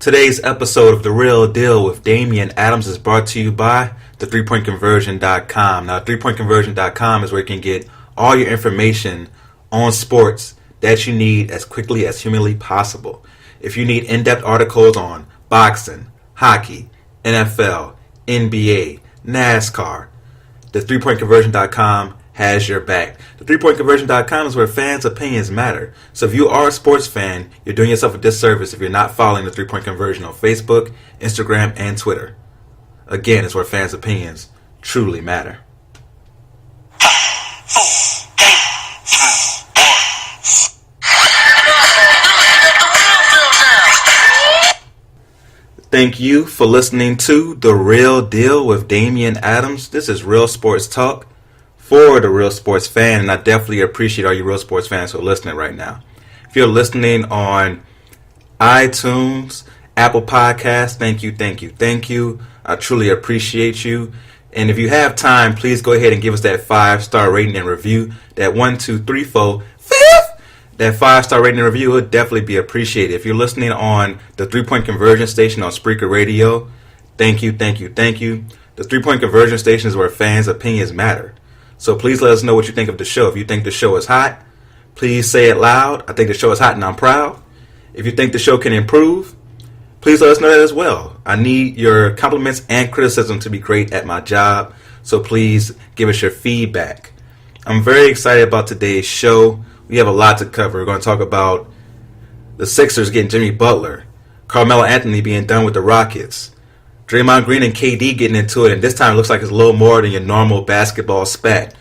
Today's episode of The Real Deal with Damian Adams is brought to you by the 3pointconversion.com. Now, 3pointconversion.com is where you can get all your information on sports that you need as quickly as humanly possible. If you need in-depth articles on boxing, hockey, NFL, NBA, NASCAR, the 3pointconversion.com has your back. The 3pointconversion.com is where fans' opinions matter. So if you are a sports fan, you're doing yourself a disservice if you're not following the 3-Point Conversion on Facebook, Instagram, and Twitter. Again, it's where fans' opinions truly matter. Thank you for listening to The Real Deal with Damian Adams. This is Real Sports Talk for the real sports fan, and I definitely appreciate all you real sports fans who are listening right now. If you're listening on iTunes, Apple Podcasts, thank you. I truly appreciate you. And if you have time, please go ahead and give us that 5-star rating and review. That 1, 2, 3, 4, 5. That 5-star rating and review would definitely be appreciated. If you're listening on the 3-Point Conversion station on Spreaker Radio, thank you. The 3-Point Conversion station is where fans' opinions matter. So please let us know what you think of the show. If you think the show is hot, please say it loud. I think the show is hot and I'm proud. If you think the show can improve, please let us know that as well. I need your compliments and criticism to be great at my job. So please give us your feedback. I'm very excited about today's show. We have a lot to cover. We're going to talk about the Sixers getting Jimmy Butler, Carmelo Anthony being done with the Rockets, Draymond Green and KD getting into it, and this time it looks like it's a little more than your normal basketball spat.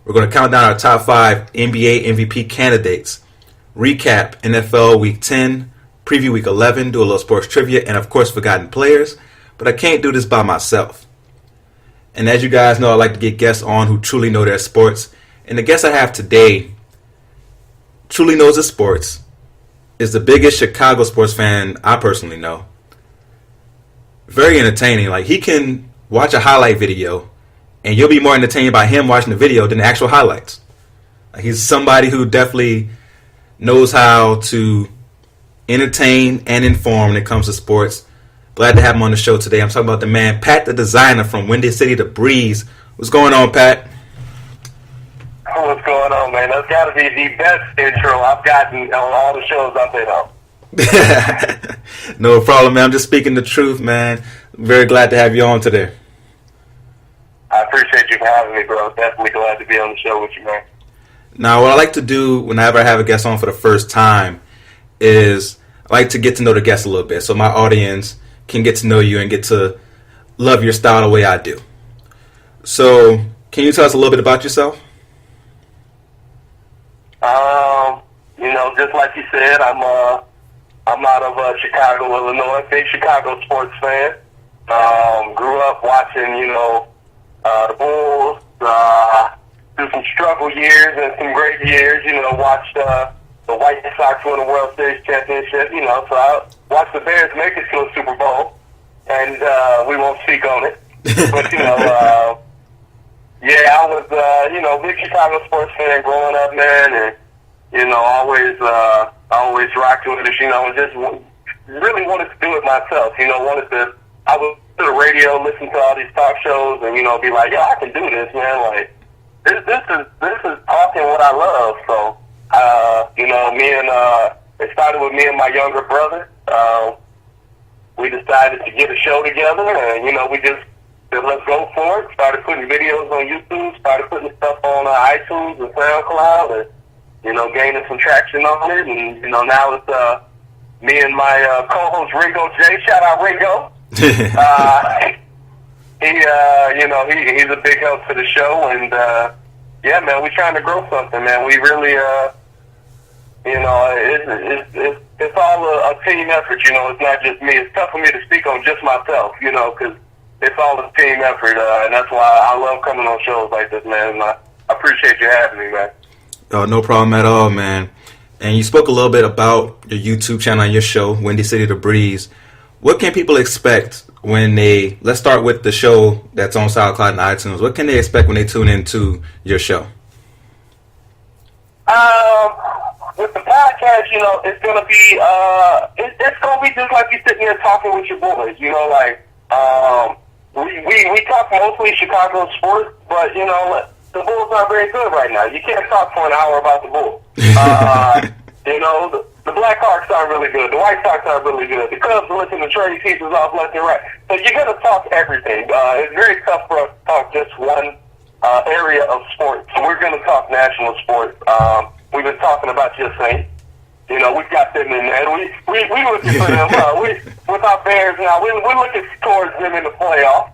We're going to count down our top 5 NBA MVP candidates, recap NFL Week 10, preview Week 11, do a little sports trivia, and of course forgotten players, but I can't do this by myself. And as you guys know, I like to get guests on who truly know their sports, and the guest I have today truly knows his sports, is the biggest Chicago sports fan I personally know. Very entertaining. Like, he can watch a highlight video and you'll be more entertained by him watching the video than the actual highlights. Like, he's somebody who definitely knows how to entertain and inform when it comes to sports. Glad to have him on the show today. I'm talking about the man, Pat the Designer from Windy City to Breeze. What's going on, Pat? What's going on, man? That's got to be the best intro I've gotten on all the shows I've been on. No problem, man. I'm just speaking the truth, man. I'm very glad to have you on today. I appreciate you for having me, bro. Definitely glad to be on the show with you, man. Now, what I like to do whenever I have a guest on for the first time is I like to get to know the guest a little bit so my audience can get to know you and get to love your style the way I do. So, can you tell us a little bit about yourself? Just like you said, I'm out of Chicago, Illinois. Big Chicago sports fan. Grew up watching, the Bulls, through some struggle years and some great years. Watched the White Sox win the World Series championship. So I watched the Bears make it to a Super Bowl, and we won't speak on it. But I was big Chicago sports fan growing up, man, and always rocked with it, and just really wanted to do it myself. I would to the radio, listen to all these talk shows, and be like, yeah, I can do this, man. Like, this is talking what I love. So, it started with me and my younger brother. We decided to get a show together, and we just said, let's go for it. Started putting videos on YouTube, started putting stuff on iTunes and SoundCloud, and gaining some traction on it. And now it's me and my co-host Ringo J. Shout out Ringo. He's a big help to the show, and man, we're trying to grow something, man. We really, it's all a team effort. It's not just me. It's tough for me to speak on just myself, because it's all a team effort, and that's why I love coming on shows like this, man. And I appreciate you having me, man. Oh, no problem at all, man. And you spoke a little bit about your YouTube channel and your show, Windy City to Breeze. What can people expect when let's start with the show that's on SoundCloud and iTunes. What can they expect when they tune into your show? with the podcast, you know, it's gonna be it's gonna be just like you sitting here talking with your boys. You know, like we talk mostly Chicago sports, but you know, the Bulls aren't very good right now. You can't talk for an hour about the Bulls. You know, the Blackhawks aren't really good. The White Sox aren't really good. The Cubs are looking to trade pieces off left and right. So you're going to talk everything. It's very tough for us to talk just one area of sports. So we're going to talk national sports. We've been talking about your Saints. You know, we've got them in there. We looking for them. With our Bears now, we're looking towards them in the playoffs.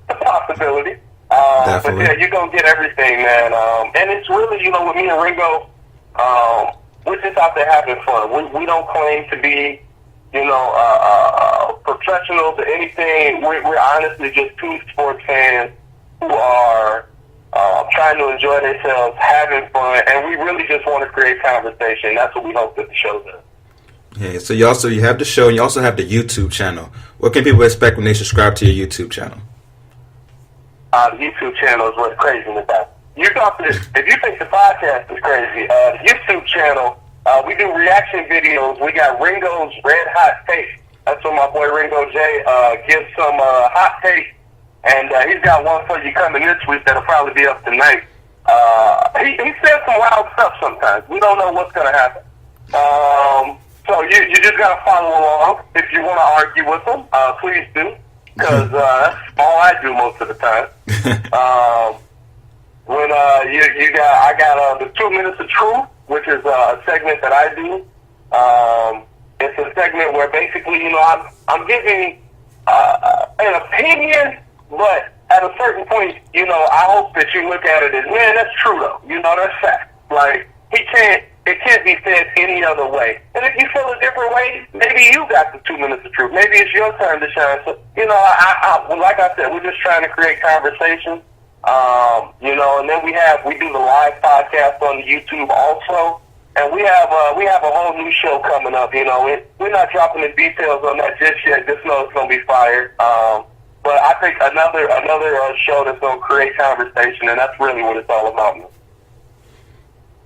It's a possibility. But yeah, you're going to get everything, man. And it's really, you know, with me and Ringo, we're just out there having fun. We don't claim to be, you know, professionals or anything. We're honestly just two sports fans who are trying to enjoy themselves, having fun, and we really just want to create conversation. That's what we hope that the show does. Yeah, so you have the show, and you also have the YouTube channel. What can people expect when they subscribe to your YouTube channel? The YouTube channel is what's crazy about. If you think the podcast is crazy, the YouTube channel, we do reaction videos. We got Ringo's Red Hot Take. That's when my boy Ringo J gives some hot take, and he's got one for you coming this week that'll probably be up tonight. He says some wild stuff sometimes. We don't know what's going to happen. So you just got to follow along. If you want to argue with him, please do, because that's all I do most of the time. When I got the 2 minutes of truth, which is a segment that I do. It's a segment where basically, you know, I'm giving an opinion, but at a certain point, you know, I hope that you look at it as, man, that's true though. You know, that's fact. Like it can't be said any other way. And if you feel a different way, maybe you got the 2 minutes of truth. Maybe it's your turn to shine. So, you know, like I said, we're just trying to create conversation. You know, and then we do the live podcast on the YouTube also, and we have a whole new show coming up. You know, we're not dropping the details on that just yet. Just know it's gonna be fire. But I think another show that's gonna create conversation, and that's really what it's all about.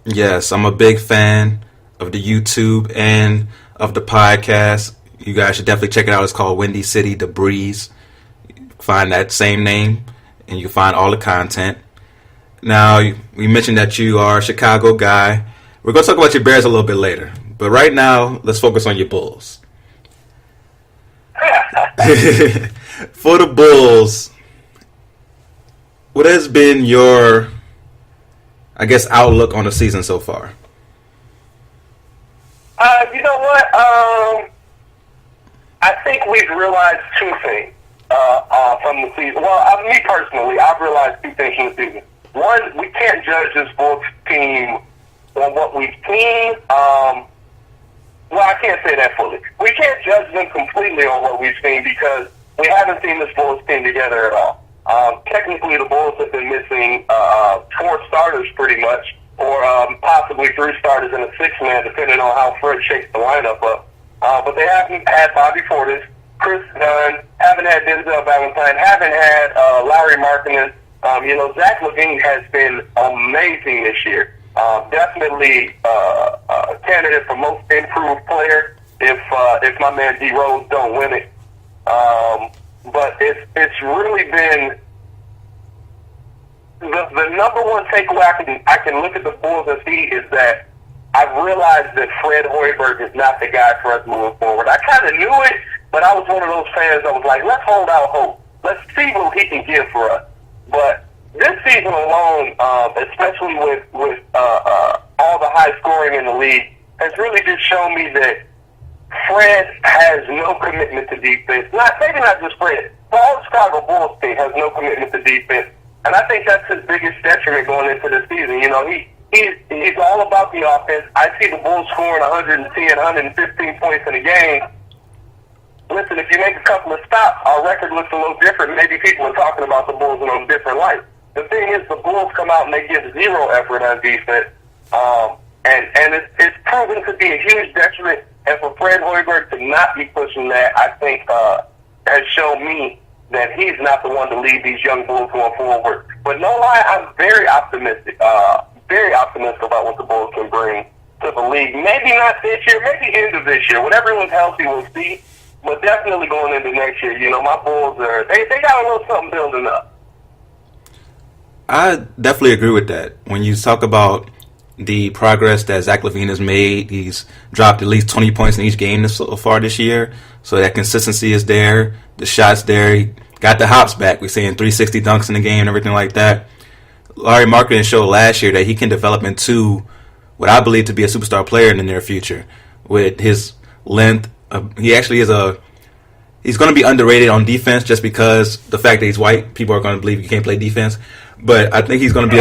Yes, I'm a big fan of the YouTube and of the podcast. You guys should definitely check it out. It's called Windy City The Breeze. Find that same name, and you can find all the content. Now, we mentioned that you are a Chicago guy. We're going to talk about your Bears a little bit later. But right now, let's focus on your Bulls. For the Bulls, what has been your, I guess, outlook on the season so far? You know what? I think we've realized two things from the season. Well, me personally, I've realized two things from the season. One, we can't judge this Bulls team on what we've seen. Well, I can't say that fully. We can't judge them completely on what we've seen because we haven't seen this Bulls team together at all. Technically, the Bulls have been missing 4 starters pretty much, or possibly 3 starters and a 6-man, depending on how Fred shakes the lineup up. But they haven't had Bobby Portis, Chris Dunn, haven't had Denzel Valentine, haven't had Larry Markkanen. You know, Zach LaVine has been amazing this year. Definitely a candidate for most improved player if my man D Rose don't win it. But it's really been the number one takeaway I can look at the Bulls and see is that I've realized that Fred Hoiberg is not the guy for us moving forward. I kind of knew it, but I was one of those fans that was like, let's hold out hope. Let's see what he can give for us. But this season alone, especially with all the high scoring in the league, has really just shown me that Fred has no commitment to defense. Maybe not just Fred, but all the Chicago Bulls team has no commitment to defense. And I think that's his biggest detriment going into the season. You know, he's all about the offense. I see the Bulls scoring 110, 115 points in a game. Listen, if you make a couple of stops, our record looks a little different. Maybe people are talking about the Bulls in a different light. The thing is, the Bulls come out and they give zero effort on defense. And it's proven to be a huge detriment. And for Fred Hoiberg to not be pushing that, I think has shown me that he's not the one to lead these young Bulls going forward. But no lie, I'm very optimistic about what the Bulls can bring to the league. Maybe not this year, maybe end of this year. When everyone's healthy, we'll see. But definitely going into next year, my Bulls they got a little something building up. I definitely agree with that. When you talk about the progress that Zach LaVine has made, he's dropped at least 20 points in each game so far this year. So that consistency is there. The shot's there. He got the hops back. We're seeing 360 dunks in the game and everything like that. Larry Marketing showed last year that he can develop into what I believe to be a superstar player in the near future with his length. He actually is he's going to be underrated on defense just because the fact that he's white. People are going to believe he can't play defense. But I think he's going to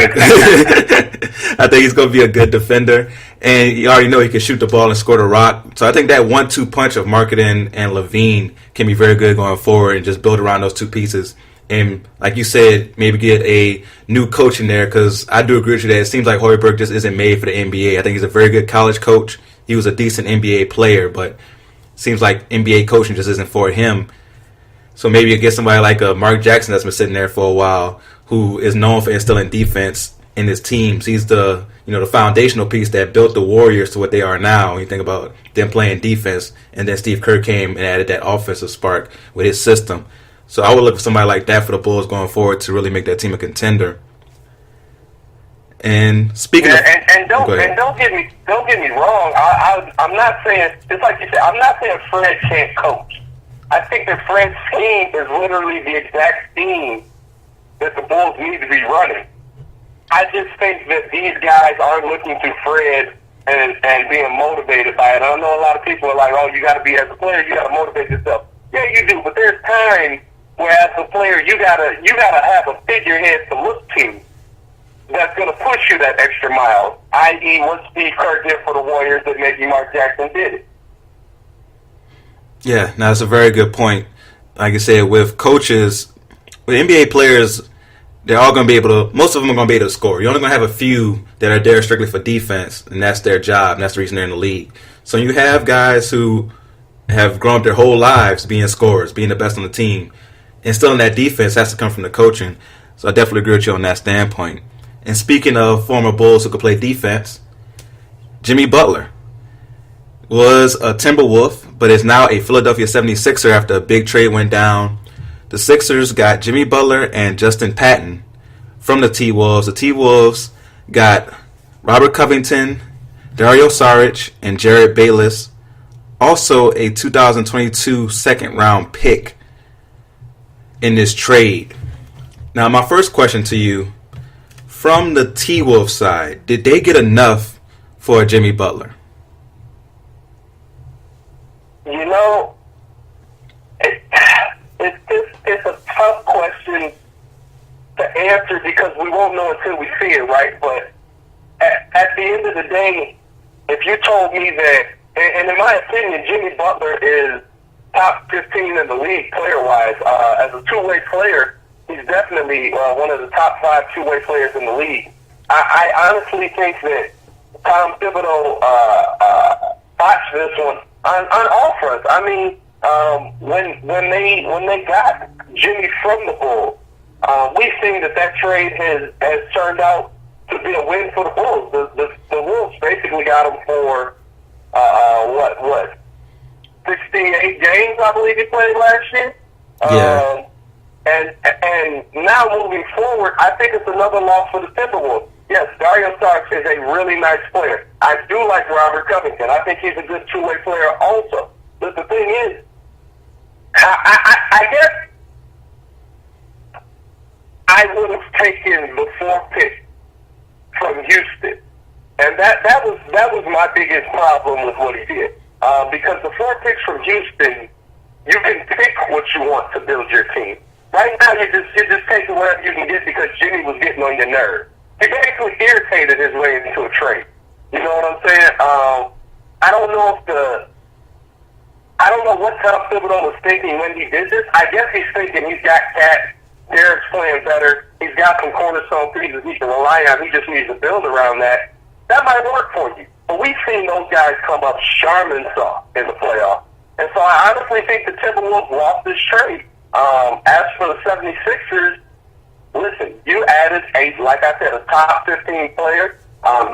be a good defender. And you already know he can shoot the ball and score the rock. So I think that 1-2 punch of Marketing and LaVine can be very good going forward and just build around those two pieces. And like you said, maybe get a new coach in there, because I do agree with you that it seems like Hoiberg just isn't made for the NBA. I think he's a very good college coach. He was a decent NBA player, but seems like NBA coaching just isn't for him. So maybe you get somebody like a Mark Jackson that's been sitting there for a while, who is known for instilling defense in his teams. He's the foundational piece that built the Warriors to what they are now. When you think about them playing defense, and then Steve Kerr came and added that offensive spark with his system. So I would look for somebody like that for the Bulls going forward to really make that team a contender. And speaking of, don't get me wrong. I'm not saying, it's like you said, I'm not saying Fred can't coach. I think that Fred's scheme is literally the exact scheme that the Bulls need to be running. I just think that these guys aren't looking to Fred and being motivated by it. I know a lot of people are like, oh, you got to be, as a player, you got to motivate yourself. Yeah, you do, but there's times where as a player, you gotta have a figurehead to look to that's going to push you that extra mile, i.e. what Steve Kerr did for the Warriors that maybe Mark Jackson did it. Yeah, no, that's a very good point. Like I said, with coaches, with NBA players, they're all going to be able to, most of them are going to be able to score. You're only going to have a few that are there strictly for defense, and that's their job, and that's the reason they're in the league. So you have guys who have grown up their whole lives being scorers, being the best on the team, and still in that defense has to come from the coaching. So I definitely agree with you on that standpoint. And speaking of former Bulls who could play defense, Jimmy Butler was a Timberwolf, but is now a Philadelphia 76er after a big trade went down. The Sixers got Jimmy Butler and Justin Patton from the T-Wolves. The T-Wolves got Robert Covington, Dario Saric, and Jared Bayless. Also a 2022 second-round pick in this trade. Now, my first question to you, from the T-Wolf side, did they get enough for Jimmy Butler? It's a tough question to answer because we won't know until we see it, right? But at the end of the day, if you told me that, and in my opinion, Jimmy Butler is top 15 in the league player-wise. As a two-way player, he's definitely one of the top 5 two-way players in the league. I honestly think that Tom Thibodeau botched this one on all fronts. I mean, when they got Jimmy from the Bulls, we've seen that trade has turned out to be a win for the Bulls. The Wolves basically got him for what 68 games, I believe he played last year. Yeah. And now moving forward, I think it's another loss for the Timberwolves. Yes, Dario Saric is a really nice player. I do like Robert Covington. I think he's a good two-way player also. But the thing is, I guess I would have taken the 4th pick from Houston. And that was my biggest problem with what he did. Because the 4 picks from Houston, you can pick what you want to build your team. Right now, you're just taking whatever you can get because Jimmy was getting on your nerves. He basically irritated his way into a trade. You know what I'm saying? I don't know what Tom Thibodeau was thinking when he did this. I guess he's thinking he's got Cat, Derek's playing better, he's got some cornerstone pieces he can rely on, he just needs to build around that. That might work for you. But we've seen those guys come up Charmin soft in the playoffs. And so I honestly think the Timberwolves lost this trade. As for the 76ers, listen, you added like I said, a top 15 player.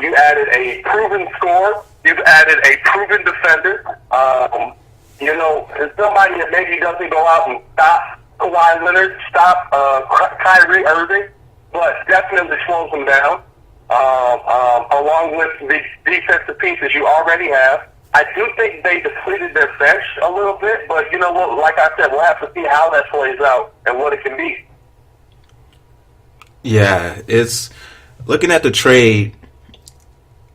You added a proven scorer. You've added a proven defender. Somebody that maybe doesn't go out and stop Kawhi Leonard, stop Kyrie Irving, but definitely slows them down. Along with the defensive pieces you already have. I do think they depleted their bench a little bit, but you know what? Like I said, we'll have to see how that plays out and what it can be. Yeah, it's looking at the trade.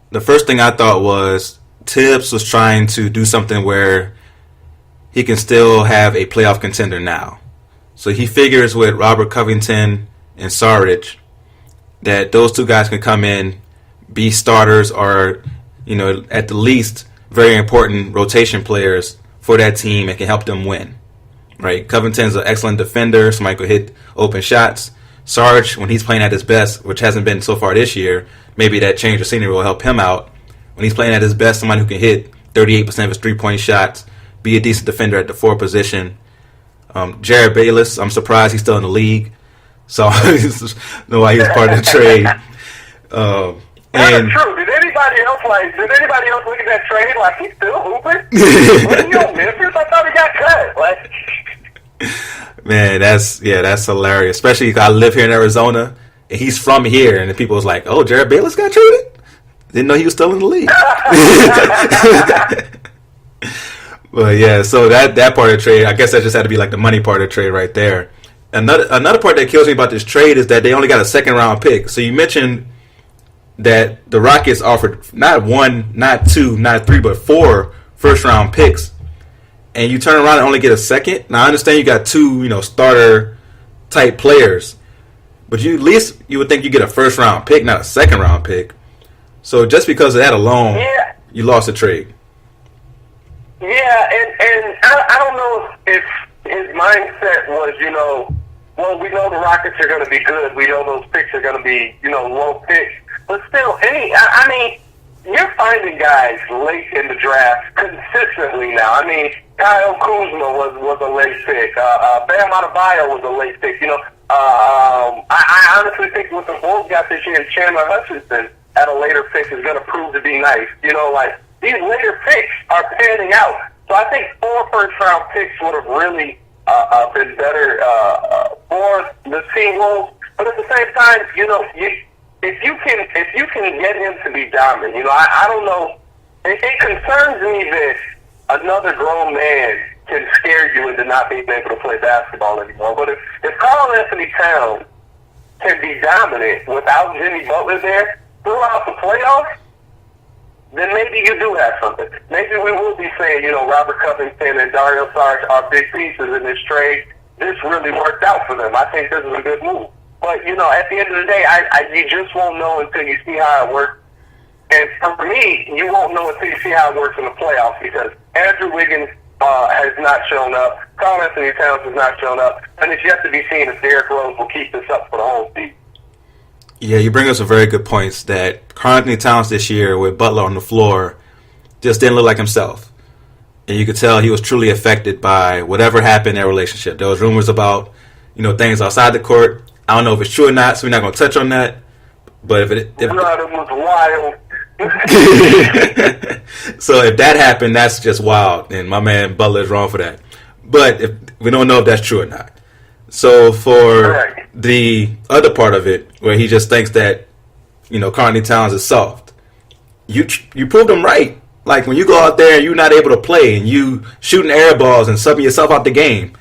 The first thing I thought was Tibbs was trying to do something where he can still have a playoff contender now. So he figures with Robert Covington and Saric that those two guys can come in, be starters, or at the least very important rotation players for that team and can help them win. Right? Covington's an excellent defender. Somebody could hit open shots. Sarge, when he's playing at his best, which hasn't been so far this year, maybe that change of scenery will help him out. When he's playing at his best, somebody who can hit 38% of his three-point shots, be a decent defender at the 4 position. Jared Bayless, I'm surprised he's still in the league. So I know why he was part of the trade. That's true. Did anybody else look at that trade like he's still hooping? Was he on Memphis? I thought he got cut. Man, that's hilarious. Especially because I live here in Arizona and he's from here, and the people was like, "Oh, Jared Bayless got traded? Didn't know he was still in the league." But yeah, so that part of the trade, I guess that just had to be like the money part of the trade right there. Another part that kills me about this trade is that they only got a second round pick. So you mentioned that the Rockets offered not 1, not 2, not 3, but 4 first round picks, and you turn around and only get a second. Now I understand you got 2, starter type players, but at least you would think you get a first round pick, not a second round pick. So just because of that alone, you lost the trade. Yeah, and I don't know if his mindset was, well, we know the Rockets are going to be good. We know those picks are going to be, low picks. But still, you're finding guys late in the draft consistently now. I mean, Kyle Kuzma was a late pick. Bam Adebayo was a late pick. I honestly think what the Bulls got this year, Chandler Hutchinson at a later pick is going to prove to be nice. These later picks are panning out. So I think 4 first-round picks would have really been better for the team Wolves. But at the same time, if you can get him to be dominant, I don't know. It concerns me that another grown man can scare you into not being able to play basketball anymore. But if Carl Anthony Towns can be dominant without Jimmy Butler there throughout the playoffs, then maybe you do have something. Maybe we will be saying, Robert Covington and Dario Saric are big pieces in this trade. This really worked out for them. I think this is a good move. But, at the end of the day, you just won't know until you see how it works. And for me, you won't know until you see how it works in the playoffs, because Andrew Wiggins has not shown up. Carl Anthony Towns has not shown up. And it's yet to be seen if Derrick Rose will keep this up for the whole season. Yeah, you bring up some very good points that Carl Anthony Towns this year with Butler on the floor just didn't look like himself. And you could tell he was truly affected by whatever happened in their relationship. There was rumors about, things outside the court. I don't know if it's true or not, so we're not going to touch on that. But it was wild. So if that happened, that's just wild. And my man Butler is wrong for that. But if we don't know if that's true or not. So for the other part of it, where he just thinks that, Carl Anthony Towns is soft, you proved him right. Like when you go out there and you're not able to play and you shooting air balls and subbing yourself out the game,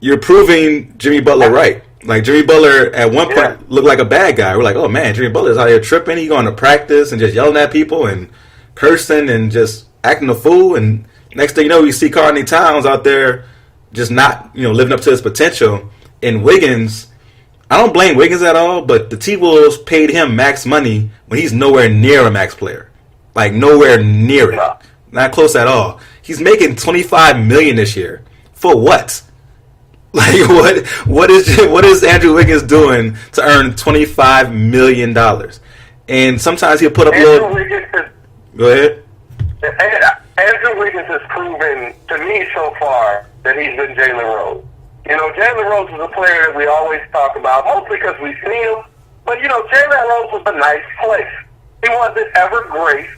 you're proving Jimmy Butler right. Like Jimmy Butler at one point looked like a bad guy. We're like, oh man, Jimmy Butler's out here tripping. He going to practice and just yelling at people and cursing and just acting a fool. And next thing you know, you see Carl Anthony Towns out there just not, living up to his potential. And Wiggins, I don't blame Wiggins at all, but the T-Wolves paid him max money when he's nowhere near a max player. Like nowhere near it. Not close at all. He's making $25 million this year. For what? Like what is Andrew Wiggins doing to earn $25 million? And sometimes he'll put up Go ahead. Andrew Wiggins has proven to me so far that he's been Jalen Rose. Jalen Rose is a player that we always talk about, mostly because we've seen him. But, Jalen Rose was a nice player. He wasn't ever great,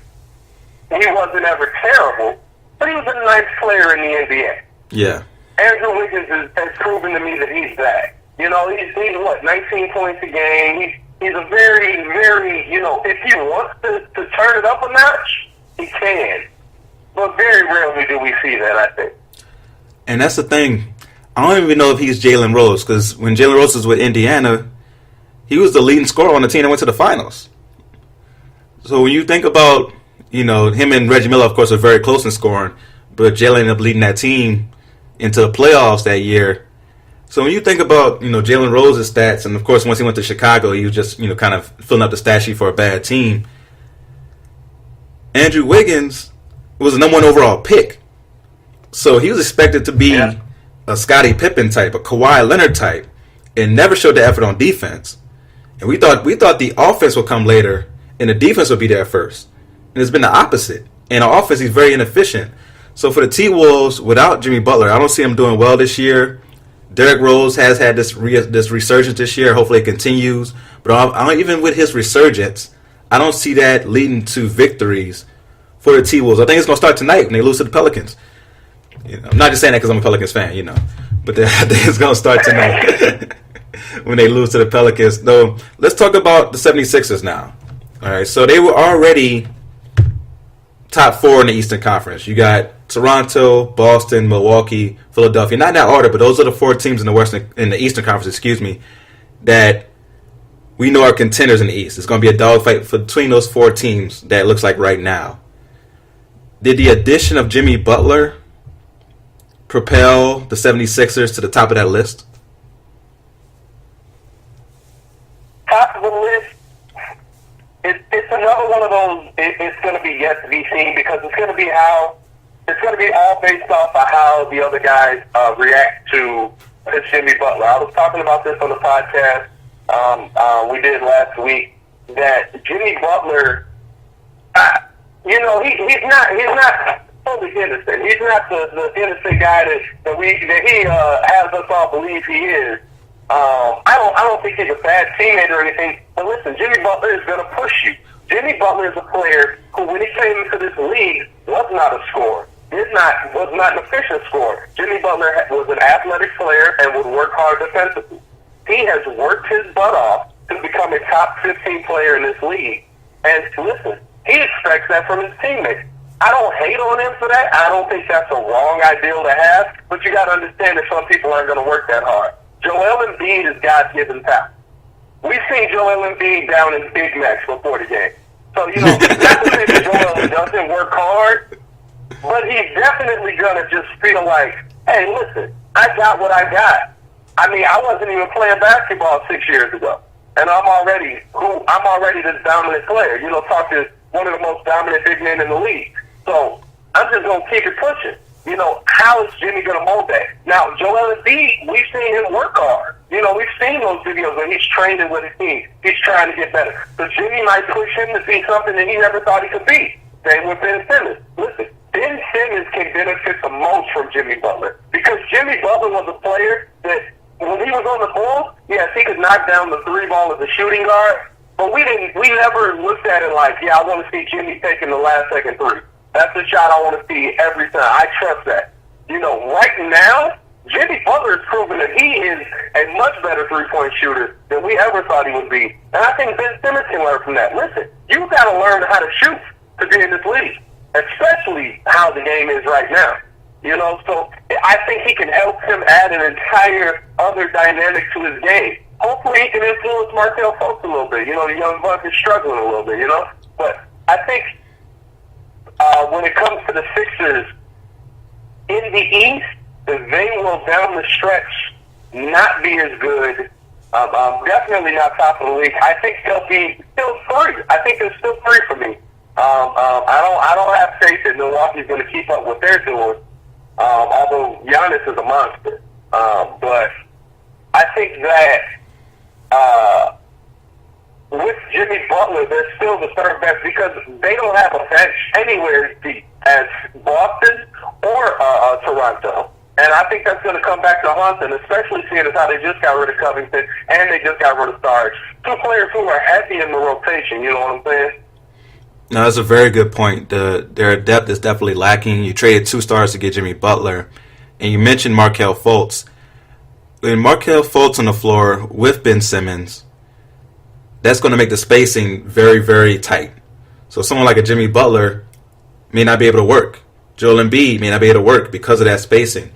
he wasn't ever terrible, but he was a nice player in the NBA. Yeah. Andrew Wiggins has proven to me that he's that. You know, he's what, 19 points a game. He's a very, very, you know, if he wants to turn it up a notch, he can. But very rarely do we see that, I think. And that's the thing. I don't even know if he's Jalen Rose, because when Jalen Rose was with Indiana, he was the leading scorer on the team that went to the finals. So when you think about, you know, him and Reggie Miller, of course, are very close in scoring, but Jalen ended up leading that team into the playoffs that year. So when you think about, you know, Jalen Rose's stats, and of course once he went to Chicago, he was just, you know, kind of filling up the stat sheet for a bad team. Andrew Wiggins was the number 1 overall pick. So he was expected to be a Scottie Pippen type, a Kawhi Leonard type, and never showed the effort on defense. And we thought the offense would come later, and the defense would be there first. And it's been the opposite. And on offense, he's very inefficient. So for the T-Wolves, without Jimmy Butler, I don't see him doing well this year. Derrick Rose has had this resurgence this year. Hopefully it continues. But even with his resurgence, I don't see that leading to victories for the T-Wolves. I think it's going to start tonight when they lose to the Pelicans. You know, I'm not just saying that because I'm a Pelicans fan, you know. But I think it's going to start tonight when they lose to the Pelicans. Though, let's talk about the 76ers now. All right, so they were already top 4 in the Eastern Conference. You got Toronto, Boston, Milwaukee, Philadelphia. Not in that order, but those are the 4 teams in the Eastern Conference, that we know are contenders in the East. It's going to be a dogfight between those 4 teams that it looks like right now. Did the addition of Jimmy Butler propel the 76ers to the top of that list? Top of the list? It's another one of those, it's going to be yet to be seen, because it's going to be all based off of how the other guys react to Jimmy Butler. I was talking about this on the podcast we did last week, that Jimmy Butler, you know, he's not totally innocent. He's not the innocent guy that he has us all believe he is. I don't think he's a bad teammate or anything. But listen, Jimmy Butler is going to push you. Jimmy Butler is a player who, when he came into this league, was not a scorer. Was not an efficient scorer. Jimmy Butler was an athletic player and would work hard defensively. He has worked his butt off to become a top 15 player in this league. And listen, he expects that from his teammates. I don't hate on him for that. I don't think that's a wrong ideal to have. But you got to understand that some people aren't going to work that hard. Joel Embiid is God's given talent. We've seen Joel Embiid down in Big Macs before the game. So, you know, not to say that Joel doesn't work hard, but he's definitely going to just feel like, hey, listen, I got what I got. I mean, I wasn't even playing basketball 6 years ago, and I'm already this dominant player. You know, talk to one of the most dominant big men in the league. So I'm just going to keep it pushing. You know, how is Jimmy going to mold that? Now, Joel Embiid, we've seen him work hard. You know, we've seen those videos when he's training with his team. He's trying to get better. So Jimmy might push him to be something that he never thought he could be. Same with Ben Simmons. Listen, Ben Simmons can benefit the most from Jimmy Butler, because Jimmy Butler was a player that, when he was on the Bulls, yes, he could knock down the 3 ball as a shooting guard, but we never looked at it like, yeah, I want to see Jimmy taking the last second 3. That's the shot I want to see every time. I trust that. You know, right now, Jimmy Butler has proven that he is a much better 3-point shooter than we ever thought he would be. And I think Ben Simmons can learn from that. Listen, you've got to learn how to shoot to be in this league, especially how the game is right now. You know, so I think he can help him add an entire other dynamic to his game. Hopefully he can influence Markelle Fultz a little bit. You know, the young buck is struggling a little bit, you know. But I think when it comes to the Sixers, in the East, they will down the stretch not be as good. Definitely not top of the league. I think they'll be still 3. I think they're still 3 for me. I don't have faith that Milwaukee's going to keep up what they're doing. Although Giannis is a monster. But I think that with Jimmy Butler, they're still the third best, because they don't have a bench anywhere as deep as Boston or Toronto. And I think that's going to come back to haunt them, especially seeing as how they just got rid of Covington and they just got rid of Starks. 2 players who are heavy in the rotation, you know what I'm saying? No, that's a very good point. Their depth is definitely lacking. You traded 2 stars to get Jimmy Butler, and you mentioned Markelle Fultz. When Markelle Fultz on the floor with Ben Simmons, that's going to make the spacing very, very tight. So someone like a Jimmy Butler may not be able to work. Joel Embiid may not be able to work because of that spacing.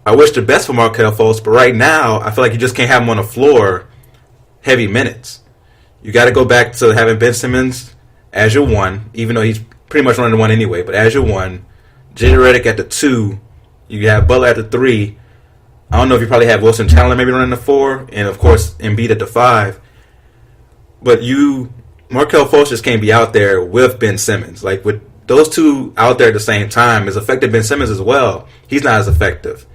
I wish the best for Markelle Fultz, but right now I feel like you just can't have him on the floor heavy minutes. You got to go back to having Ben Simmons as your one, even though he's pretty much running the one anyway, but as your one, J.J. Redick at the 2, you have Butler at the 3. I don't know if you probably have Wilson Chandler maybe running the 4, and of course Embiid at the 5. But Markelle Fultz just can't be out there with Ben Simmons. Like, with those two out there at the same time, has affected Ben Simmons as well. He's not as effective.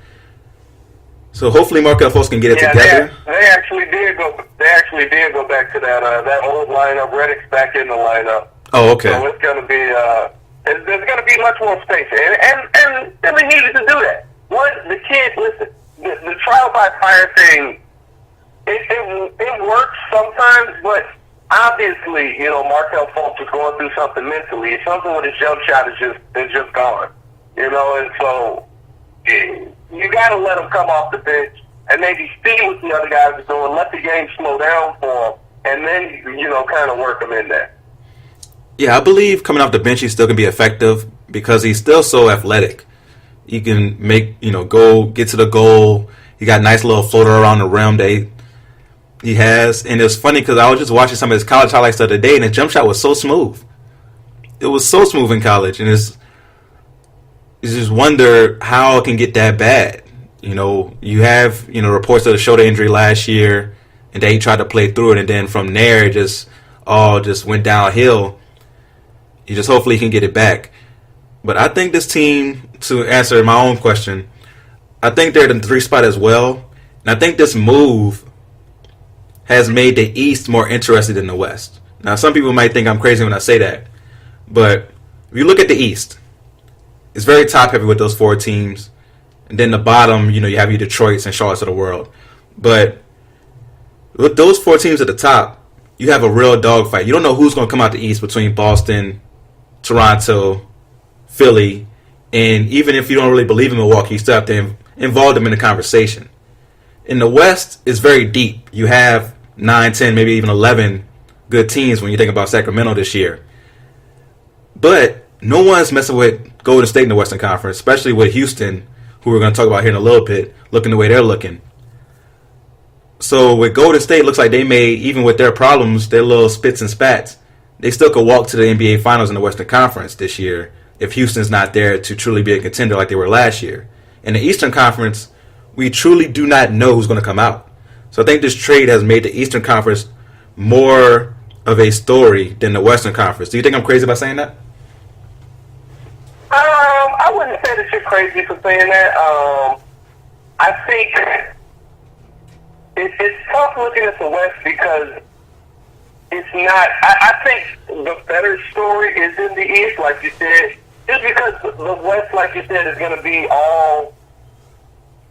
So hopefully Markelle Fultz can get it together. They actually did go back to that old lineup. Redick's back in the lineup. Oh, okay. So it's going to be there's going to be much more space, and we needed to do that. The kid, listen, the trial by fire thing, it works sometimes, but obviously, Markelle Fultz is going through something mentally. It's something with his jump shot is just gone, and so you got to let him come off the bench and maybe see what the other guys are doing, let the game slow down for him, and then, kind of work him in there. Yeah, I believe coming off the bench he's still going to be effective because he's still so athletic. He can make, get to the goal. He got a nice little floater around the rim that he has. And it's funny because I was just watching some of his college highlights the other day, and his jump shot was so smooth. It was so smooth in college, and you just wonder how it can get that bad. You have, reports of the shoulder injury last year, and then he tried to play through it, and then from there it just went downhill. You just hopefully can get it back. But I think this team, to answer my own question, I think they're in the 3 spot as well. And I think this move has made the East more interested than the West. Now, some people might think I'm crazy when I say that. But if you look at the East, it's very top-heavy with those 4 teams. And then the bottom, you have your Detroits and Charlottes of the world. But with those 4 teams at the top, you have a real dogfight. You don't know who's going to come out the East between Boston, Toronto, Philly, and even if you don't really believe in Milwaukee, you still have to involve them in the conversation. In the West, it's very deep. You have 9, 10, maybe even 11 good teams when you think about Sacramento this year. But no one's messing with Golden State in the Western Conference, especially with Houston, who we're going to talk about here in a little bit, looking the way they're looking. So with Golden State, it looks like they may, even with their problems, their little spits and spats, they still could walk to the NBA Finals in the Western Conference this year if Houston's not there to truly be a contender like they were last year. In the Eastern Conference, we truly do not know who's going to come out. So I think this trade has made the Eastern Conference more of a story than the Western Conference. Do you think I'm crazy by saying that? I wouldn't say that you're crazy for saying that. I think it's tough looking at the West because it's not. I think the better story is in the East, like you said, just because the West, like you said, is going to be all,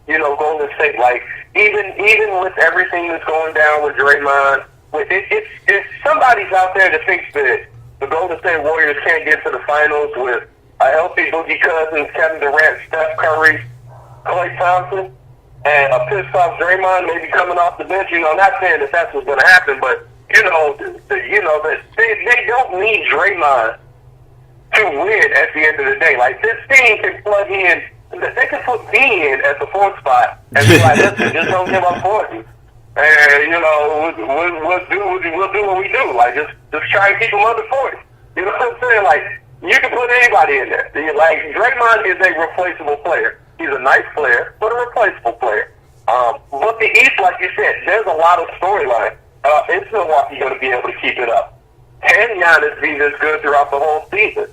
Golden State. Like even with everything that's going down with Draymond, if somebody's out there that thinks that the Golden State Warriors can't get to the finals with a healthy Boogie Cousins, Kevin Durant, Steph Curry, Klay Thompson, and a pissed off Draymond maybe coming off the bench, not saying that that's what's going to happen, but they don't need Draymond to win at the end of the day. Like, this team can plug in, they can put me in at the 4th spot and be like, listen, just don't give up 40. And, we'll do what we do. Like, just try and keep them under 40. You know what I'm saying? Like, you can put anybody in there. Like, Draymond is a replaceable player. He's a nice player, but a replaceable player. But the East, like you said, there's a lot of storyline. Is Milwaukee going to be able to keep it up? Can Giannis be this good throughout the whole season?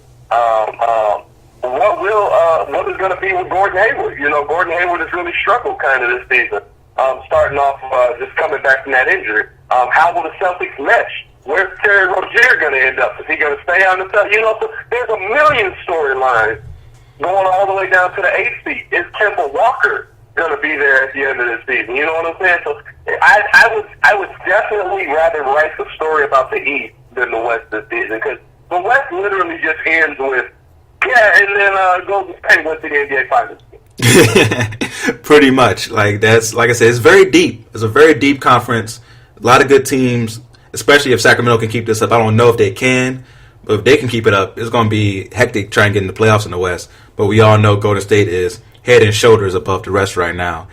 What is going to be with Gordon Hayward? Gordon Hayward has really struggled kind of this season, starting off just coming back from that injury. How will the Celtics mesh? Where's Terry Rozier going to end up? Is he going to stay on the Celtics? So there's a million storylines going all the way down to the 8th seed. Is Kemba Walker going to be there at the end of the season? You know what I'm saying? So I would definitely rather write the story about the East than the West this season, because the Golden State went to the NBA Finals. Pretty much. Like I said, it's very deep. It's a very deep conference. A lot of good teams, especially if Sacramento can keep this up. I don't know if they can, but if they can keep it up, it's going to be hectic trying to get in the playoffs in the West. But we all know Golden State is head and shoulders above the rest right now.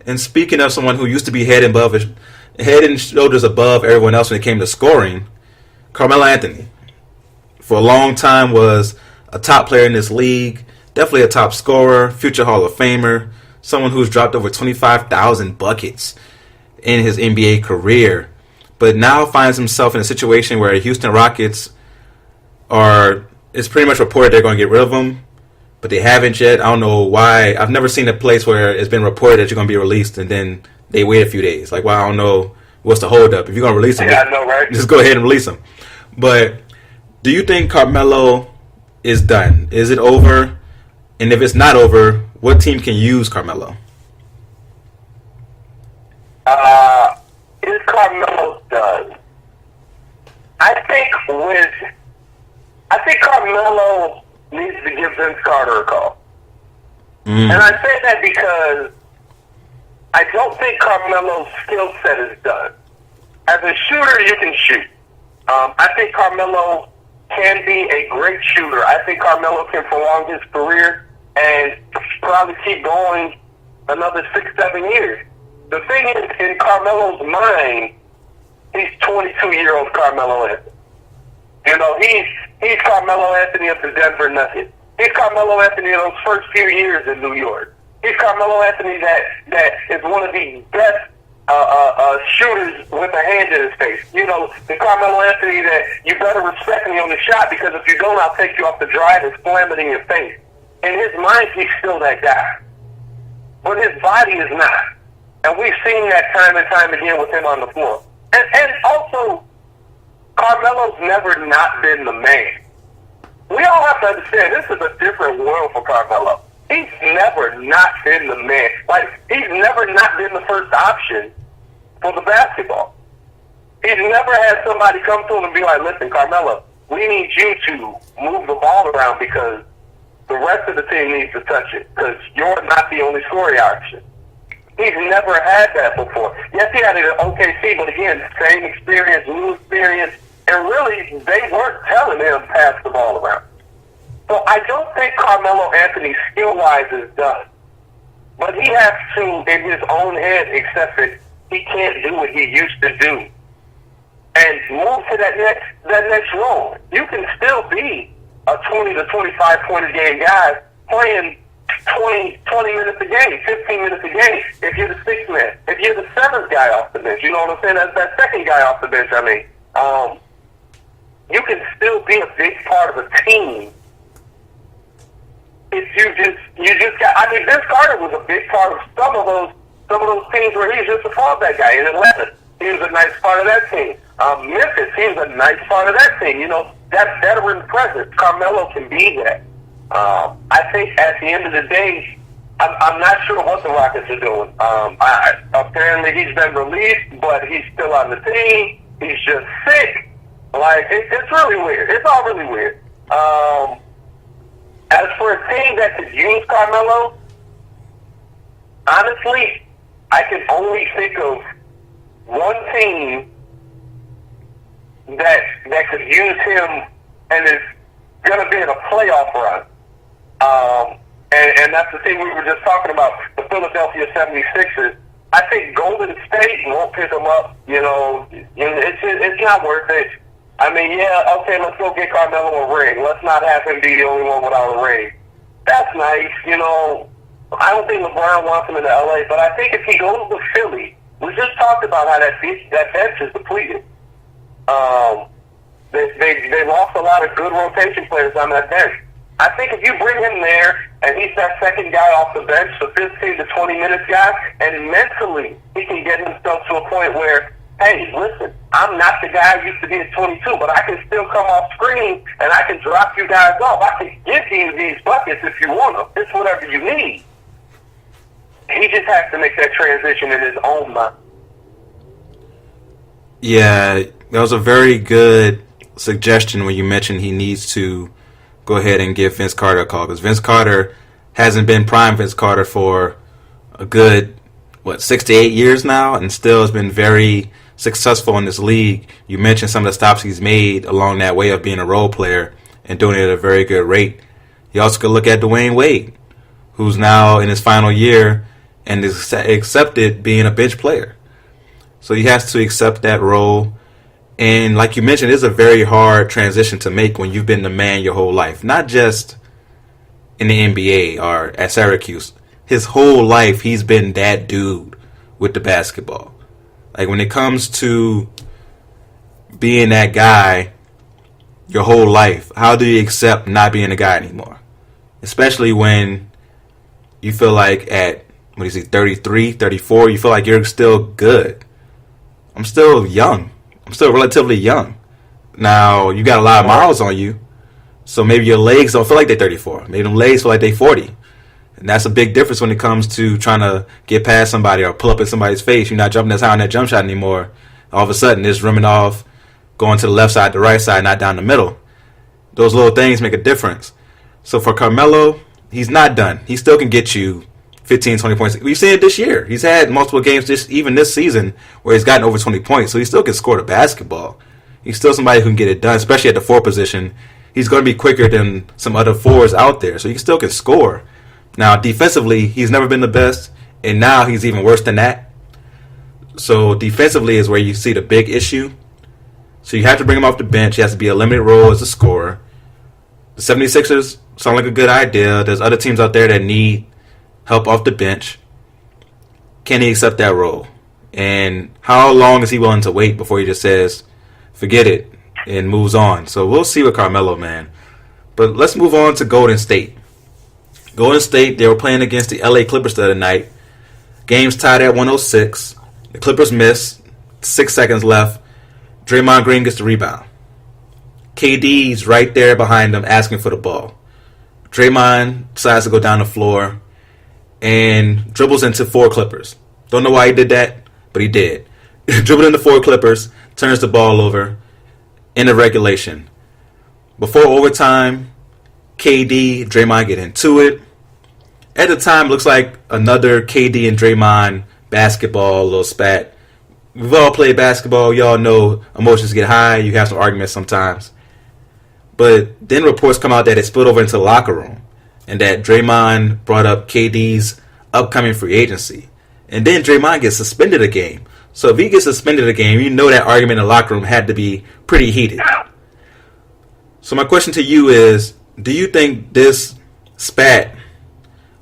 And speaking of someone who used to be head and shoulders above everyone else when it came to scoring, Carmelo Anthony, for a long time was a top player in this league, definitely a top scorer, future Hall of Famer, someone who's dropped over 25,000 buckets in his NBA career, but now finds himself in a situation where the Houston Rockets it's pretty much reported they're going to get rid of him, but they haven't yet. I don't know why. I've never seen a place where it's been reported that you're going to be released and then they wait a few days. Like, well, I don't know what's the holdup. If you're going to release him, I know, right? Just go ahead and release him. But do you think Carmelo is done? Is it over? And if it's not over, what team can use Carmelo? Is Carmelo done? I think Carmelo needs to give Vince Carter a call. And I say that because I don't think Carmelo's skill set is done. As a shooter, you can shoot. I think Carmelo can be a great shooter. I think Carmelo can prolong his career and probably keep going another 6-7 years. The thing is, in Carmelo's mind, he's 22-year-old Carmelo Anthony. You know, he's Carmelo Anthony of the Denver Nuggets. He's Carmelo Anthony in those first few years in New York. He's Carmelo Anthony that is one of the best shooters with a hand in his face. You know, the Carmelo Anthony that you better respect me on the shot because if you don't, I'll take you off the drive and slam it in your face. In his mind, he's still that guy. But his body is not. And we've seen that time and time again with him on the floor. And also, Carmelo's never not been the man. We all have to understand this is a different world for Carmelo. He's never not been the man. Like, he's never not been the first option for the basketball. He's never had somebody come to him and be like, listen, Carmelo, we need you to move the ball around because the rest of the team needs to touch it because you're not the only scoring option. He's never had that before. Yes, he had it at OKC, but again, same experience, new experience, and really, they weren't telling him to pass the ball around. So I don't think Carmelo Anthony skill-wise is done. But he has to, in his own head, accept that he can't do what he used to do. And move to that next role. You can still be a 20 to 25 point a game guy playing 20 minutes a game, 15 minutes a game if you're the sixth man. If you're the seventh guy off the bench, you know what I'm saying? That's that second guy off the bench, I mean. You can still be a big part of a team if you just got. I mean, Vince Carter was a big part of some of those teams where he's just a fallback guy. In Atlanta, he was a nice part of that team. Memphis, he was a nice part of that team. You know, that veteran presence. Carmelo can be that. I think at the end of the day, I'm not sure what the Rockets are doing. Apparently, he's been released, but he's still on the team. He's just sick. Like, it's really weird. It's all really weird. As for a team that could use Carmelo, honestly, I can only think of one team that could use him and is going to be in a playoff run. And that's the thing we were just talking about, the Philadelphia 76ers. I think Golden State won't pick him up. You know, it's not worth it. I mean, yeah, okay, let's go get Carmelo a ring. Let's not have him be the only one without a ring. That's nice, you know. I don't think LeBron wants him in LA, but I think if he goes to Philly, we just talked about how that bench is depleted. They lost a lot of good rotation players on that bench. I think if you bring him there and he's that second guy off the bench, the 15 to 20 minutes guy, and mentally he can get himself to a point where, hey, listen, I'm not the guy I used to be at 22, but I can still come off screen and I can drop you guys off. I can give you these buckets if you want them. It's whatever you need. He just has to make that transition in his own mind. Yeah, that was a very good suggestion when you mentioned he needs to go ahead and give Vince Carter a call, because Vince Carter hasn't been prime Vince Carter for a good 6 to 8 years now, and still has been very successful in this league. You mentioned some of the stops he's made along that way of being a role player and doing it at a very good rate. You also could look at Dwayne Wade, who's now in his final year and is accepted being a bench player. So he has to accept that role. And like you mentioned, it's a very hard transition to make when you've been the man your whole life. Not just in the NBA or at Syracuse. His whole life, he's been that dude with the basketball. Like, when it comes to being that guy your whole life, how do you accept not being a guy anymore? Especially when you feel like at, 33, 34, you feel like you're still good. I'm still young. I'm still relatively young. Now, you got a lot of miles on you, so maybe your legs don't feel like they're 34. Maybe them legs feel like they're 40. And that's a big difference when it comes to trying to get past somebody or pull up in somebody's face. You're not jumping as high on that jump shot anymore. All of a sudden, it's rimming off, going to the left side, the right side, not down the middle. Those little things make a difference. So for Carmelo, he's not done. He still can get you 15, 20 points. We've seen it this year. He's had multiple games, even this season, where he's gotten over 20 points. So he still can score the basketball. He's still somebody who can get it done, especially at the 4 position. He's going to be quicker than some other 4s out there. So he still can score. Now, defensively, he's never been the best, and now he's even worse than that. So defensively is where you see the big issue. So you have to bring him off the bench. He has to be a limited role as a scorer. The 76ers sound like a good idea. There's other teams out there that need help off the bench. Can he accept that role? And how long is he willing to wait before he just says, forget it, and moves on? So we'll see with Carmelo, man. But let's move on to Golden State. Golden State, they were playing against the LA Clippers the other night. Game's tied at 106. The Clippers miss. 6 seconds left. Draymond Green gets the rebound. KD's right there behind him asking for the ball. Draymond decides to go down the floor and dribbles into 4 Clippers. Don't know why he did that, but he did. Dribbled into 4 Clippers, turns the ball over, end of regulation. Before overtime, KD, Draymond get into it. At the time, it looks like another KD and Draymond basketball, little spat. We've all played basketball. Y'all know emotions get high. You have some arguments sometimes. But then reports come out that it spilled over into the locker room and that Draymond brought up KD's upcoming free agency. And then Draymond gets suspended a game. So if he gets suspended a game, you know that argument in the locker room had to be pretty heated. So my question to you is, do you think this spat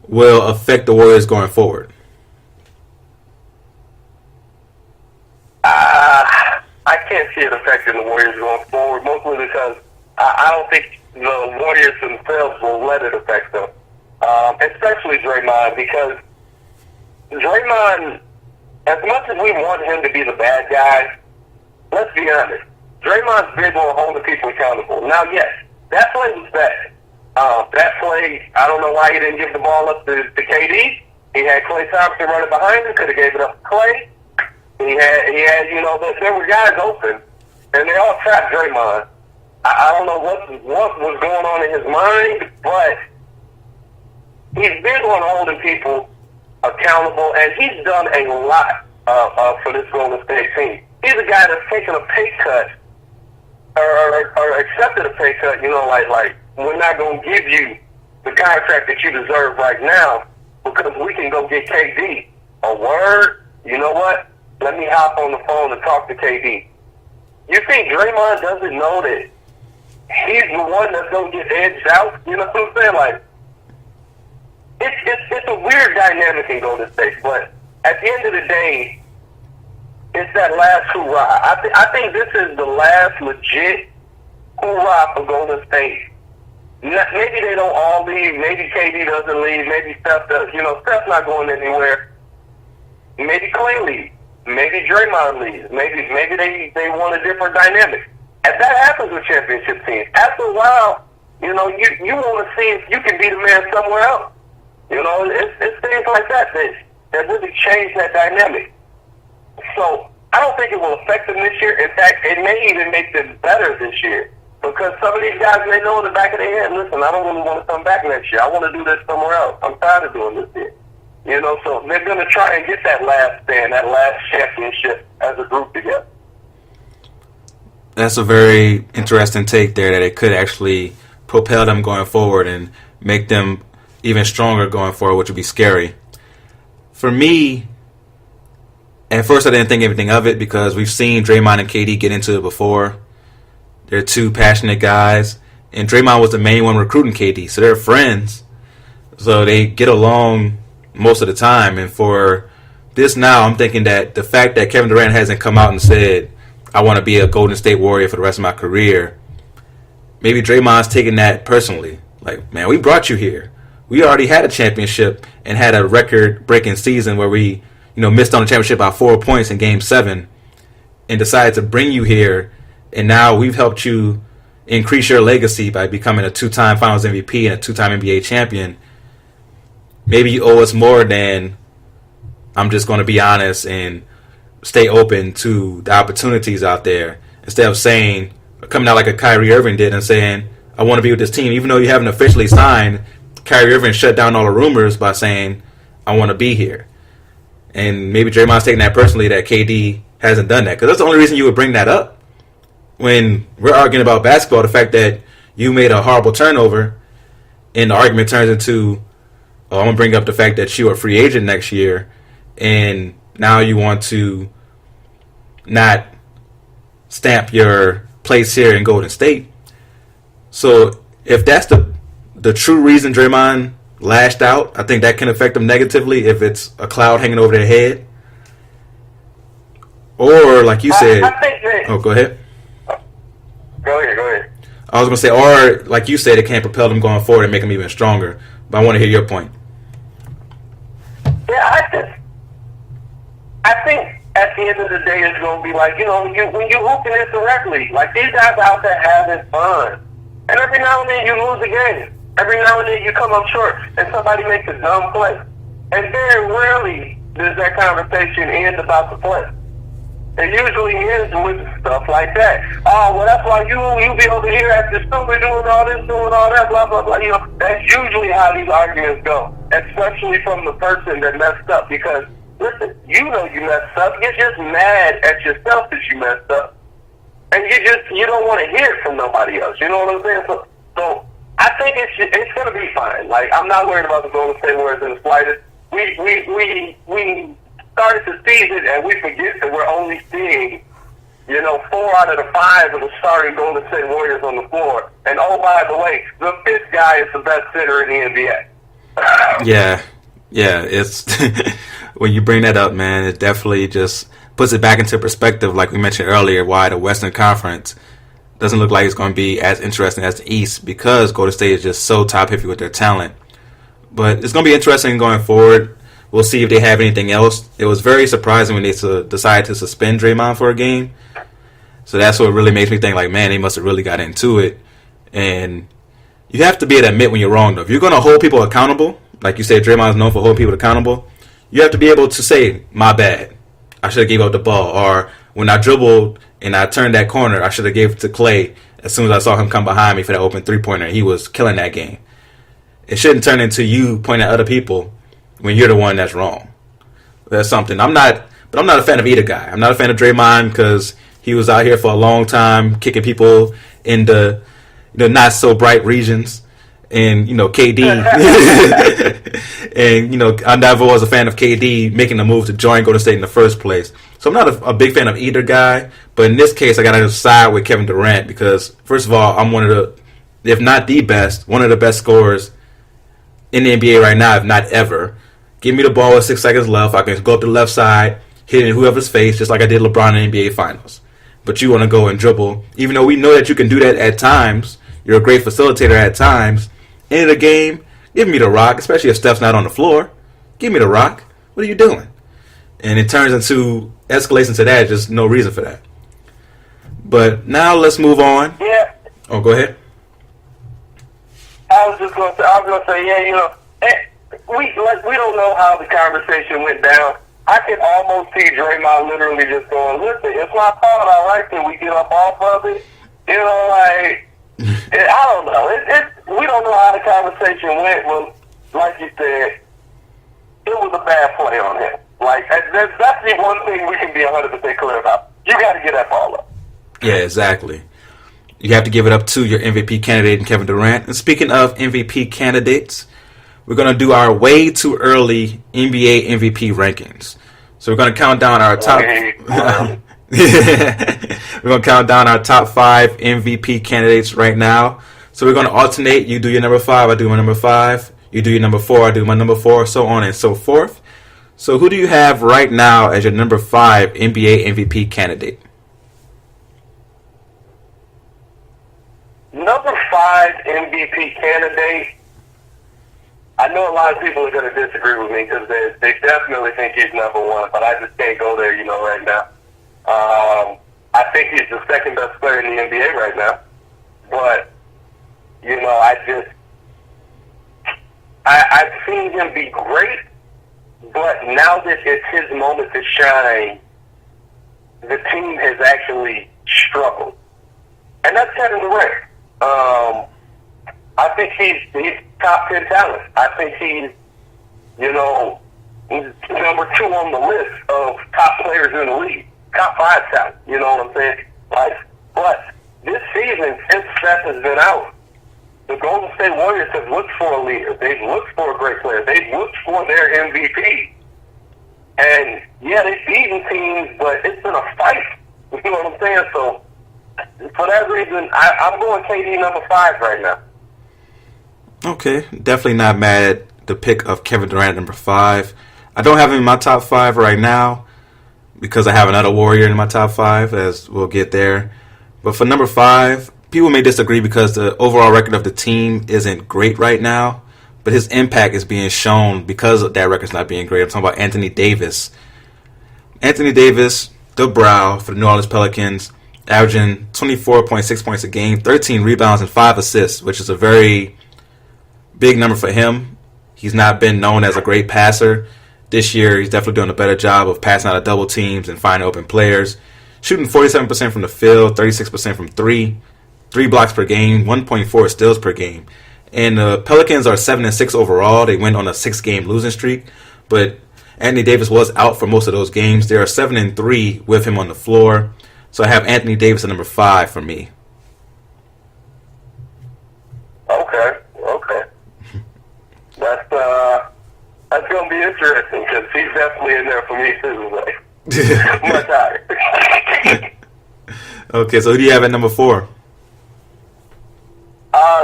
will affect the Warriors going forward? I can't see it affecting the Warriors going forward, mostly because I don't think the Warriors themselves will let it affect them, especially Draymond, because Draymond, as much as we want him to be the bad guy, let's be honest, Draymond's big on holding people accountable. Now, yes, that play was bad. That play, I don't know why he didn't give the ball up to KD. He had Klay Thompson running behind him, could have gave it up to Klay. He had, there were guys open, and they all trapped Draymond. I don't know what was going on in his mind, but he's big on holding people accountable, and he's done a lot for this Golden State team. He's a guy that's taken a pay cut or accepted a pay cut. Like we're not going to give you the contract that you deserve right now because we can go get KD. A word, you know what? Let me hop on the phone and talk to KD. You think Draymond doesn't know that he's the one that's going to get edged out? You know what I'm saying? Like, it's a weird dynamic in Golden State, but at the end of the day, it's that last hoorah. I think this is the last legit hoorah for Golden State. Maybe they don't all leave. Maybe KD doesn't leave. Maybe Steph does. Steph's not going anywhere. Maybe Klay leaves. Maybe Draymond leaves. Maybe they want a different dynamic. And that happens with championship teams. After a while, you want to see if you can be the man somewhere else. It's things like that really change that dynamic. So I don't think it will affect them this year. In fact, it may even make them better this year Because some of these guys, they know in the back of their head, listen, I don't really want to come back next year. I want to do this somewhere else. I'm tired of doing this here. You know, so they're going to try and get that last stand, that last championship as a group together. That's a very interesting take there, that it could actually propel them going forward and make them even stronger going forward, which would be scary. For me, at first I didn't think anything of it because we've seen Draymond and KD get into it before. They're two passionate guys, and Draymond was the main one recruiting KD, so they're friends. So they get along most of the time, and for this now, I'm thinking that the fact that Kevin Durant hasn't come out and said, I want to be a Golden State Warrior for the rest of my career, maybe Draymond's taking that personally. Like, man, we brought you here. We already had a championship and had a record-breaking season where we, missed on the championship by 4 points in Game 7 and decided to bring you here, and now we've helped you increase your legacy by becoming a 2-time Finals MVP and a 2-time NBA champion. Maybe you owe us more than I'm just going to be honest and stay open to the opportunities out there, instead of saying, coming out like a Kyrie Irving did and saying, I want to be with this team. Even though you haven't officially signed, Kyrie Irving shut down all the rumors by saying, I want to be here. And maybe Draymond's taking that personally that KD hasn't done that. Because that's the only reason you would bring that up. When we're arguing about basketball, the fact that you made a horrible turnover and the argument turns into, I'm going to bring up the fact that you're a free agent next year and now you want to not stamp your place here in Golden State. So if that's the true reason Draymond lashed out, I think that can affect them negatively if it's a cloud hanging over their head. Or, like you said... I think that... Oh, go ahead. Go ahead. I was going to say, or, like you said, it can propel them going forward and make them even stronger. But I want to hear your point. Yeah, I think at the end of the day, it's going to be like, when you're hooping it directly, like these guys are out there having fun. And every now and then you lose a game. Every now and then you come up short and somebody makes a dumb play. And very rarely does that conversation end about the play. It usually ends with stuff like that. Oh, well, that's why you be over here at the stupid doing all this, doing all that, blah, blah, blah. That's usually how these arguments go, especially from the person that messed up. Because, listen, you know you messed up. You're just mad at yourself that you messed up. And you don't want to hear it from nobody else. You know what I'm saying? So I think it's going to be fine. Like, I'm not worried about the Golden State Warriors in the slightest. We started the season and we forget that we're only seeing, 4 out of the 5 of the starting Golden State Warriors on the floor. And oh, by the way, the 5th guy is the best hitter in the NBA. Yeah, it's when you bring that up, man, it definitely just puts it back into perspective, like we mentioned earlier, why the Western Conference doesn't look like it's going to be as interesting as the East, because Golden State is just so top-heavy with their talent. But it's going to be interesting going forward. We'll see if they have anything else. It was very surprising when they decided to suspend Draymond for a game. So that's what really makes me think, like, man, they must have really got into it. And you have to be able to admit when you're wrong, though. If you're going to hold people accountable, like you said, Draymond's known for holding people accountable, you have to be able to say, my bad. I should have gave up the ball. Or when I dribbled and I turned that corner, I should have gave it to Clay as soon as I saw him come behind me for that open three-pointer. He was killing that game. It shouldn't turn into you pointing at other people when you're the one that's wrong. That's something. I'm not a fan of either guy. I'm not a fan of Draymond because he was out here for a long time kicking people in the not so bright regions. And, KD. And, I never was a fan of KD making the move to join Golden State in the first place. So I'm not a big fan of either guy. But in this case, I got to side with Kevin Durant because, first of all, I'm one of the, if not the best, one of the best scorers in the NBA right now, if not ever. Give me the ball with 6 seconds left. I can go up to the left side, hit it in whoever's face, just like I did LeBron in the NBA Finals. But you want to go and dribble. Even though we know that you can do that at times, you're a great facilitator at times. End of the game, give me the rock, especially if Steph's not on the floor. Give me the rock. What are you doing? And it turns into, escalates into that, just no reason for that. But now let's move on. Yeah. Oh, go ahead. I was going to say, we don't know how the conversation went down. I can almost see Draymond literally just going, listen, it's my fault, all right, can we get up off of it? I don't know. We don't know how the conversation went. Well, like you said, it was a bad play on him. Like, that's the one thing we can be 100% clear about. You got to get that ball up. Yeah, exactly. You have to give it up to your MVP candidate and Kevin Durant. And speaking of MVP candidates, we're going to do our way too early NBA MVP rankings. So we're going to count down our top. We're going to count down our top 5 MVP candidates right now. So we're going to alternate. You do your number 5, I do my number 5. You do your number 4, I do my number 4, so on and so forth. So who do you have right now as your number 5 NBA MVP candidate? Number 5 MVP candidate. I know a lot of people are going to disagree with me because they definitely think he's number 1, but I just can't go there, right now. I think he's the second best player in the NBA right now. But, I've seen him be great, but now that it's his moment to shine, the team has actually struggled. And that's Kevin Durant. I think he's top 10 talent. I think he's number 2 on the list of top players in the league. Top 5 talent. You know what I'm saying? But this season, since Steph has been out, the Golden State Warriors have looked for a leader. They've looked for a great player. They've looked for their MVP. And, yeah, they've beaten teams, but it's been a fight. You know what I'm saying? So, for that reason, I'm going KD number 5 right now. Okay, definitely not mad at the pick of Kevin Durant number 5. I don't have him in my top 5 right now because I have another Warrior in my top 5, as we'll get there. But for number 5, people may disagree because the overall record of the team isn't great right now, but his impact is being shown because that record's not being great. I'm talking about Anthony Davis. Anthony Davis, the brow for the New Orleans Pelicans, averaging 24.6 points a game, 13 rebounds, and 5 assists, which is a very big number for him. He's not been known as a great passer. This year, he's definitely doing a better job of passing out of double teams and finding open players. Shooting 47% from the field, 36% from 3, 3 blocks per game, 1.4 steals per game. And the Pelicans are 7-6 overall. They went on a 6-game losing streak, but Anthony Davis was out for most of those games. They are 7-3 with him on the floor. So I have Anthony Davis at number 5 for me. Okay. That's going to be interesting because he's definitely in there for me too. Much higher. Okay, so who do you have at number 4?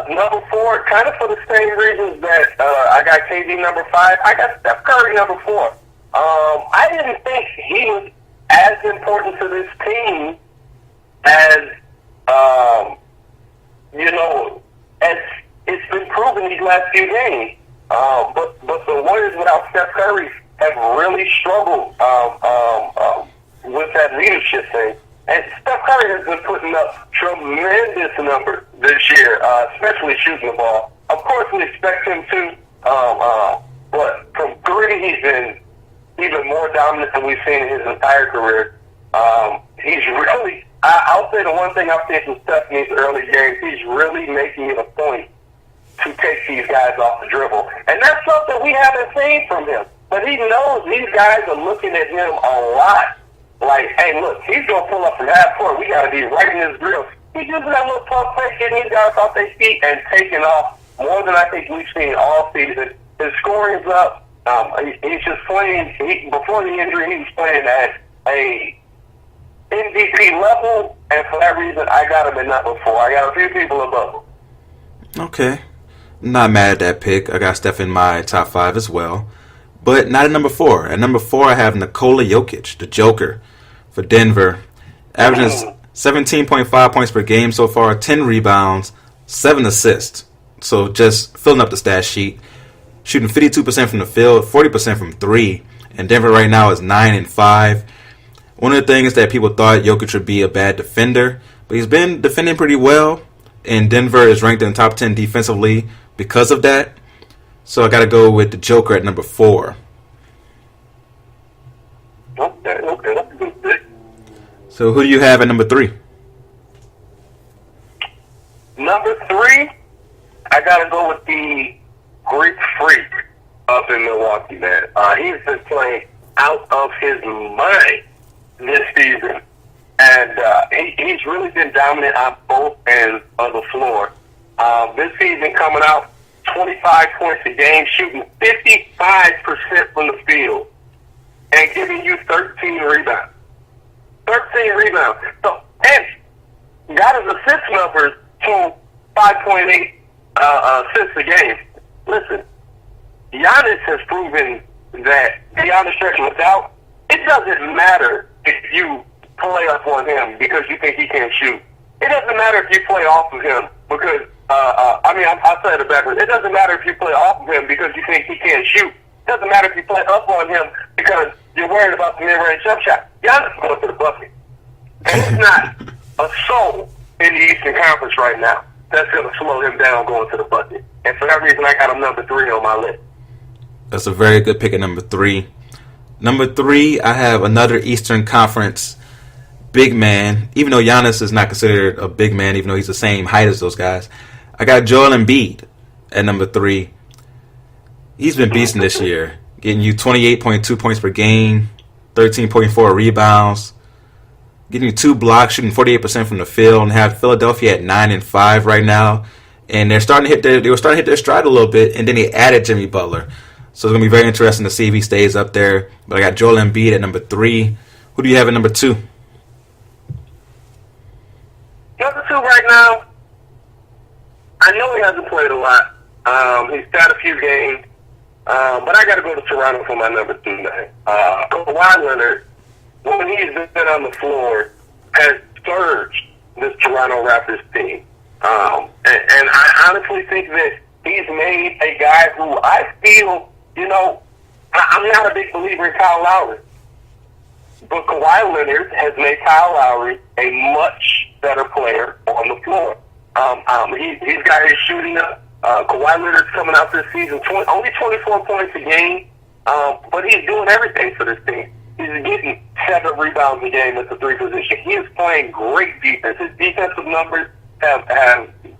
Number 4, kind of for the same reasons that I got KD number 5. I got Steph Curry number 4. I didn't think he was as important to this team as as it's been proven these last few games. But the Warriors without Steph Curry have really struggled with that leadership thing. And Steph Curry has been putting up tremendous numbers this year, especially shooting the ball. Of course, we expect him to, but from 3, he's been even more dominant than we've seen in his entire career. He's really, I'll say the one thing I've seen from Steph in these early games, he's really making it a point to take these guys off the dribble. And that's something we haven't seen from him. But he knows these guys are looking at him a lot. Like, hey, look, he's going to pull up from half court. We got to be right in his grill. He's using that little pump fake, getting these guys off their feet and taking off more than I think we've seen all season. His scoring's up. He's just playing. Before the injury, he was playing at a MVP level, and for that reason, I got him at number 4. I got a few people above him. Okay. Not mad at that pick. I got Steph in my top 5 as well. But not at number 4. At number 4, I have Nikola Jokic, the Joker, for Denver. Averaging 17.5 points per game so far, 10 rebounds, 7 assists. So just filling up the stat sheet. Shooting 52% from the field, 40% from 3. And Denver right now is 9-5. One of the things that people thought Jokic would be a bad defender, but he's been defending pretty well. And Denver is ranked in the top 10 defensively because of that. So I got to go with the Joker at number 4. Okay, that's a good pick. So who do you have at number 3? Number he's been playing out of his mind this season. And he's really been dominant on both ends of the floor. This season coming out 25 points a game, shooting 55% from the field, and giving you 13 rebounds. 13 rebounds. So, and got his assist numbers to 5.8 assists a game. Listen, Giannis has proven that beyond a stretch of doubt, it doesn't matter if you play up on him because you think he can't shoot. It doesn't matter if you play off of him because, I'll say it backwards. It doesn't matter if you play off of him because you think he can't shoot. It doesn't matter if you play up on him because you're worried about the mid-range jump shot. Giannis is going to the bucket. And it's not a soul in the Eastern Conference right now that's going to slow him down going to the bucket. And for that reason, I got him number 3 on my list. That's a very good pick at number 3. Number 3, I have another Eastern Conference big man. Even though Giannis is not considered a big man, even though he's the same height as those guys, I got Joel Embiid at number 3. He's been beasting this year, getting you 28.2 points per game, 13.4 rebounds, getting you 2 blocks, shooting 48% from the field, and have Philadelphia at 9-5 right now. And they're starting to hit their stride a little bit, and then they added Jimmy Butler. So it's going to be very interesting to see if he stays up there. But I got Joel Embiid at number 3. Who do you have at number 2? Number 2 right now, I know he hasn't played a lot. He's got a few games. But I got to go to Toronto for my number 2 man. Kawhi Leonard, when he's been on the floor, has surged this Toronto Raptors team. And I honestly think that he's made a guy who I feel, I'm not a big believer in Kyle Lowry. But Kawhi Leonard has made Kyle Lowry a much better player on the floor. He's got his shooting up. Kawhi Leonard's coming out this season, only 24 points a game, but he's doing everything for this team. He's getting 7 rebounds a game at the 3 position. He is playing great defense. His defensive numbers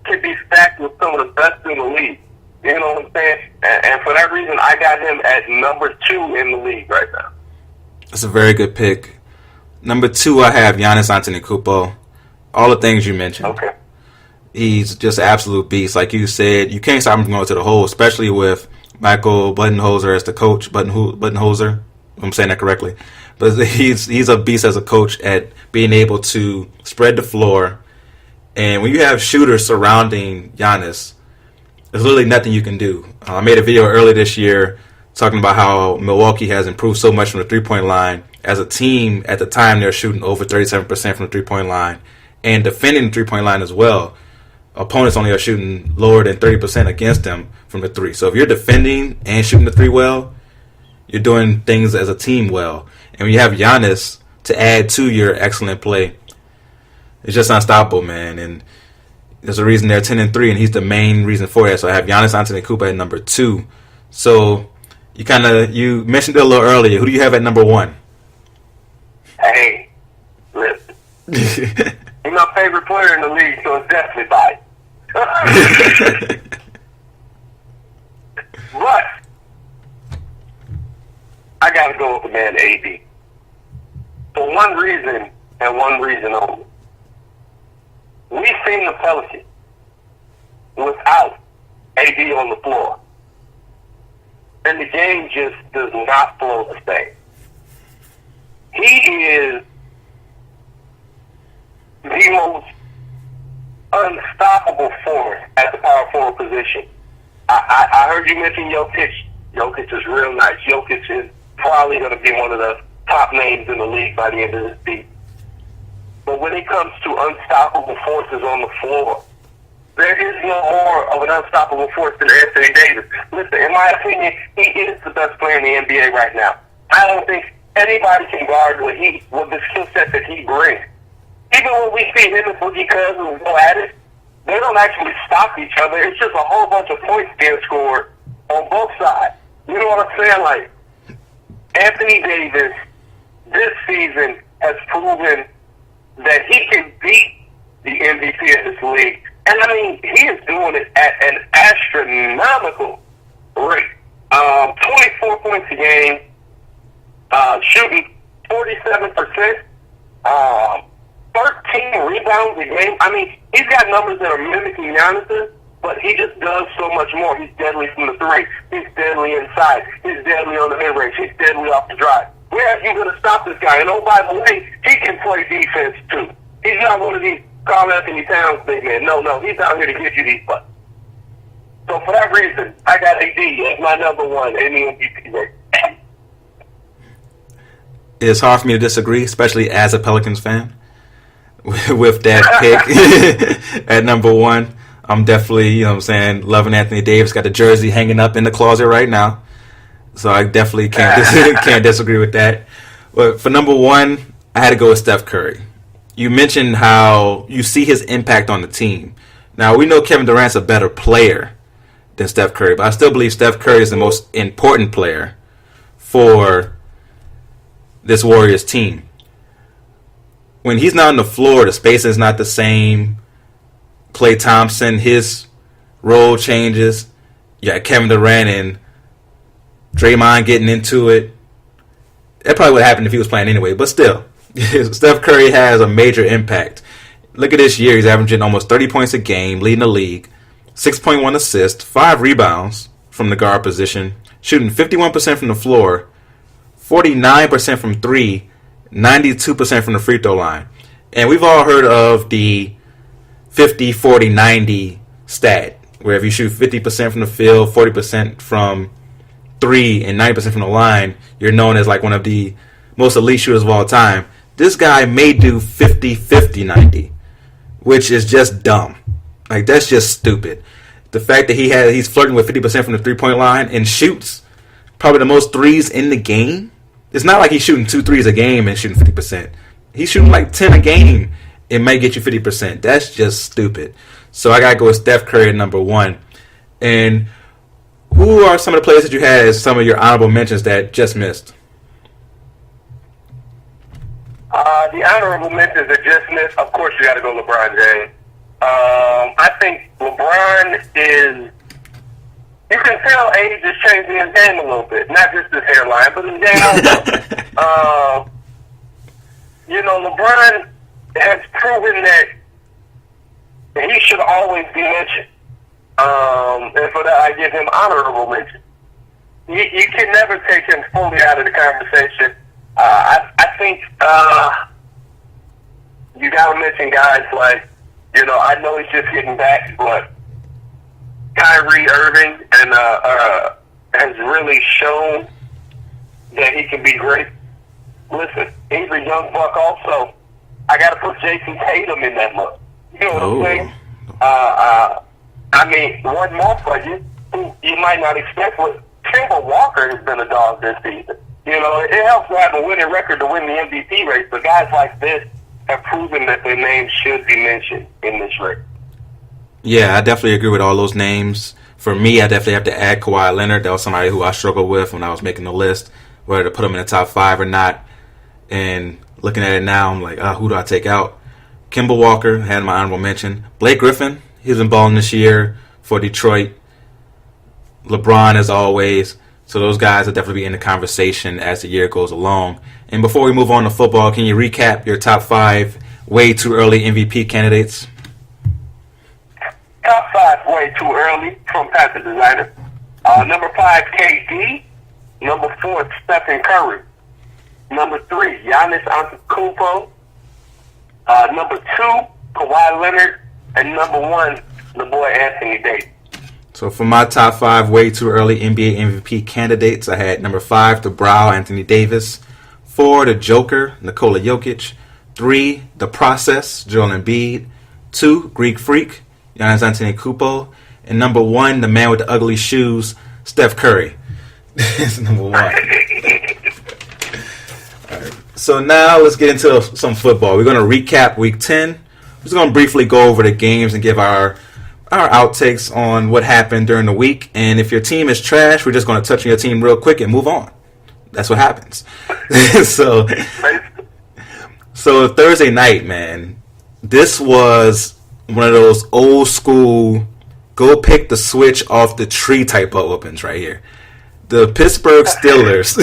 could be stacked with some of the best in the league. You know what I'm saying? And for that reason, I got him at number 2 in the league right now. That's a very good pick. Number 2, I have Giannis Antetokounmpo. All the things you mentioned. Okay. He's just an absolute beast. Like you said, you can't stop him from going to the hole, especially with Michael Budenholzer as the coach. Budenholzer, I'm saying that correctly. But he's a beast as a coach at being able to spread the floor. And when you have shooters surrounding Giannis, there's literally nothing you can do. I made a video earlier this year talking about how Milwaukee has improved so much from the three-point line. As a team, at the time, they're shooting over 37% from the three-point line and defending the three-point line as well. Opponents only are shooting lower than 30% against them from the 3. So if you're defending and shooting the 3 well, you're doing things as a team well. And when you have Giannis to add to your excellent play, it's just unstoppable, man. And there's a reason they're 10-3, and he's the main reason for that. So I have Giannis Antetokounmpo at number 2. So you mentioned it a little earlier. Who do you have at number 1? Hey, listen. He's my favorite player in the league, so it's definitely biased. But I got to go with the man AD. For one reason and one reason only. We've seen the Pelicans without AD on the floor. And the game just does not flow the same. He is the most unstoppable force at the power forward position. I heard you mention Jokic. Jokic is real nice. Jokic is probably going to be one of the top names in the league by the end of this season. But when it comes to unstoppable forces on the floor, there is no more of an unstoppable force than Anthony Davis. Listen, in my opinion, he is the best player in the NBA right now. I don't think anybody can guard with the skill set that he brings. Even when we see him and Boogie Cousins go at it, they don't actually stop each other. It's just a whole bunch of points being scored on both sides. You know what I'm saying? Like, Anthony Davis this season has proven that he can beat the MVP of this league. And, I mean, he is doing it at an astronomical rate. 24 points a game, shooting 47%, 13 rebounds a game. I mean, he's got numbers that are mimicking Giannis's, but he just does so much more. He's deadly from the three. He's deadly inside. He's deadly on the mid-range. He's deadly off the drive. Where are you going to stop this guy? And oh, by the way, he can play defense too. He's not one of these Carl Anthony Towns big men. No, he's out here to get you these butts. So for that reason, I got AD as my number one in the MVP race. It's hard for me to disagree, especially as a Pelicans fan, with that pick at number one. I'm definitely, loving Anthony Davis. Got the jersey hanging up in the closet right now. So I definitely can't disagree with that. But for number one, I had to go with Steph Curry. You mentioned how you see his impact on the team. Now, we know Kevin Durant's a better player than Steph Curry, but I still believe Steph Curry is the most important player for this Warriors team. When he's not on the floor, the spacing is not the same. Klay Thompson, his role changes. You got Kevin Durant and Draymond getting into it. That probably would happen if he was playing anyway, but still, Steph Curry has a major impact. Look at this year. He's averaging almost 30 points a game, leading the league, 6.1 assists, 5 rebounds from the guard position, shooting 51% from the floor, 49% from three, 92% from the free throw line. And we've all heard of the 50, 40, 90 stat, where if you shoot 50% from the field, 40% from three, and 90% from the line, you're known as like one of the most elite shooters of all time. This guy may do 50, 50, 90, which is just dumb. Like, that's just stupid. The fact that he's flirting with 50% from the three-point line and shoots probably the most threes in the game. It's not like he's shooting 2 threes a game and shooting 50%. He's shooting like 10 a game. It may get you 50%. That's just stupid. So I got to go with Steph Curry at number one. And who are some of the players that you had as some of your honorable mentions that just missed? The honorable mentions that just missed, of course, you got to go LeBron James. I think LeBron is, you can tell age is changing his game a little bit. Not just his hairline, but his game also. LeBron has proven that he should always be mentioned. And for that, I give him honorable mention. You can never take him fully out of the conversation. I think you got to mention guys like, I know he's just getting back, but Kyrie Irving and has really shown that he can be great. Listen, he's a young buck also. I got to put Jason Tatum in that look. You know what I'm saying? I mean, one more for you, who you might not expect, but Kemba Walker has been a dog this season. It helps to have a winning record to win the MVP race, but guys like this have proven that their names should be mentioned in this race. Yeah, I definitely agree with all those names. For me, I definitely have to add Kawhi Leonard. That was somebody who I struggled with when I was making the list, whether to put him in the top 5 or not. And looking at it now, I'm like, who do I take out? Kemba Walker had my honorable mention. Blake Griffin, he's been balling this year for Detroit. LeBron, as always. So those guys will definitely be in the conversation as the year goes along. And before we move on to football, can you recap your top 5 way too early MVP candidates? Top 5 way too early from Passive Designer. Number 5, KD. Number 4, Stephen Curry. Number 3, Giannis Antetokounmpo. Number 2, Kawhi Leonard. And number 1, the boy Anthony Davis. So for my top 5 way too early NBA MVP candidates, I had number 5, the Brow, Anthony Davis. 4, the Joker, Nikola Jokic. 3, the Process, Joel Embiid. 2, Greek Freak, Giannis Antetokounmpo. And number 1, the man with the ugly shoes, Steph Curry. That's number 1. All right. So now let's get into some football. We're going to recap Week 10. We're just going to briefly go over the games and give our outtakes on what happened during the week. And if your team is trash, we're just going to touch on your team real quick and move on. That's what happens. So Thursday night, man, this was one of those old school go pick the switch off the tree type of opens right here. The Pittsburgh Steelers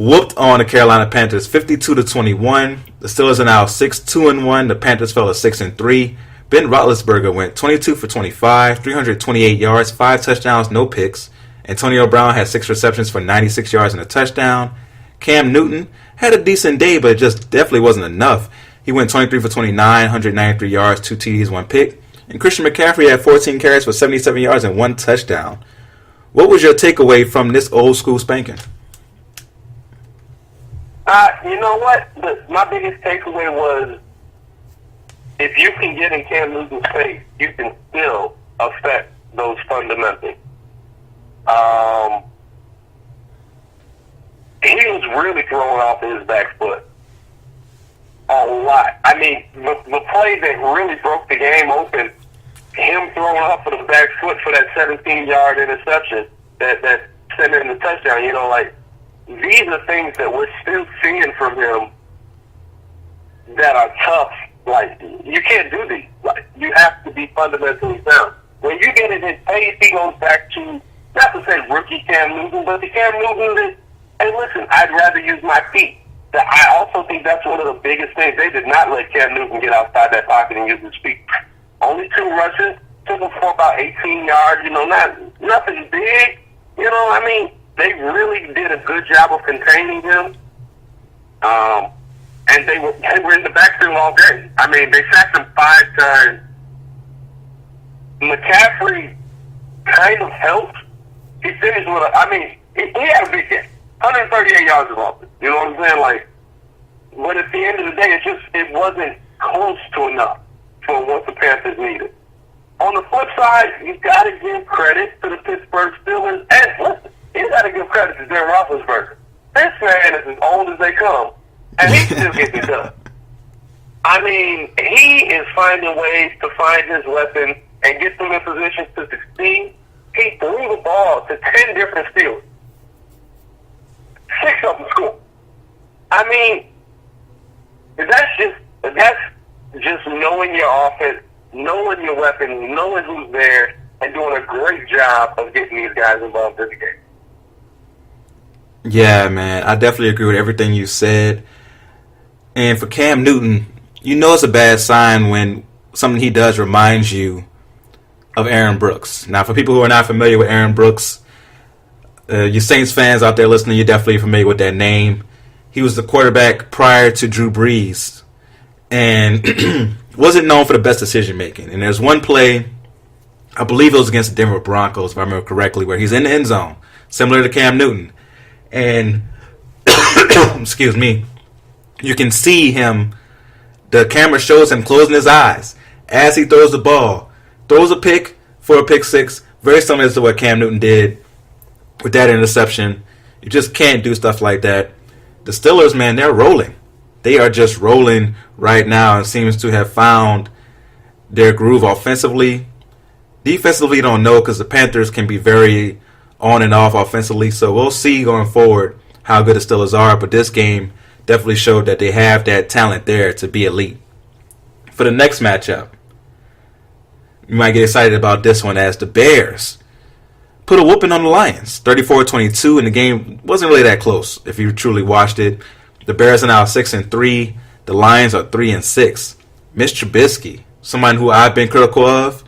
whooped on the Carolina Panthers 52-21. The Steelers are now 6-2-1. The Panthers fell to 6-3. Ben Roethlisberger went 22 for 25, 328 yards, 5 touchdowns, no picks. Antonio Brown had 6 receptions for 96 yards and a touchdown. Cam Newton had a decent day, but it just definitely wasn't enough. He went 23 for 29, 193 yards, 2 TDs, 1 pick. And Christian McCaffrey had 14 carries for 77 yards and 1 touchdown. What was your takeaway from this old school spanking? You know what? My biggest takeaway was if you can get in Cam Newton's face, you can still affect those fundamentals. He was really throwing off his back foot a lot. I mean, the play that really broke the game open, him throwing off of the back foot for that 17-yard interception that sent in the touchdown, you know, like, these are things that we're still seeing from him that are tough. Like, you can't do these. Like, you have to be fundamentally sound. When you get in his face, he goes back to, not to say rookie Cam Newton, but the Cam Newton that, hey, listen, I'd rather use my feet. I also think that's one of the biggest things. They did not let Cam Newton get outside that pocket and use his feet. Only 2 rushes, took him for about 18 yards, you know, nothing big. You know, I mean, they really did a good job of containing him. And they were in the backfield all day. I mean, they sacked him 5 times. McCaffrey kind of helped. He finished with he had a big game. 138 yards of offense. You know what I'm saying? Like, but at the end of the day, it wasn't close to enough for what the Panthers needed. On the flip side, you got to give credit to the Pittsburgh Steelers. And listen, you got to give credit to Darren Roethlisberger. This man is as old as they come, and he still gets it done. I mean, he is finding ways to find his weapon and get them in positions to succeed. He threw the ball to 10 different Steelers. 6 of them scored. I mean, that's just knowing your offense, knowing your weapons, knowing who's there, and doing a great job of getting these guys involved in the game. Yeah, man, I definitely agree with everything you said. And for Cam Newton, you know it's a bad sign when something he does reminds you of Aaron Brooks. Now, for people who are not familiar with Aaron Brooks, you Saints fans out there listening, you're definitely familiar with that name. He was the quarterback prior to Drew Brees and wasn't known for the best decision making. And there's one play, I believe it was against the Denver Broncos, if I remember correctly, where he's in the end zone, similar to Cam Newton. And, excuse me, you can see him, the camera shows him closing his eyes as he throws the ball. Throws a pick for a pick six, very similar to what Cam Newton did with that interception. You just can't do stuff like that. The Steelers, man, they're rolling. They are just rolling right now and seems to have found their groove offensively. Defensively, you don't know because the Panthers can be very on and off offensively. So we'll see going forward how good the Steelers are. But this game definitely showed that they have that talent there to be elite. For the next matchup, you might get excited about this one as the Bears put a whooping on the Lions, 34-22, and the game wasn't really that close if you truly watched it. The Bears are now 6-3. The Lions are 3-6. Mitch Trubisky, someone who I've been critical of,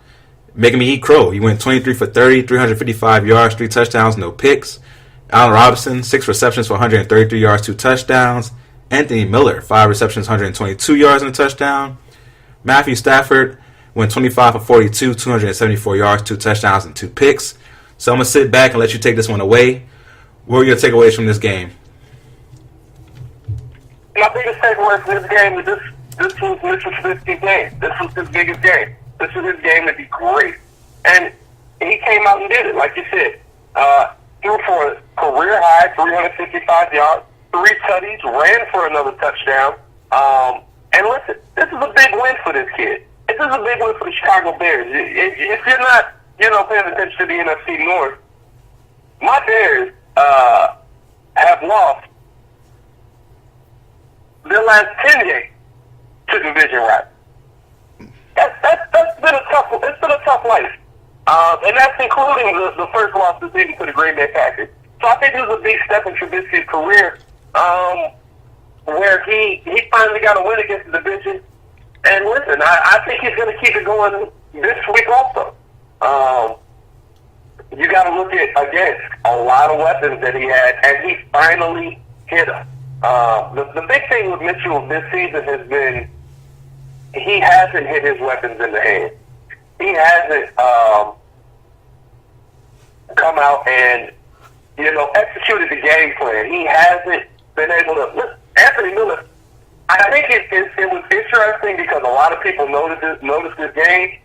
making me eat crow. He went 23 for 30, 355 yards, 3 touchdowns, no picks. Allen Robinson, 6 receptions for 133 yards, 2 touchdowns. Anthony Miller, 5 receptions, 122 yards, and a touchdown. Matthew Stafford went 25 for 42, 274 yards, 2 touchdowns, and 2 picks. So I'm going to sit back and let you take this one away. What were your takeaways from this game? My biggest takeaway from this game is this was Mitchell Trubisky's game. This was his biggest game. This was his game to be great. And he came out and did it, like you said. Threw for a career high, 355 yards, 3 tutties, ran for another touchdown. And listen, this is a big win for this kid. This is a big win for the Chicago Bears. If you're not, paying attention to the NFC North, my Bears have lost their last 10 games to division rivals. That's been a tough life. And that's including the first loss this season to the Green Bay Packers. So I think this is a big step in Trubisky's career. where he finally got a win against the division. And listen, I think he's going to keep it going this week also. You got to look at, again, a lot of weapons that he had, and he finally hit them. The big thing with Mitchell this season has been he hasn't hit his weapons in the hand. He hasn't come out and, executed the game plan. He hasn't been able to. Listen, Anthony Miller, I think it was interesting because a lot of people noticed this game,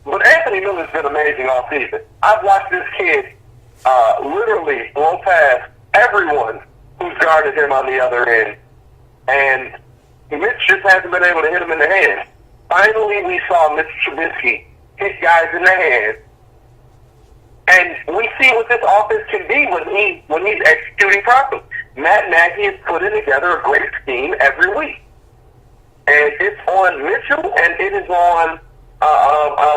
but Anthony Miller's been amazing all season. I've watched this kid literally blow past everyone who's guarded him on the other end, and Mitch just hasn't been able to hit him in the hand. Finally, we saw Mr. Trubisky hit guys in the hand, and we see what this offense can be when he's executing properly. Matt Nagy is putting together a great scheme every week, and it's on Mitchell and it is on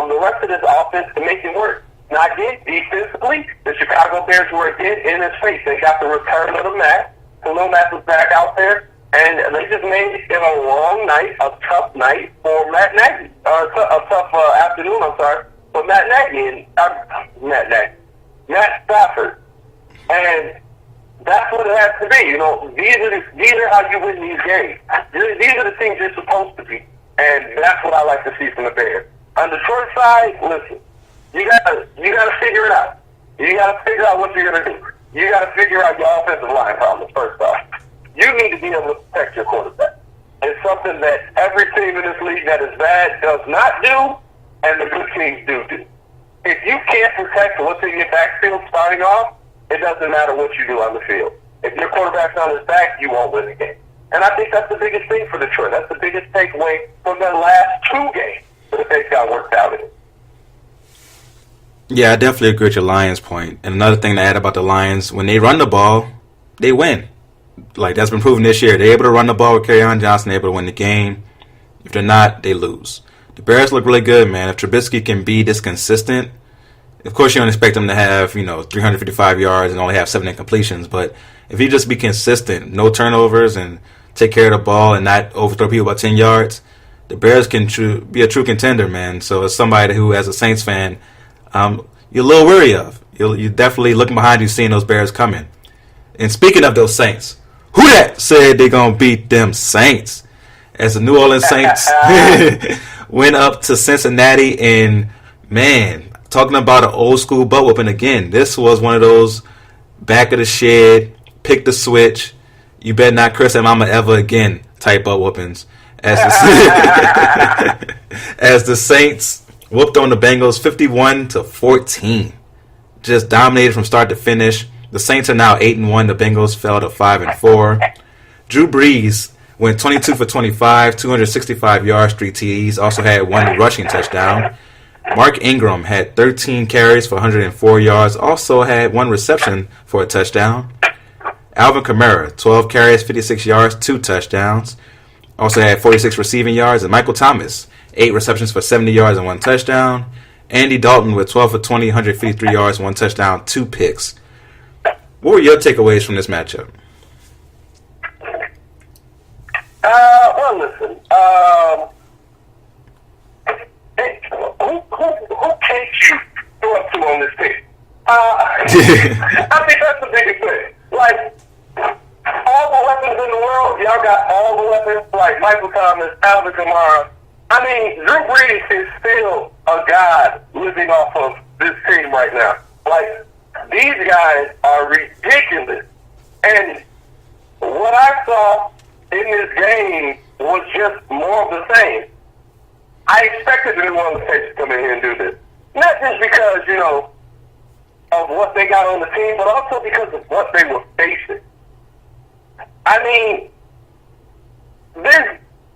the rest of this offense to make it work. Now, again, defensively, the Chicago Bears were again in his face. They got the return of the Matt. Khalil Mack was back out there, and they just made it a long night, a tough night for Matt Nagy. A tough afternoon, for Matt Nagy and Matt Stafford. And that's what it has to be. These are how you win these games. These are the things you're supposed to be. And that's what I like to see from the Bears. On the Detroit side, listen, you gotta figure it out. You gotta figure out what you're gonna do. You gotta figure out your offensive line problems first off. You need to be able to protect your quarterback. It's something that every team in this league that is bad does not do, and the good teams do. If you can't protect what's in your backfield starting off, it doesn't matter what you do on the field. If your quarterback's on his back, you won't win the game. And I think that's the biggest thing for Detroit. That's the biggest takeaway from their last two games that they've got worked out in it. Yeah, I definitely agree with your Lions point. And another thing to add about the Lions, when they run the ball, they win. Like, that's been proven this year. They're able to run the ball with Kerryon Johnson, they're able to win the game. If they're not, they lose. The Bears look really good, man. If Trubisky can be this consistent, of course you don't expect him to have, 355 yards and only have 7 incompletions, but if he just be consistent, no turnovers, and take care of the ball and not overthrow people by 10 yards, the Bears can be a true contender, man. So as somebody who, as a Saints fan, you're a little wary of. You're definitely looking behind you, seeing those Bears coming. And speaking of those Saints, who that said they're going to beat them Saints? As the New Orleans Saints went up to Cincinnati, and, man, talking about an old school butt whooping again. This was one of those back of the shed, pick the switch, you better not curse at mama ever again type butt whoopings. As the Saints whooped on the Bengals 51-14. Just dominated from start to finish. The Saints are now 8-1. The Bengals fell to 5-4. Drew Brees went 22 for 25, 265 yards, 3 TDs. Also had 1 rushing touchdown. Mark Ingram had 13 carries for 104 yards. Also had 1 reception for a touchdown. Alvin Kamara, 12 carries, 56 yards, 2 touchdowns. Also had 46 receiving yards. And Michael Thomas, 8 receptions for 70 yards and 1 touchdown. Andy Dalton with 12 for 20, 153 yards, 1 touchdown, 2 picks. What were your takeaways from this matchup? Well, listen. Who can't you throw up to on this team? I think that's the biggest thing. Like, all the weapons in the world, y'all got all the weapons, like Michael Thomas, Alvin Kamara. I mean, Drew Brees is still a god living off of this team right now. Like, these guys are ridiculous. And what I saw in this game was just more of the same. I expected the New Orleans Saints to come in here and do this. Not just because, of what they got on the team, but also because of what they were facing. I mean, the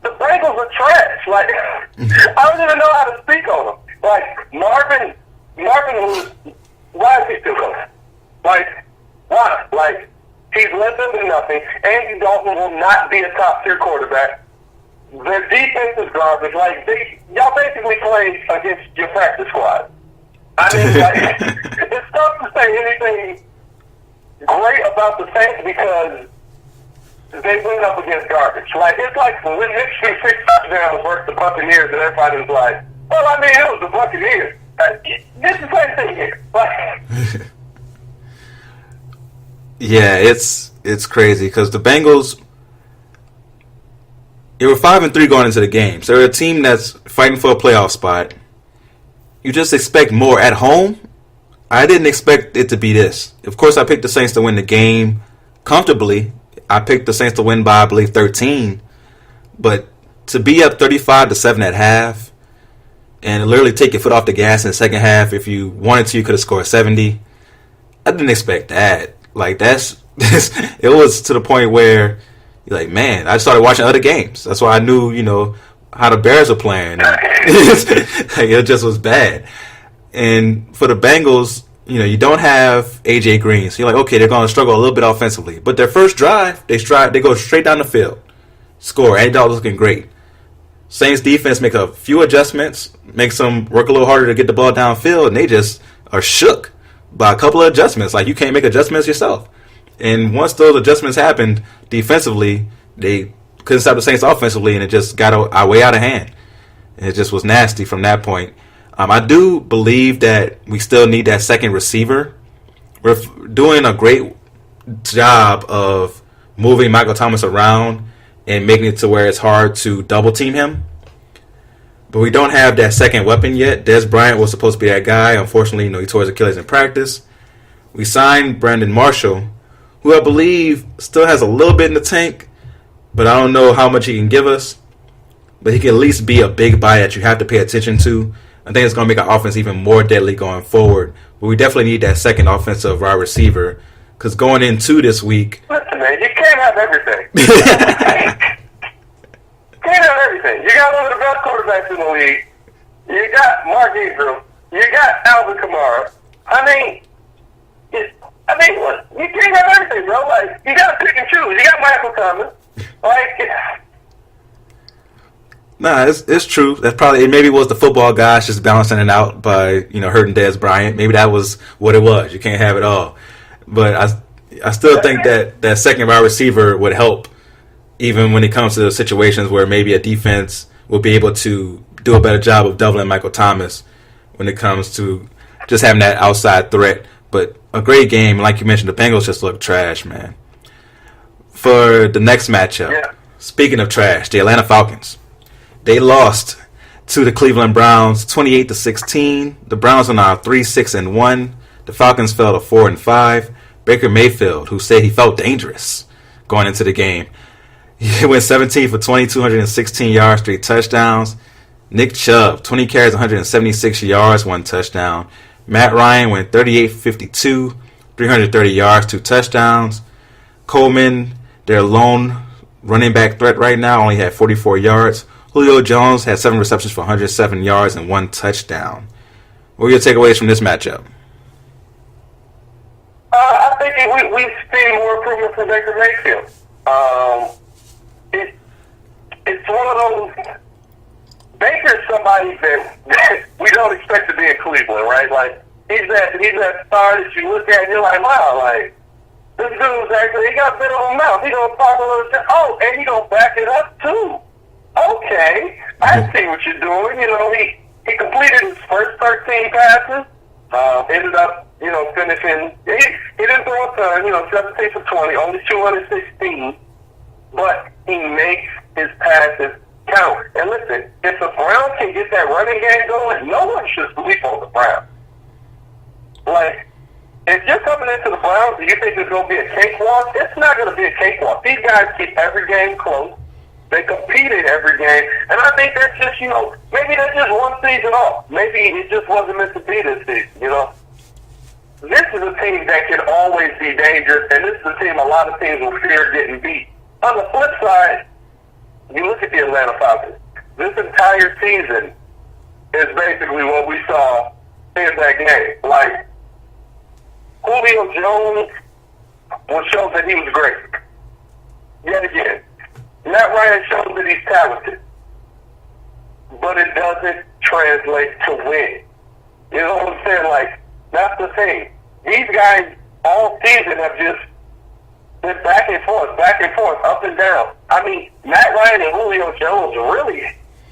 Bengals are trash. Like, I don't even know how to speak on them. Like, Marvin was, why is he still going? Like, why? Like, he's led them to nothing. Andy Dalton will not be a top-tier quarterback. Their defense is garbage. Like, y'all basically play against your practice squad. I mean, like, it's tough to say anything great about the Saints because they went up against garbage. Like, it's like when Nick threw 6 touchdowns versus the Buccaneers, and everybody was like, well, I mean, it was the Buccaneers. It's the same thing here. Like, yeah, it's crazy because the Bengals, they were 5-3 going into the game. So they're a team that's fighting for a playoff spot. You just expect more at home. I didn't expect it to be this. Of course, I picked the Saints to win the game comfortably. I picked the Saints to win by, I believe, 13. But to be up 35-7 at half and literally take your foot off the gas in the second half, if you wanted to, you could have scored 70. I didn't expect that. Like, it was to the point where you're like, man, I started watching other games. That's why I knew, how the Bears were playing. It just was bad. And for the Bengals, you don't have A.J. Green. So you're like, okay, they're going to struggle a little bit offensively. But their first drive, they go straight down the field. Score. Andy Dalton's looking great. Saints defense make a few adjustments, makes them work a little harder to get the ball downfield, and they just are shook by a couple of adjustments. Like, you can't make adjustments yourself. And once those adjustments happened defensively, they couldn't stop the Saints offensively, and it just got way out of hand. And it just was nasty from that point. I do believe that we still need that second receiver. We're doing a great job of moving Michael Thomas around and making it to where it's hard to double team him. But we don't have that second weapon yet. Des Bryant was supposed to be that guy. Unfortunately, he tore his Achilles in practice. We signed Brandon Marshall, who I believe still has a little bit in the tank, but I don't know how much he can give us. But he can at least be a big buy that you have to pay attention to. I think it's going to make our offense even more deadly going forward. But we definitely need that second offensive wide receiver. Because going into this week... Listen, man, you can't have everything. You can't have everything. You got one of the best quarterbacks in the league. You got Mark Ingram. You got Alvin Kamara. Look, you can't have everything, bro. Like, you got to pick and choose. You got Michael Thomas. Like... Nah, it's true. That's probably, it maybe was the football guys just balancing it out by, hurting Des Bryant. Maybe that was what it was. You can't have it all. But I still think that second wide receiver would help, even when it comes to situations where maybe a defense will be able to do a better job of doubling Michael Thomas when it comes to just having that outside threat. But a great game. Like you mentioned, the Bengals just look trash, man. For the next matchup, Speaking of trash, the Atlanta Falcons. They lost to the Cleveland Browns 28-16. The Browns are now 3-6-1. The Falcons fell to 4-5. Baker Mayfield, who said he felt dangerous going into the game, he went 17 for 20, 216 yards, 3 touchdowns. Nick Chubb, 20 carries, 176 yards, 1 touchdown. Matt Ryan went 38 for 52, 330 yards, 2 touchdowns. Coleman, their lone running back threat right now, only had 44 yards. Julio Jones had 7 receptions for 107 yards and 1 touchdown. What were your takeaways from this matchup? I think we've seen more improvement from Baker Mayfield. It's one of those. Baker's somebody that we don't expect to be in Cleveland, right? Like, he's that star that you look at and you're like, wow, like, this dude's actually, he got a bit of a mouth. He gonna talk a little shit. Oh, and he gonna back it up too. Okay, I see what you're doing. He completed his first 13 passes. Ended up, finishing. He didn't throw a ton. 17 for 20, only 216. But he makes his passes count. And listen, if the Browns can get that running game going, no one should sleep on the Browns. Like, if you're coming into the Browns and you think it's going to be a cakewalk, it's not going to be a cakewalk. These guys keep every game close. They competed every game. And I think that's just, maybe that's just one season off. Maybe it just wasn't meant to be this season, This is a team that can always be dangerous, and this is a team a lot of teams will fear getting beat. On the flip side, you look at the Atlanta Falcons. This entire season is basically what we saw in that game. Like, Julio Jones showed that he was great. Yet again, Matt Ryan shows that he's talented. But it doesn't translate to win. You know what I'm saying? Like, that's the thing. These guys all season have just It's back and forth, up and down. I mean, Matt Ryan and Julio Jones really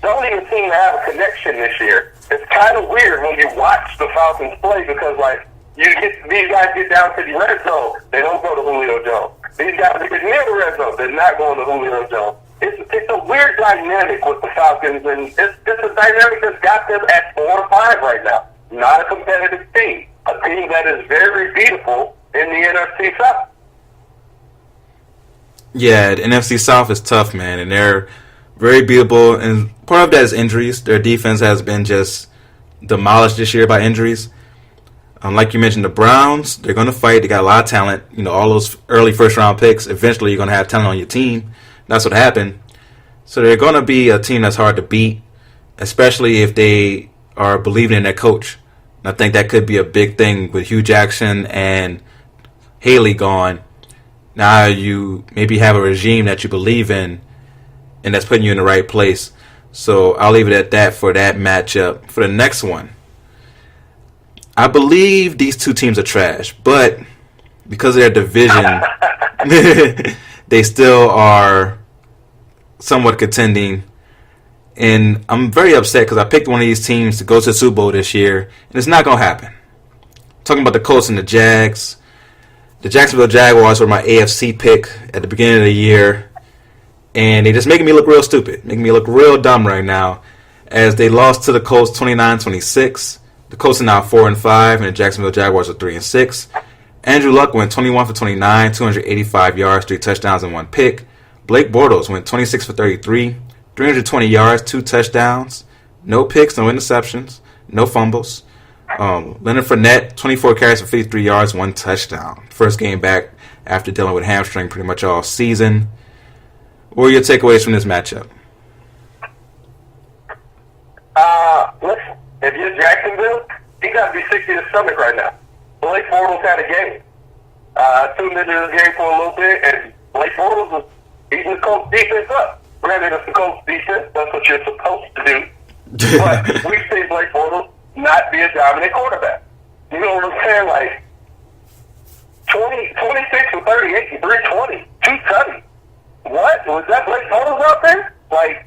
don't even seem to have a connection this year. It's kind of weird when you watch the Falcons play because, like, these guys get down to the red zone, they don't go to Julio Jones. These guys get near the red zone, they're not going to Julio Jones. It's a weird dynamic with the Falcons, and it's a dynamic that's got them at 4-5 right now. Not a competitive team. A team that is very beautiful in the NFC South. Yeah, the NFC South is tough, man, and they're very beatable. And part of that is injuries. Their defense has been just demolished this year by injuries. Like you mentioned, the Browns, they're going to fight. They got a lot of talent. You know, all those early first-round picks, eventually you're going to have talent on your team. That's what happened. So they're going to be a team that's hard to beat, especially if they are believing in their coach. And I think that could be a big thing with Hugh Jackson and Haley gone. Now you maybe have a regime that you believe in and that's putting you in the right place. So I'll leave it at that for that matchup. For the next one, I believe these two teams are trash, but because of their division, they still are somewhat contending. And I'm very upset because I picked one of these teams to go to the Super Bowl this year, and it's not going to happen. I'm talking about the Colts and the Jags. The Jacksonville Jaguars were my AFC pick at the beginning of the year, and they just making me look real stupid, making me look real dumb right now, as they lost to the Colts 29-26. The Colts are now 4-5, and the Jacksonville Jaguars are 3-6. Andrew Luck went 21 for 29, 285 yards, 3 touchdowns, and 1 pick. Blake Bortles went 26 for 33, 320 yards, 2 touchdowns, no picks, no interceptions, no fumbles. Leonard Fournette, 24 carries for 53 yards, 1 touchdown. First game back after dealing with hamstring pretty much all season. What are your takeaways from this matchup? Listen, if you're Jacksonville, you got to be sick to your stomach right now. Blake Bortles had a game. I tuned into this game for a little bit, and Blake Bortles was eating the Colts defense up. Granted, it's the Colts defense. That's what you're supposed to do. But we've seen Blake Bortles not be a dominant quarterback. You know what I'm saying? Like, 26 for 38, 320, 230. What? Was that Blake Bortles out there? Like,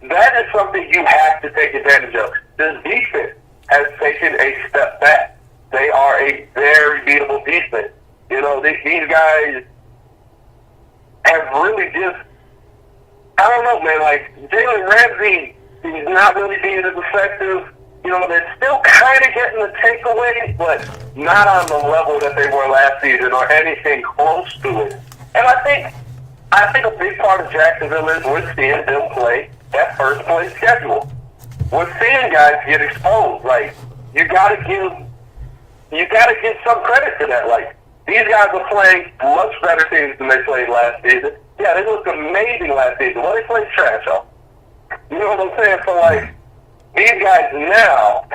that is something you have to take advantage of. This defense has taken a step back. They are a very beatable defense. You know, these guys have really just, I don't know, man, like, Jalen Ramsey is not really being as effective. You know, they're still kind of getting the takeaway, but not on the level that they were last season or anything close to it. And I think a big part of Jacksonville is we're seeing them play that first place schedule. We're seeing guys get exposed. Like, you gotta give some credit to that. Like, these guys are playing much better teams than they played last season. Yeah, they looked amazing last season. Well, they played trash, y'all. You know what I'm saying? So, like, these guys now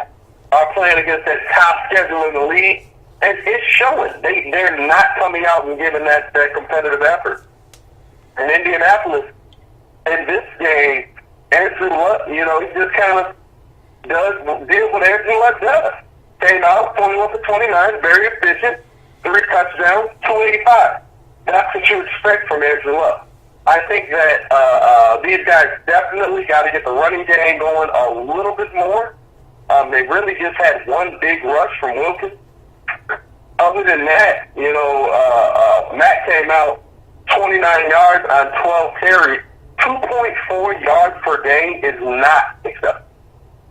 are playing against that top schedule in the league, and it's showing. They're not coming out and giving that competitive effort. In Indianapolis, in this game, Andrew Luck, you know, he just kind of deals what Andrew Luck does. Came out 21 for 29, very efficient, 3 touchdowns, 285. That's what you expect from Andrew Luck. I think that these guys definitely got to get the running game going a little bit more. They really just had one big rush from Wilkins. Other than that, you know, Matt came out 29 yards on 12 carries. 2.4 yards per game is not acceptable.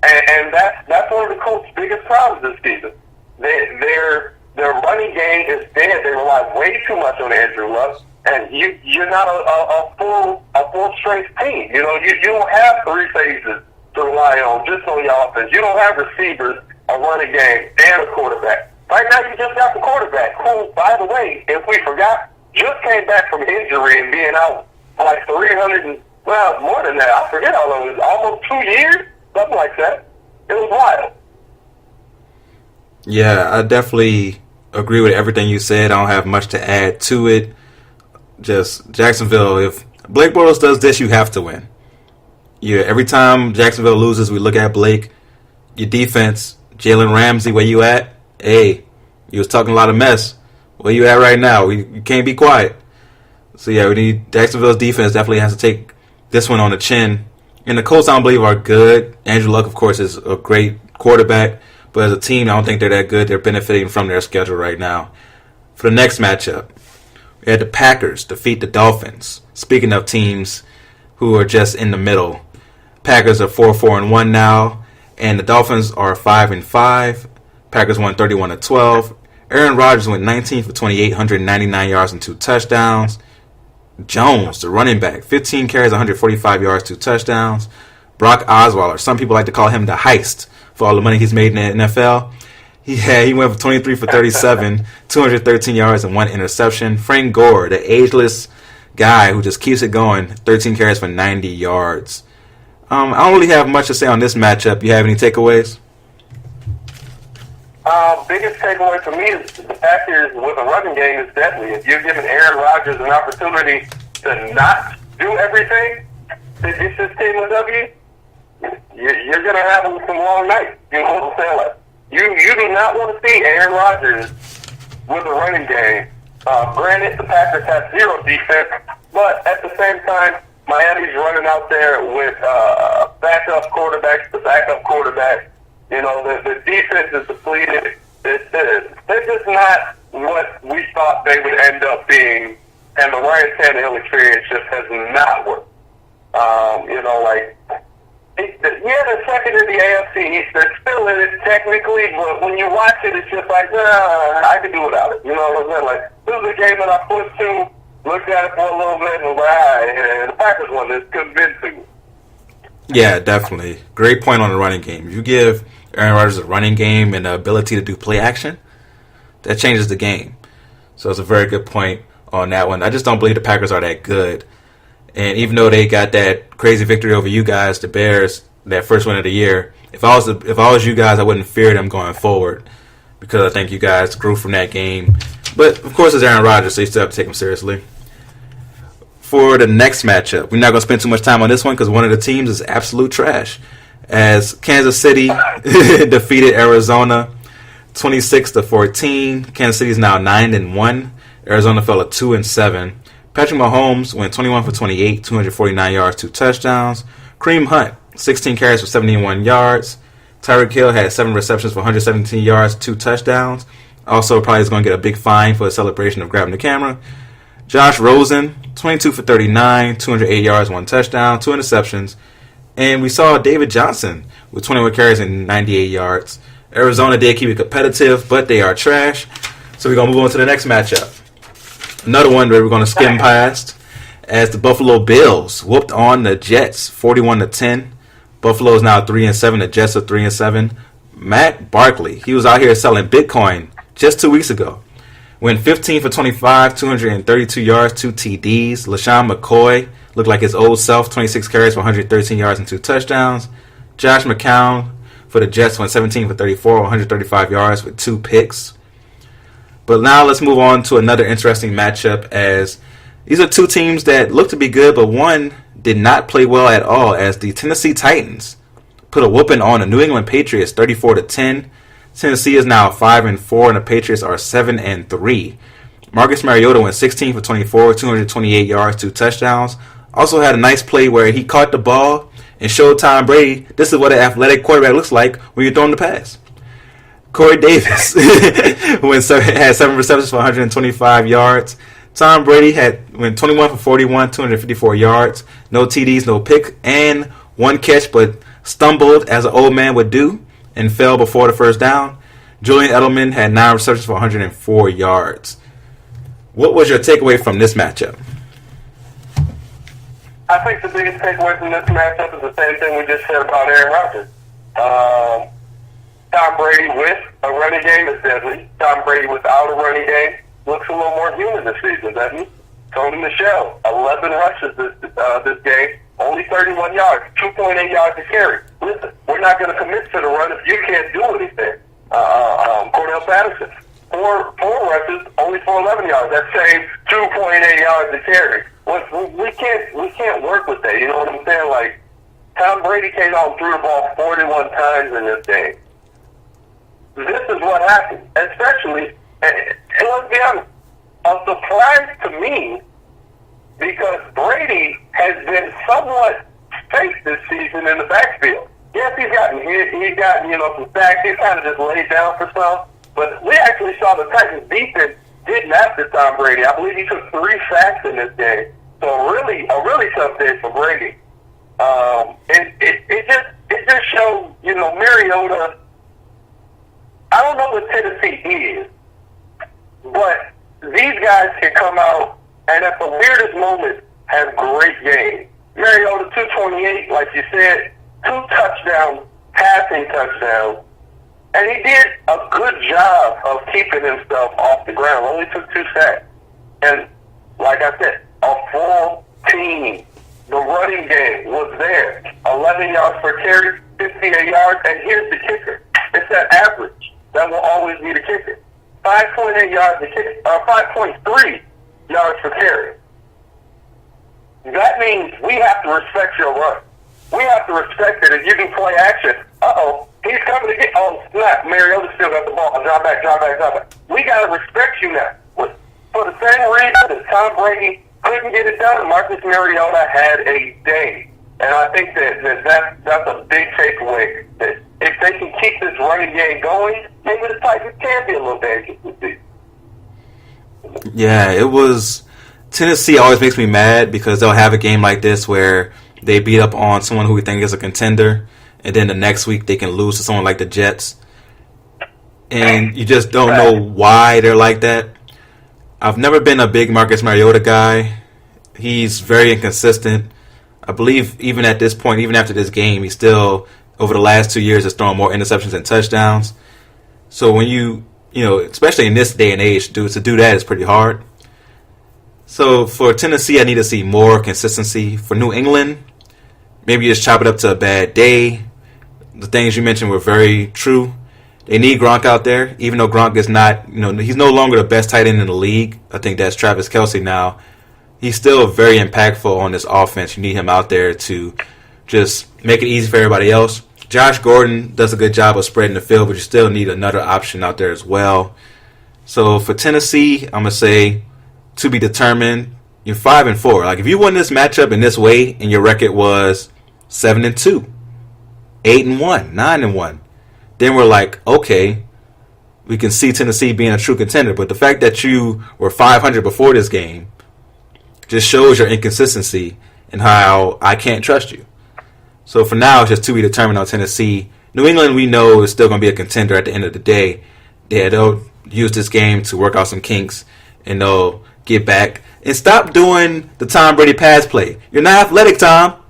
And that's one of the Colts' biggest problems this season. Their running game is dead. They rely way too much on Andrew Luck. And you're not a full strength team. You know, you don't have 3 phases to rely on just on your offense. You don't have receivers, a running game, and a quarterback. Right now, you just got the quarterback, who, by the way, if we forgot, just came back from injury and being out for like 300 and, well, more than that. I forget how long it was. Almost 2 years, something like that. It was wild. Yeah, I definitely agree with everything you said. I don't have much to add to it. Just Jacksonville, if Blake Bortles does this, you have to win. Yeah, every time Jacksonville loses, we look at Blake, your defense, Jalen Ramsey, where you at? Hey, you was talking a lot of mess. Where you at right now? You can't be quiet. So, yeah, we need Jacksonville's defense definitely has to take this one on the chin. And the Colts, I don't believe, are good. Andrew Luck, of course, is a great quarterback. But as a team, I don't think they're that good. They're benefiting from their schedule right now. For the next matchup, we had the Packers defeat the Dolphins. Speaking of teams who are just in the middle, Packers are 4-4-1 now, and the Dolphins are 5-5. Packers won 31-12. Aaron Rodgers went 19 for 28, 199 yards and 2 touchdowns. Jones, the running back, 15 carries, 145 yards, 2 touchdowns. Brock Osweiler, some people like to call him the Heist for all the money he's made in the NFL. He went for 23 for 37, 213 yards and 1 interception. Frank Gore, the ageless guy who just keeps it going, 13 carries for 90 yards. I don't really have much to say on this matchup. You have any takeaways? Biggest takeaway for me is the Packers with a running game is deadly. If you're giving Aaron Rodgers an opportunity to not do everything to get this team a W, you're going to have some long nights. You know what I'm saying? Like, you do not want to see Aaron Rodgers with a running game. Granted, the Packers have zero defense, but at the same time, Miami's running out there with backup quarterbacks to backup quarterbacks. You know, the defense is depleted. They're just not what we thought they would end up being, and the Ryan Tannehill experience just has not worked. You know, like, they're second in the AFC East. They're still in it technically, but when you watch it, it's just like, I can do without it. You know what I'm saying? Like, this is a game that I put to, looked at it for a little bit, and and the Packers won this convincingly. Yeah, definitely. Great point on the running game. If you give Aaron Rodgers a running game and the ability to do play action, that changes the game. So it's a very good point on that one. I just don't believe the Packers are that good. And even though they got that crazy victory over you guys, the Bears, that first win of the year, if I was you guys, I wouldn't fear them going forward because I think you guys grew from that game. But of course, it's Aaron Rodgers, so you still have to take him seriously. For the next matchup, we're not going to spend too much time on this one because one of the teams is absolute trash. As Kansas City defeated Arizona 26-14. Kansas City is now 9-1. Arizona fell to 2-7. Patrick Mahomes went 21 for 28, 249 yards, 2 touchdowns. Kareem Hunt, 16 carries for 71 yards. Tyreek Hill had 7 receptions for 117 yards, 2 touchdowns. Also, probably is going to get a big fine for a celebration of grabbing the camera. Josh Rosen, 22 for 39, 208 yards, 1 touchdown, 2 interceptions. And we saw David Johnson with 21 carries and 98 yards. Arizona did keep it competitive, but they are trash. So we're going to move on to the next matchup. Another one that we're going to skim past as the Buffalo Bills whooped on the Jets 41-10. Buffalo is now 3-7. The Jets are 3-7. Matt Barkley, he was out here selling Bitcoin just 2 weeks ago. Went 15 for 25, 232 yards, 2 TDs. LaShawn McCoy looked like his old self, 26 carries for 113 yards and 2 touchdowns. Josh McCown for the Jets went 17 for 34, 135 yards with 2 picks. But now let's move on to another interesting matchup as these are two teams that look to be good, but one did not play well at all as the Tennessee Titans put a whooping on the New England Patriots 34-10. Tennessee is now 5-4 and the Patriots are 7-3. Marcus Mariota went 16 for 24, 228 yards, 2 touchdowns. Also had a nice play where he caught the ball and showed Tom Brady this is what an athletic quarterback looks like when you're throwing the pass. Corey Davis had 7 receptions for 125 yards. Tom Brady went 21 for 41, 254 yards. No TDs, no pick, and 1 catch, but stumbled as an old man would do and fell before the first down. Julian Edelman had 9 receptions for 104 yards. What was your takeaway from this matchup? I think the biggest takeaway from this matchup is the same thing we just said about Aaron Rodgers. Tom Brady with a running game is deadly. Tom Brady without a running game looks a little more human this season, doesn't he? Tony Michel, 11 rushes this game, only 31 yards, 2.8 yards a carry. Listen, we're not going to commit to the run if you can't do anything. Cordell Patterson, 4 rushes, only for 11 yards. That saves 2.8 yards a carry. We can't work with that. You know what I'm saying? Like, Tom Brady came out and threw the ball 41 times in this game. This is what happened, especially, and let's be honest, a surprise to me because Brady has been somewhat safe this season in the backfield. Yes, he's gotten hit. He's gotten, some sacks. He's kind of just laid down for some. But we actually saw the Titans defense didn't after Tom Brady. I believe he took 3 sacks in this game. So a really tough day for Brady. It just shows, Mariota. I don't know what Tennessee is, but these guys can come out and at the weirdest moment have great games. Mariota 228, like you said, 2 touchdowns, passing touchdowns, and he did a good job of keeping himself off the ground. Only took 2 sacks, and like I said, a full team. The running game was there. 11 yards per carry, 58 yards, and here's the kicker. It's that average. That will always be the kicker. 5.8 yards per kicker, 5.3 yards per carry. That means we have to respect your run. We have to respect it if you can play action. He's coming to get, snap, Mariota still got the ball. Drop back. We got to respect you now. For the same reason that Tom Brady couldn't get it done, Marcus Mariota had a day. And I think that's a big takeaway. That if they can keep this running game going, maybe the Titans can be a little dangerous this season. Yeah, it was. Tennessee always makes me mad because they'll have a game like this where they beat up on someone who we think is a contender, and then the next week they can lose to someone like the Jets. And you just don't know why they're like that. I've never been a big Marcus Mariota guy. He's very inconsistent. I believe even at this point, even after this game, he's still, over the last 2 years, has thrown more interceptions than touchdowns. So when you especially in this day and age, to do that is pretty hard. So for Tennessee, I need to see more consistency. For New England, maybe you just chop it up to a bad day. The things you mentioned were very true. They need Gronk out there, even though Gronk is not, he's no longer the best tight end in the league. I think that's Travis Kelce now. He's still very impactful on this offense. You need him out there to just make it easy for everybody else. Josh Gordon does a good job of spreading the field, but you still need another option out there as well. So for Tennessee, I'm going to say to be determined. You're 5-4. Like if you won this matchup in this way and your record was 7-2, 8-1, 9-1, then we're like, okay, we can see Tennessee being a true contender. But the fact that you were 500 before this game just shows your inconsistency and how I can't trust you. So for now, it's just to be determined on Tennessee. New England, we know, is still going to be a contender at the end of the day. They'll use this game to work out some kinks, and they'll get back. And stop doing the Tom Brady pass play. You're not athletic, Tom.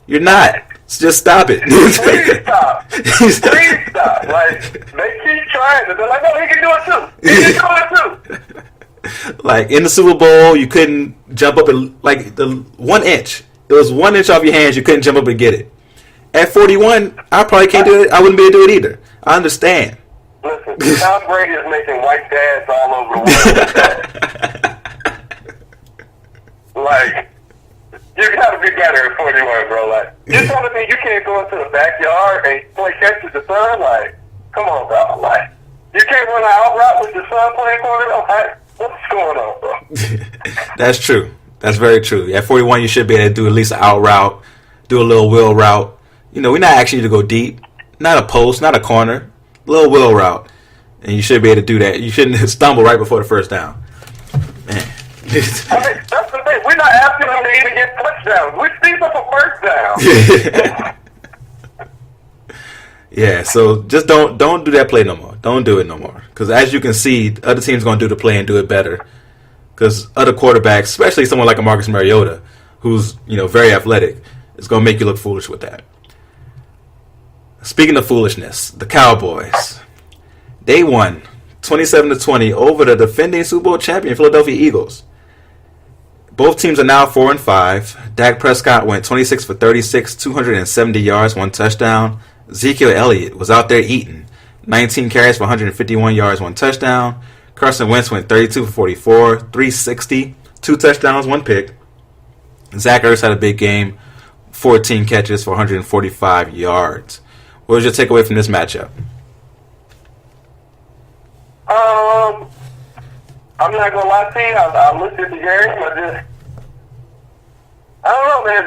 You're not. Just stop it. Please stop. Please stop. Like, they keep trying. They're like, no, he can do it too. He can do it too. Like, in the Super Bowl, you couldn't jump up and, like, the 1 inch. It was 1 inch off your hands. You couldn't jump up and get it. At 41, I probably can't do it. I wouldn't be able to do it either. I understand. Listen, Tom Brady is making white dads all over the world. Like, you gotta be better at 41, bro. Like, you're telling me you can't go into the backyard and play catch with the son? Like, come on, bro. Like, you can't run an out route with your son playing corner? Like, what's going on, bro? That's true. That's very true. At 41, you should be able to do at least an out route, do a little wheel route. We're not asking you to go deep. Not a post, not a corner. A little wheel route. And you should be able to do that. You shouldn't stumble right before the first down. Man. I mean, that's the thing. We're not asking them to even get touchdowns. We see them for first down. Yeah, so just don't do that play no more. Don't do it no more. Because as you can see, other teams going to do the play and do it better. Because other quarterbacks, especially someone like a Marcus Mariota, who's very athletic, is going to make you look foolish with that. Speaking of foolishness, the Cowboys, they won 27-20 over the defending Super Bowl champion Philadelphia Eagles. Both teams are now 4-5. Dak Prescott went 26 for 36, 270 yards, 1 touchdown. Ezekiel Elliott was out there eating. 19 carries for 151 yards, 1 touchdown. Carson Wentz went 32 for 44, 360, 2 touchdowns, 1 pick. Zach Ertz had a big game, 14 catches for 145 yards. What was your takeaway from this matchup? I'm not gonna lie to you. I looked at the game. I don't know, man.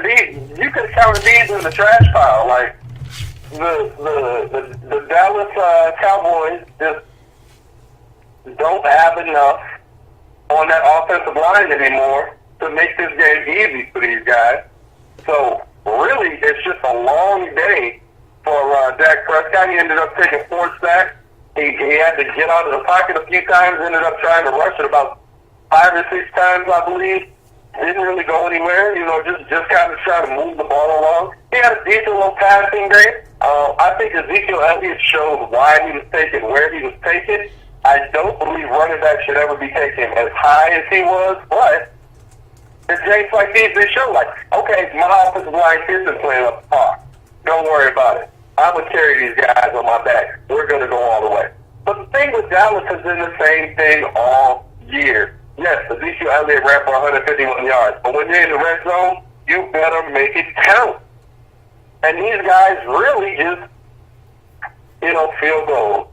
You could count these in the trash pile. Like the Dallas Cowboys just don't have enough on that offensive line anymore to make this game easy for these guys. So really, it's just a long day for Dak Prescott. He ended up taking 4 sacks. He had to get out of the pocket a few times. Ended up trying to rush it about 5 or 6 times, I believe. Didn't really go anywhere. Just kind of trying to move the ball along. He had a decent little passing day. I think Ezekiel Elliott showed why he was taken, where he was taken. I don't believe running back should ever be taken as high as he was, but it's games like these, they show like, okay, my offensive line isn't playing up the park. Don't worry about it. I'm going to carry these guys on my back. We're going to go all the way. But the thing with Dallas has been the same thing all year. Yes, Ezekiel Elliott ran for 151 yards, but when you're in the red zone, you better make it count. And these guys really just, field goals.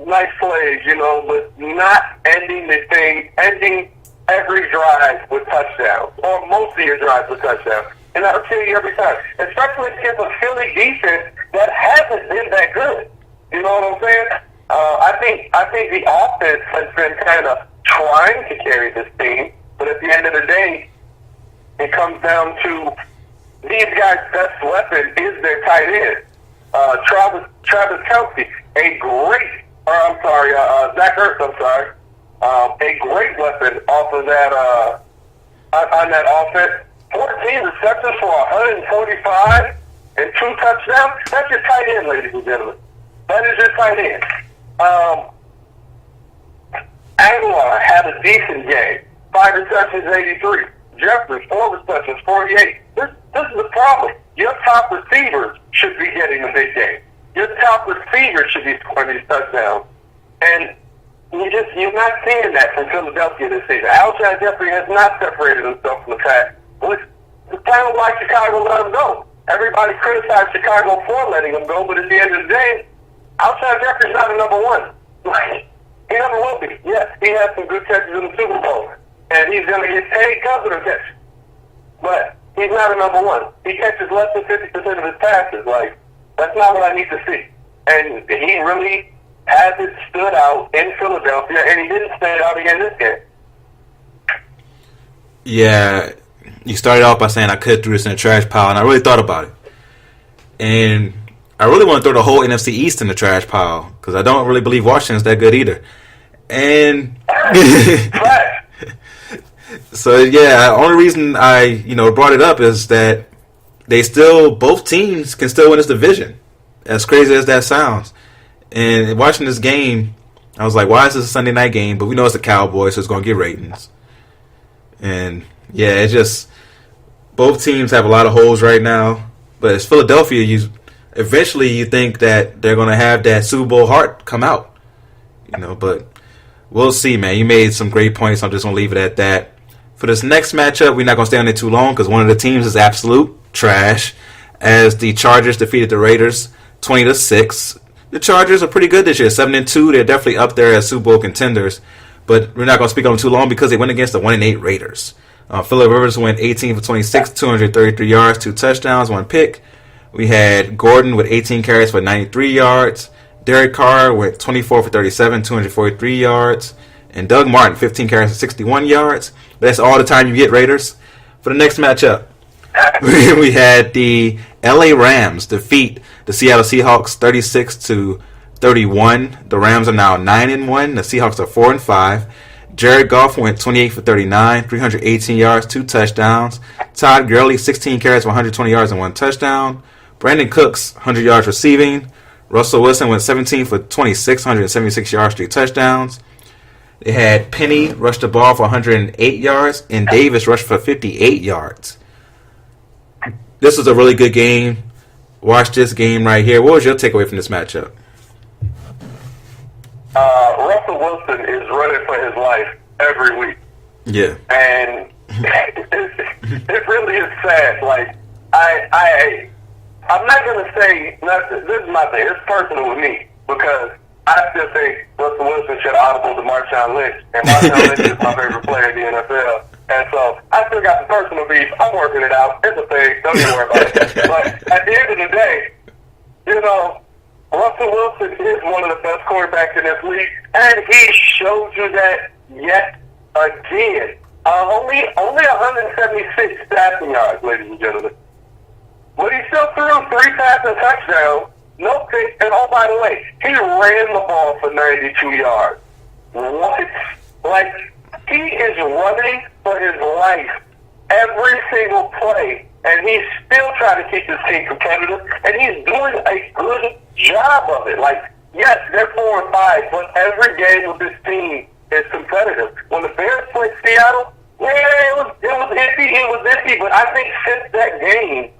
Nice plays, but not ending every drive with touchdowns, or most of your drives with touchdowns. And I'll tell you every time, especially against a Philly defense that hasn't been that good. You know what I'm saying? I think the offense has been kind of trying to carry this team, but at the end of the day, it comes down to these guys' best weapon is their tight end. Travis Kelce, Zach Ertz, a great weapon off of that, on that offense. 14 receptions for 145 and 2 touchdowns. That's your tight end, ladies and gentlemen. That is your tight end. Aguilar had a decent game. 5 receptions, 83. Jeffrey, 4 receptions, 48. This is the problem. Your top receivers should be getting the big game. Your top receivers should be scoring these touchdowns. And you're not seeing that from Philadelphia this season. Alshon Jeffrey has not separated himself from the pack. It's kind of like Chicago let him go. Everybody criticized Chicago for letting him go, but at the end of the day, Alshon Jeffrey's not a number 1. He never will be. Yes, he has some good catches in the Super Bowl, and he's going to get paid because of the catch. But he's not a number 1. He catches less than 50% of his passes. Like, that's not what I need to see. And he really hasn't stood out in Philadelphia, and he didn't stand out again this game. Yeah, you started off by saying I could throw this in the trash pile, and I really thought about it. And I really want to throw the whole NFC East in the trash pile, because I don't really believe Washington's that good either. And so, yeah, the only reason I, brought it up is that both teams can still win this division, as crazy as that sounds. And watching this game, I was like, why is this a Sunday night game? But we know it's the Cowboys, so it's going to get ratings. And, yeah, it's just both teams have a lot of holes right now. But as Philadelphia, eventually you think that they're going to have that Super Bowl heart come out. But we'll see, man. You made some great points. I'm just going to leave it at that. For this next matchup, we're not going to stay on it too long because one of the teams is absolute trash, as the Chargers defeated the Raiders 20-6. The Chargers are pretty good this year, 7-2. They're definitely up there as Super Bowl contenders, but we're not going to speak on them too long because they went against the 1-8 Raiders. Phillip Rivers went 18 for 26, 233 yards, 2 touchdowns, 1 pick. We had Gordon with 18 carries for 93 yards. Derek Carr went 24 for 37, 243 yards. And Doug Martin, 15 carries for 61 yards. That's all the time you get, Raiders. For the next matchup, we had the LA Rams defeat the Seattle Seahawks 36-31. The Rams are now 9-1. The Seahawks are 4-5. Jared Goff went 28 for 39, 318 yards, 2 touchdowns. Todd Gurley, 16 carries for 120 yards and 1 touchdown. Brandon Cooks, 100 yards receiving. Russell Wilson went 17 for 26, 176 yards, 3 touchdowns. They had Penny rush the ball for 108 yards, and Davis rushed for 58 yards. This was a really good game. Watch this game right here. What was your takeaway from this matchup? Russell Wilson is running for his life every week. Yeah. And it really is sad. Like, I'm not going to say nothing. This is my thing. It's personal with me because I still think Russell Wilson should audible to Marshawn Lynch. And Marshawn Lynch is my favorite player in the NFL. And so I still got the personal beef. I'm working it out. It's a thing. Don't even worry about it. But at the end of the day, you know, Russell Wilson is one of the best quarterbacks in this league, and he showed you that yet again. Only 176 passing yards, ladies and gentlemen. But he still threw 3 passing touchdowns, no pick, and oh, by the way, he ran the ball for 92 yards. What? Like, he is running for his life every single play, and he's still trying to keep his team competitive, and he's doing a good job of it. Like, yes, they're 4-5, but every game with this team is competitive. When the Bears played Seattle, yeah, it was iffy, but I think since that game,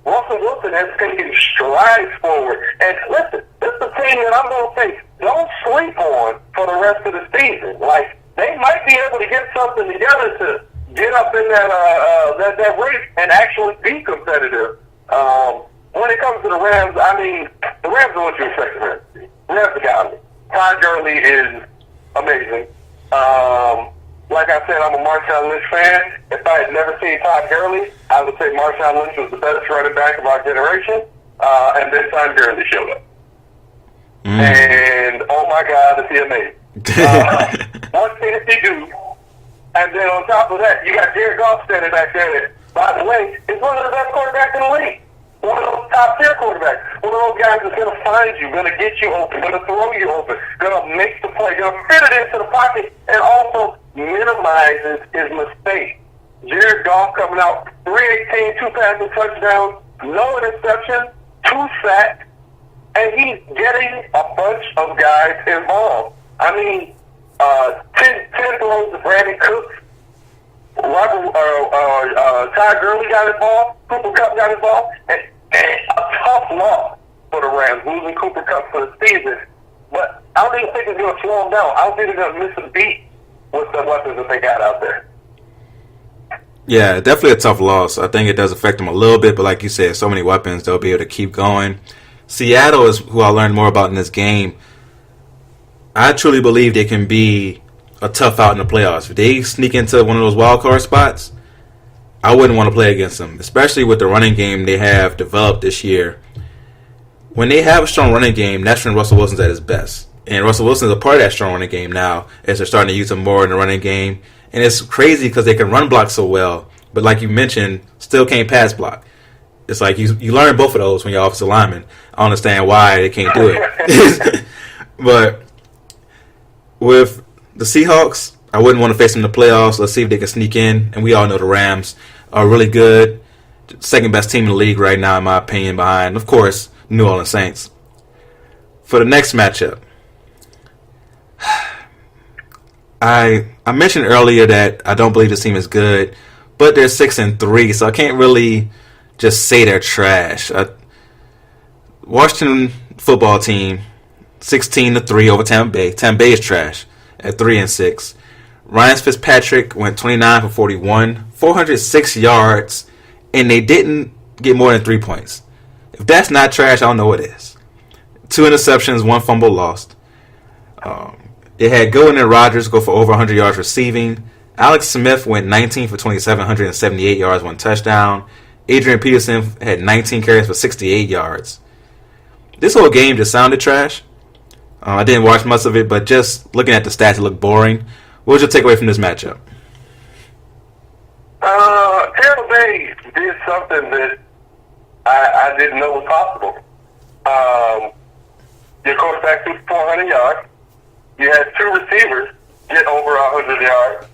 Russell Wilson has taken strides forward. And listen, this is the team that I'm going to say, don't sleep on for the rest of the season. Like, they might be able to get something together to get up in that race and actually be competitive. When it comes to the Rams, I mean, the Rams are what you expect the Rams to be. The Rams are godly. Todd Gurley is amazing. Like I said, I'm a Marshawn Lynch fan. If I had never seen Todd Gurley, I would say Marshawn Lynch was the best running back of our generation. And then Todd Gurley showed up. And, oh my God, is he amazing. What thing does he do? And then on top of that, you got Jared Goff standing back there. By the way, he's one of the best quarterbacks in the league. One of those top-tier quarterbacks. One of those guys that's going to find you, going to get you open, going to throw you open, going to make the play, going to fit it into the pocket, and also minimizes his mistake. Jared Goff coming out 318, 2 passing touchdowns, no interception, 2 sacks, and he's getting a bunch of guys involved. I mean, 10 throws to Brandon Cooks. Todd Gurley got involved. Cooper Kupp got involved. And a tough loss for the Rams, losing Cooper Kupp for the season. But I don't even think it's going to slow them down. I don't think they're going to miss a beat with the weapons that they got out there. Yeah, definitely a tough loss. I think it does affect them a little bit, but like you said, so many weapons, they'll be able to keep going. Seattle is who I learned more about in this game. I truly believe they can be a tough out in the playoffs. If they sneak into one of those wild card spots, I wouldn't want to play against them, especially with the running game they have developed this year. When they have a strong running game, that's when Russell Wilson's at his best. And Russell Wilson is a part of that strong running game now as they're starting to use him more in the running game. And it's crazy because they can run block so well, but like you mentioned, still can't pass block. It's like you learn both of those when you're offensive lineman. I understand why they can't do it. But with the Seahawks, I wouldn't want to face them in the playoffs. Let's see if they can sneak in. And we all know the Rams are really good. Second best team in the league right now, in my opinion, behind, of course, New Orleans Saints. For the next matchup, I mentioned earlier that I don't believe this team is good, but they're 6-3, so I can't really just say they're trash. Washington football team, 16-3 over Tampa Bay. Tampa Bay is trash at 3-6. Ryan Fitzpatrick went 29 for 41, 406 yards, and they didn't get more than 3 points. If that's not trash, I don't know what is. 2 interceptions, 1 fumble lost. They had Goodwin and Rodgers go for over 100 yards receiving. Alex Smith went 19 for 27, 178 yards, 1 touchdown. Adrian Peterson had 19 carries for 68 yards. This whole game just sounded trash. I didn't watch much of it, but just looking at the stats, it looked boring. What was your takeaway from this matchup? Tampa Bay did something that I didn't know was possible. Your quarterback threw 400 yards. You had 2 receivers get over 100 yards.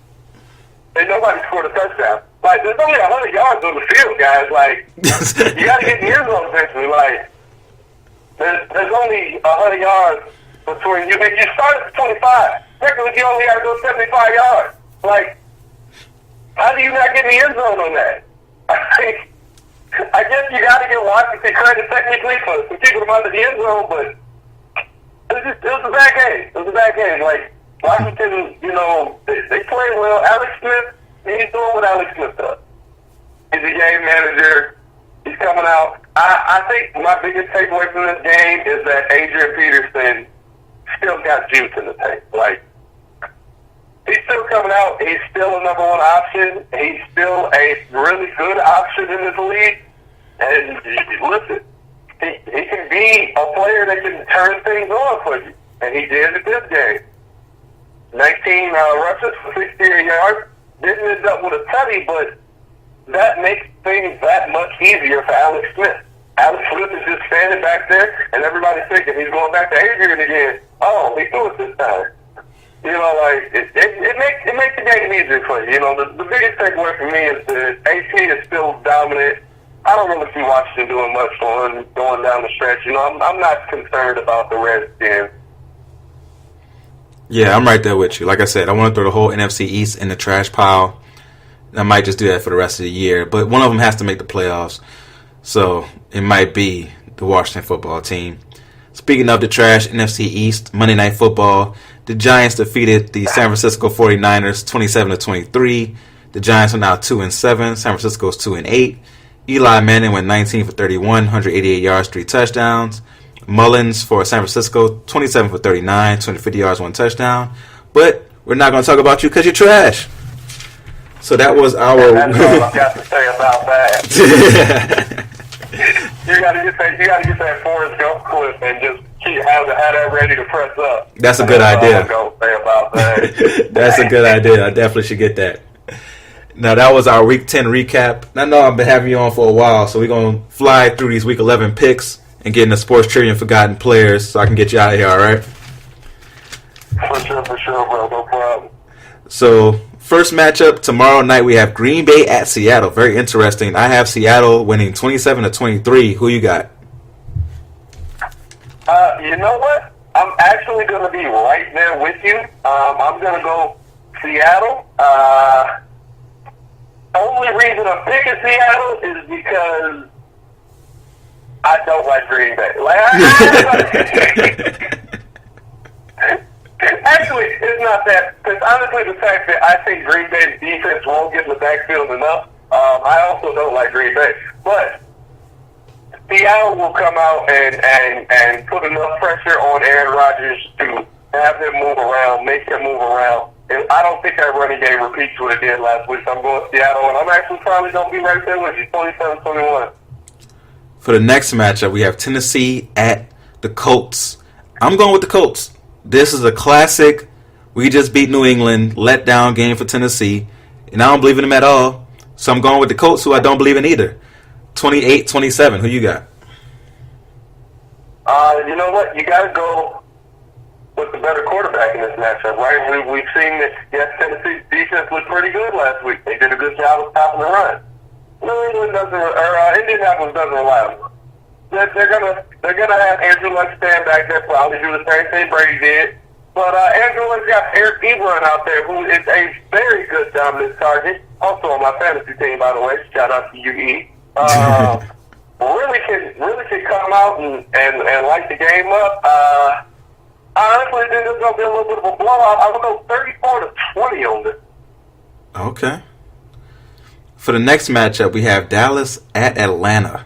And nobody scored a touchdown. Like, there's only 100 yards on the field, guys. Like, you got to get in the end zone eventually. Like, there's only 100 yards between you. If you start at 25, technically you only have to go 75 yards. Like, how do you not get in the end zone on that? I guess you got to get Washington credit technically for keeping them under the end zone, but it was a bad game. It was a bad game. Like, Washington, you know, they played well. Alex Smith, he's doing what Alex Smith does. He's a game manager. He's coming out. I think my biggest takeaway from this game is that Adrian Peterson still got juice in the tank. Like, He's still coming out. He's still a number one option. He's still a really good option in this league. And listen, he can be a player that can turn things on for you. And he did in this game. 19 rushes for 68 yards. Didn't end up with a tutty, but that makes things that much easier for Alex Smith. Alex Smith is just standing back there, and everybody's thinking he's going back to Adrian again. Oh, he threw it this time. You know, like, it makes the game easier for you. You know, the biggest takeaway for me is that AP is still dominant. I don't really see Washington doing much for him going down the stretch. You know, I'm not concerned about the Redskins. Yeah, I'm right there with you. Like I said, I want to throw the whole NFC East in the trash pile. I might just do that for the rest of the year. But one of them has to make the playoffs. So it might be the Washington football team. Speaking of the trash, NFC East, Monday Night Football, the Giants defeated the San Francisco 49ers 27-23. The Giants are now 2-7. San Francisco's 2-8. Eli Manning went 19 for 31, 188 yards, 3 touchdowns. Mullins for San Francisco, 27 for 39, 250 yards, 1 touchdown. But we're not going to talk about you because you're trash. So that was our... That's all I've got to say about that. You got to get that Forrest Gump clip and just have that ready to press up. That's a good idea. I'm going to say about that. That's a good idea. I definitely should get that. Now, that was our Week 10 recap. I know I've been having you on for a while, so we're going to fly through these Week 11 picks and get into Sports Trivia and Forgotten Players so I can get you out of here, all right? For sure, bro. No problem. So, first matchup, tomorrow night we have Green Bay at Seattle. Very interesting. I have Seattle winning 27-23. Who you got? You know what? I'm actually going to be right there with you. I'm going to go Seattle. Only reason I'm picking Seattle is because I don't like Green Bay. Actually, it's not that. Because honestly, the fact that I think Green Bay's defense won't get in the backfield enough, I also don't like Green Bay. But Seattle will come out and put enough pressure on Aaron Rodgers to have him move around, make him move around. And I don't think that running game repeats what it did last week. So I'm going Seattle, and I'm actually probably going to be right there with you, 27-21. For the next matchup, we have Tennessee at the Colts. I'm going with the Colts. This is a classic. We just beat New England, letdown game for Tennessee, and I don't believe in them at all. So I'm going with the Colts, who I don't believe in either. 28-27. Who you got? You know what? You got to go with the better quarterback in this matchup, right? We've seen that, yes, Tennessee's defense looked pretty good last week. They did a good job of stopping the run. Indianapolis doesn't rely on them. They're gonna have Andrew Luck stand back there, probably do the same thing Brady did. But Andrew Luck's got Eric Ebron out there, who is a very good dominant target. Also on my fantasy team, by the way. Shout out to UE. really can come out and light the game up. I honestly think it's gonna be a little bit of a blowout. I would go 34-20 on this. Okay. For the next matchup, we have Dallas at Atlanta.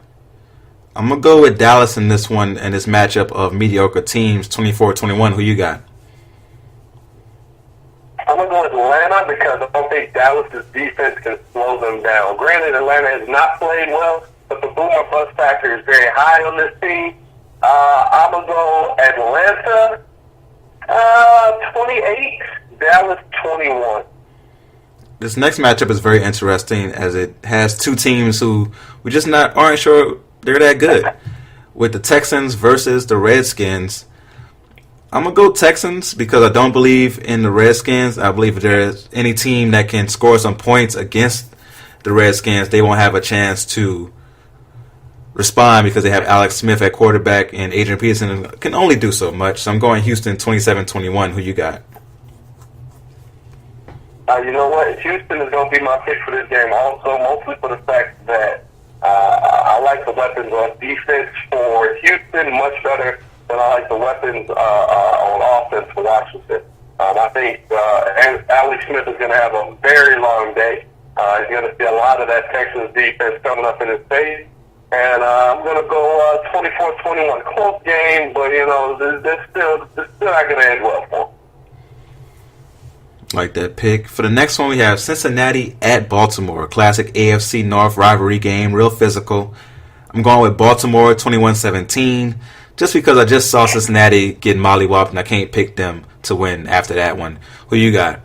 I'm going to go with Dallas in this one, in this matchup of mediocre teams, 24-21. Who you got? I'm going to go with Atlanta because I don't think Dallas' defense can slow them down. Granted, Atlanta has not played well, but the boom or bust factor is very high on this team. I'm going to go Atlanta 28, Dallas 21. This next matchup is very interesting as it has two teams who we just aren't sure they're that good. With the Texans versus the Redskins, I'm going to go Texans because I don't believe in the Redskins. I believe if there's any team that can score some points against the Redskins, they won't have a chance to respond because they have Alex Smith at quarterback and Adrian Peterson can only do so much. So I'm going Houston 27-21. Who you got? You know what? Houston is going to be my pick for this game also, mostly for the fact that I like the weapons on defense for Houston much better than I like the weapons on offense for Washington. I think Alex Smith is going to have a very long day. He's going to see a lot of that Texans defense coming up in his face. And I'm going to go 24-21. Close game, but, you know, this still not going to end well for him. Like that pick. For the next one, we have Cincinnati at Baltimore. Classic AFC North rivalry game. Real physical. I'm going with Baltimore 21-17. Just because I just saw Cincinnati get mollywopped and I can't pick them to win after that one. Who you got?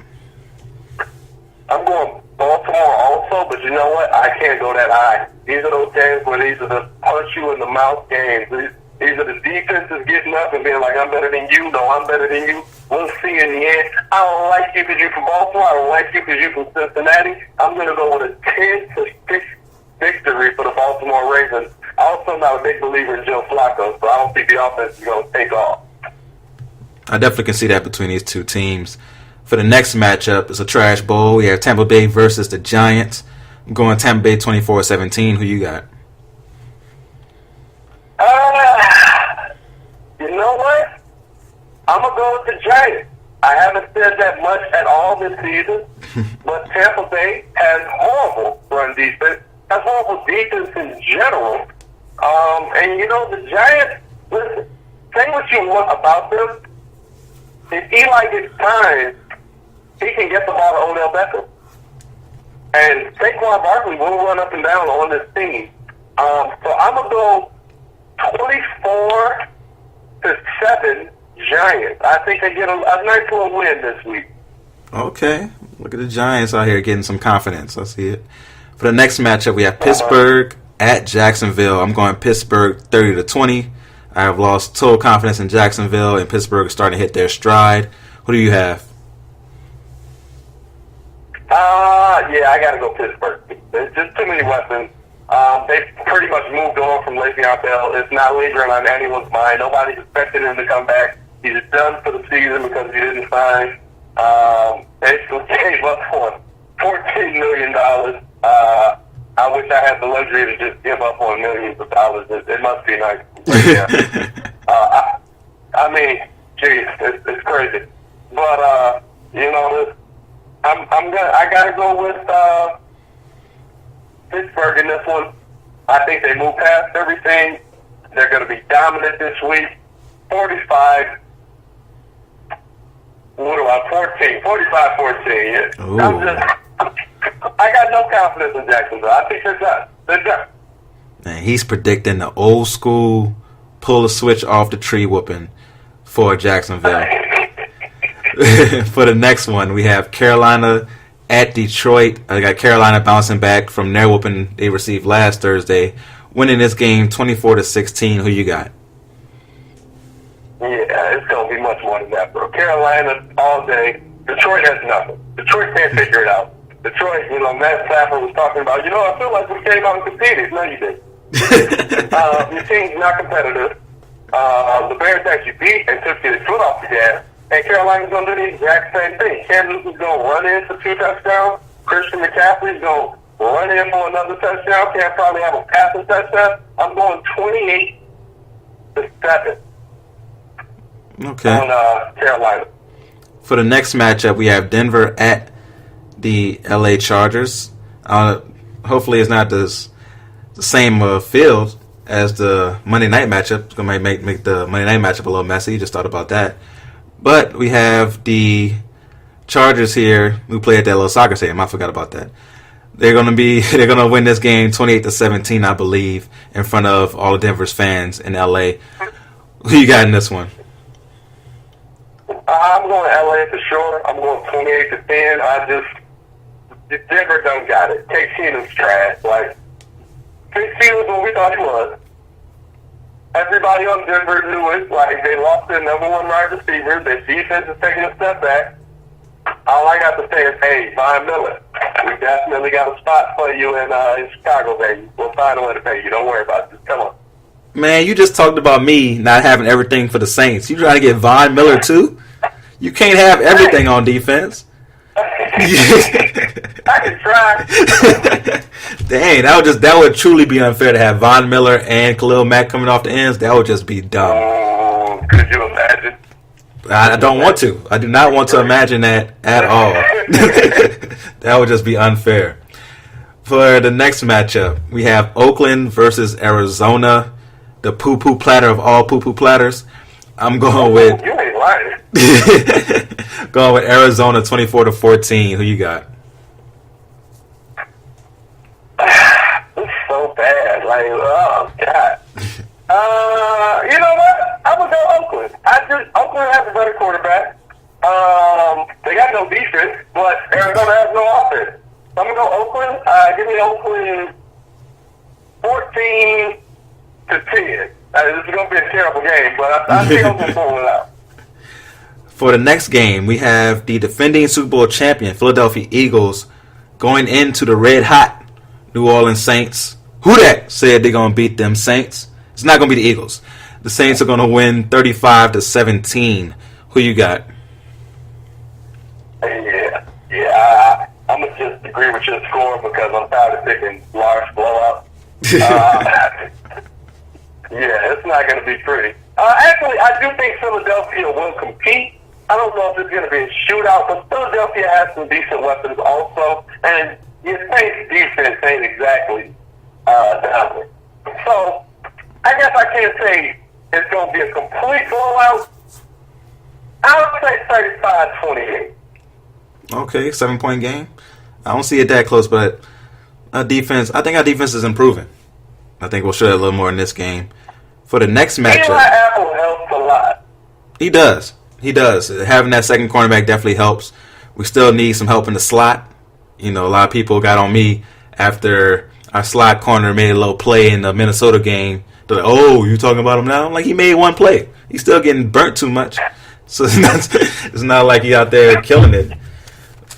I'm going Baltimore also, but you know what? I can't go that high. These are those games where these are the punch you in the mouth games. These are the defenses getting up and being like, I'm better than you. No, I'm better than you. We'll see in the end. I don't like you because you're from Baltimore. I don't like you because you're from Cincinnati. I'm going to go with a 10-6 victory for the Baltimore Ravens. I'm also not a big believer in Joe Flacco, so I don't think the offense is going to take off. I definitely can see that between these two teams. For the next matchup, it's a trash bowl. We have Tampa Bay versus the Giants. I'm going Tampa Bay 24-17. Who you got? You know what? I'm going to go with the Giants. I haven't said that much at all this season, but Tampa Bay has horrible run defense, has horrible defense in general. And, you know, the Giants, listen, say what you want about them. If Eli gets time, he can get the ball to Odell Beckham. And Saquon Barkley will run up and down on this team. So I'm going to go 24-7 Giants. I think they get a nice little win this week. Okay. Look at the Giants out here getting some confidence. I see it. For the next matchup, we have Pittsburgh at Jacksonville. I'm going Pittsburgh 30-20. I have lost total confidence in Jacksonville, and Pittsburgh is starting to hit their stride. Who do you have? Yeah, I got to go Pittsburgh. There's just too many weapons. They've pretty much moved on from Le'Veon Bell. It's not lingering on anyone's mind. Nobody's expecting him to come back. He's done for the season because he didn't sign. They gave up for $14 million. I wish I had the luxury to just give up on millions of dollars. It must be nice. Yeah. I mean, geez, it's crazy. But you know, I gotta go with Pittsburgh in this one. I think they move past everything. They're going to be dominant this week. 45. What do I? 14. 45-14. Yeah. I got no confidence in Jacksonville. I think they're done. They're done. Man, he's predicting the old school pull a switch off the tree whooping for Jacksonville. For the next one, we have Carolina at Detroit. I got Carolina bouncing back from their whooping they received last Thursday, winning this game 24-16. Who you got? Yeah, it's going to be much more than that, bro. Carolina all day. Detroit has nothing. Detroit can't figure it out. Detroit, you know, Matt Stafford was talking about, you know, I feel like we came out and competed. No, you didn't. Your team's not competitive. The Bears actually beat and took their foot off the gas. And Carolina's going to do the exact same thing. Cam Newton's going to run in for 2 touchdowns. Christian McCaffrey's going to run in for another touchdown. Cam probably have a passing touchdown. I'm going 28-7. Okay. On Carolina. For the next matchup, we have Denver at the LA Chargers. Hopefully it's not the same field as the Monday night matchup. It's going to make the Monday night matchup a little messy. Just thought about that. But we have the Chargers here who play at that little soccer stadium. I forgot about that. They're gonna win this game 28-17, I believe, in front of all of Denver's fans in LA. Who you got in this one? I'm going LA for sure. I'm going 28-10. Denver don't got it. Case Keenum's trash. Like, Case Keenum's what we thought he was. Everybody on Denver knew it. Like, they lost their number one wide receiver. Their defense is taking a step back. All I got to say is, hey, Von Miller, we definitely got a spot for you in Chicago, baby. We'll find a way to pay you. Don't worry about it. Just come on. Man, you just talked about me not having everything for the Saints. You trying to get Von Miller, too? You can't have everything on defense. I can try. Dang, that would truly be unfair to have Von Miller and Khalil Mack coming off the ends. That would just be dumb. Could you imagine? I don't want to. I do not want to imagine that at all. That would just be unfair. For the next matchup, we have Oakland versus Arizona, the poo-poo platter of all poo-poo platters. I'm going with... You ain't right. Going with Arizona 24-14. Who you got? It's so bad. Like, oh, God. You know what? I'm going to go Oakland. Oakland has a better quarterback. They got no defense, but Arizona has no offense. So I'm going to go Oakland. Give me Oakland 14-10. This is going to be a terrible game, but I see Oakland pulling it out. For the next game, we have the defending Super Bowl champion, Philadelphia Eagles, going into the red hot New Orleans Saints. Who that said they're going to beat them Saints? It's not going to be the Eagles. The Saints are going to win 35-17. Who you got? Yeah. I'm going to just agree with your score because I'm tired of picking large blowouts. Yeah, it's not going to be pretty. Actually, I do think Philadelphia will compete. I don't know if it's going to be a shootout, but Philadelphia has some decent weapons also, and your Saints defense ain't exactly down. So, I guess I can't say it's going to be a complete blowout. I would say 35-28. Okay, 7-point game. I don't see it that close, but I think our defense is improving. I think we'll show that a little more in this game. For the next matchup, Eli Apple helps a lot. He does. Having that second cornerback definitely helps. We still need some help in the slot. You know, a lot of people got on me after our slot corner made a little play in the Minnesota game. They're like, oh, you talking about him now? I'm like, he made one play. He's still getting burnt too much. So it's not like he's out there killing it.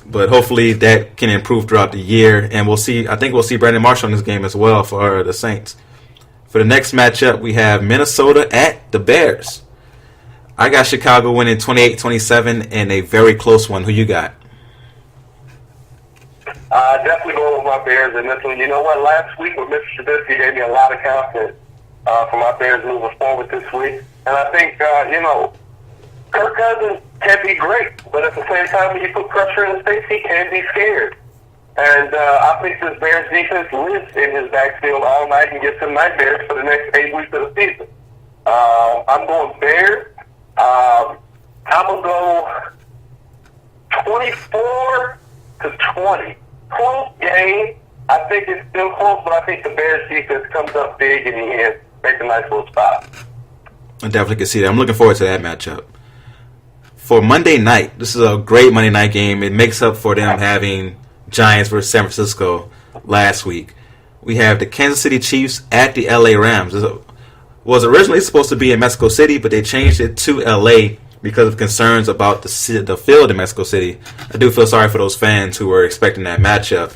But hopefully that can improve throughout the year. And we'll see. I think we'll see Brandon Marshall in this game as well for the Saints. For the next matchup, we have Minnesota at the Bears. I got Chicago winning 28-27 in a very close one. Who you got? Definitely going with my Bears in this one. You know what? Last week with Mr. Trubisky gave me a lot of confidence for my Bears moving forward this week. And I think, Kirk Cousins can be great, but at the same time, when you put pressure in his face, he can be scared. And I think this Bears defense lives in his backfield all night and gets him nightmares for the next 8 weeks of the season. I'm going Bears. I'm going to go 24-20. Close game. I think it's still close, but I think the Bears defense comes up big in the end, makes a nice little spot. I definitely can see that. I'm looking forward to that matchup. For Monday night, this is a great Monday night game. It makes up for them having Giants versus San Francisco last week. We have the Kansas City Chiefs at the LA Rams. It was originally supposed to be in Mexico City, but they changed it to LA because of concerns about the field in Mexico City. I do feel sorry for those fans who were expecting that matchup.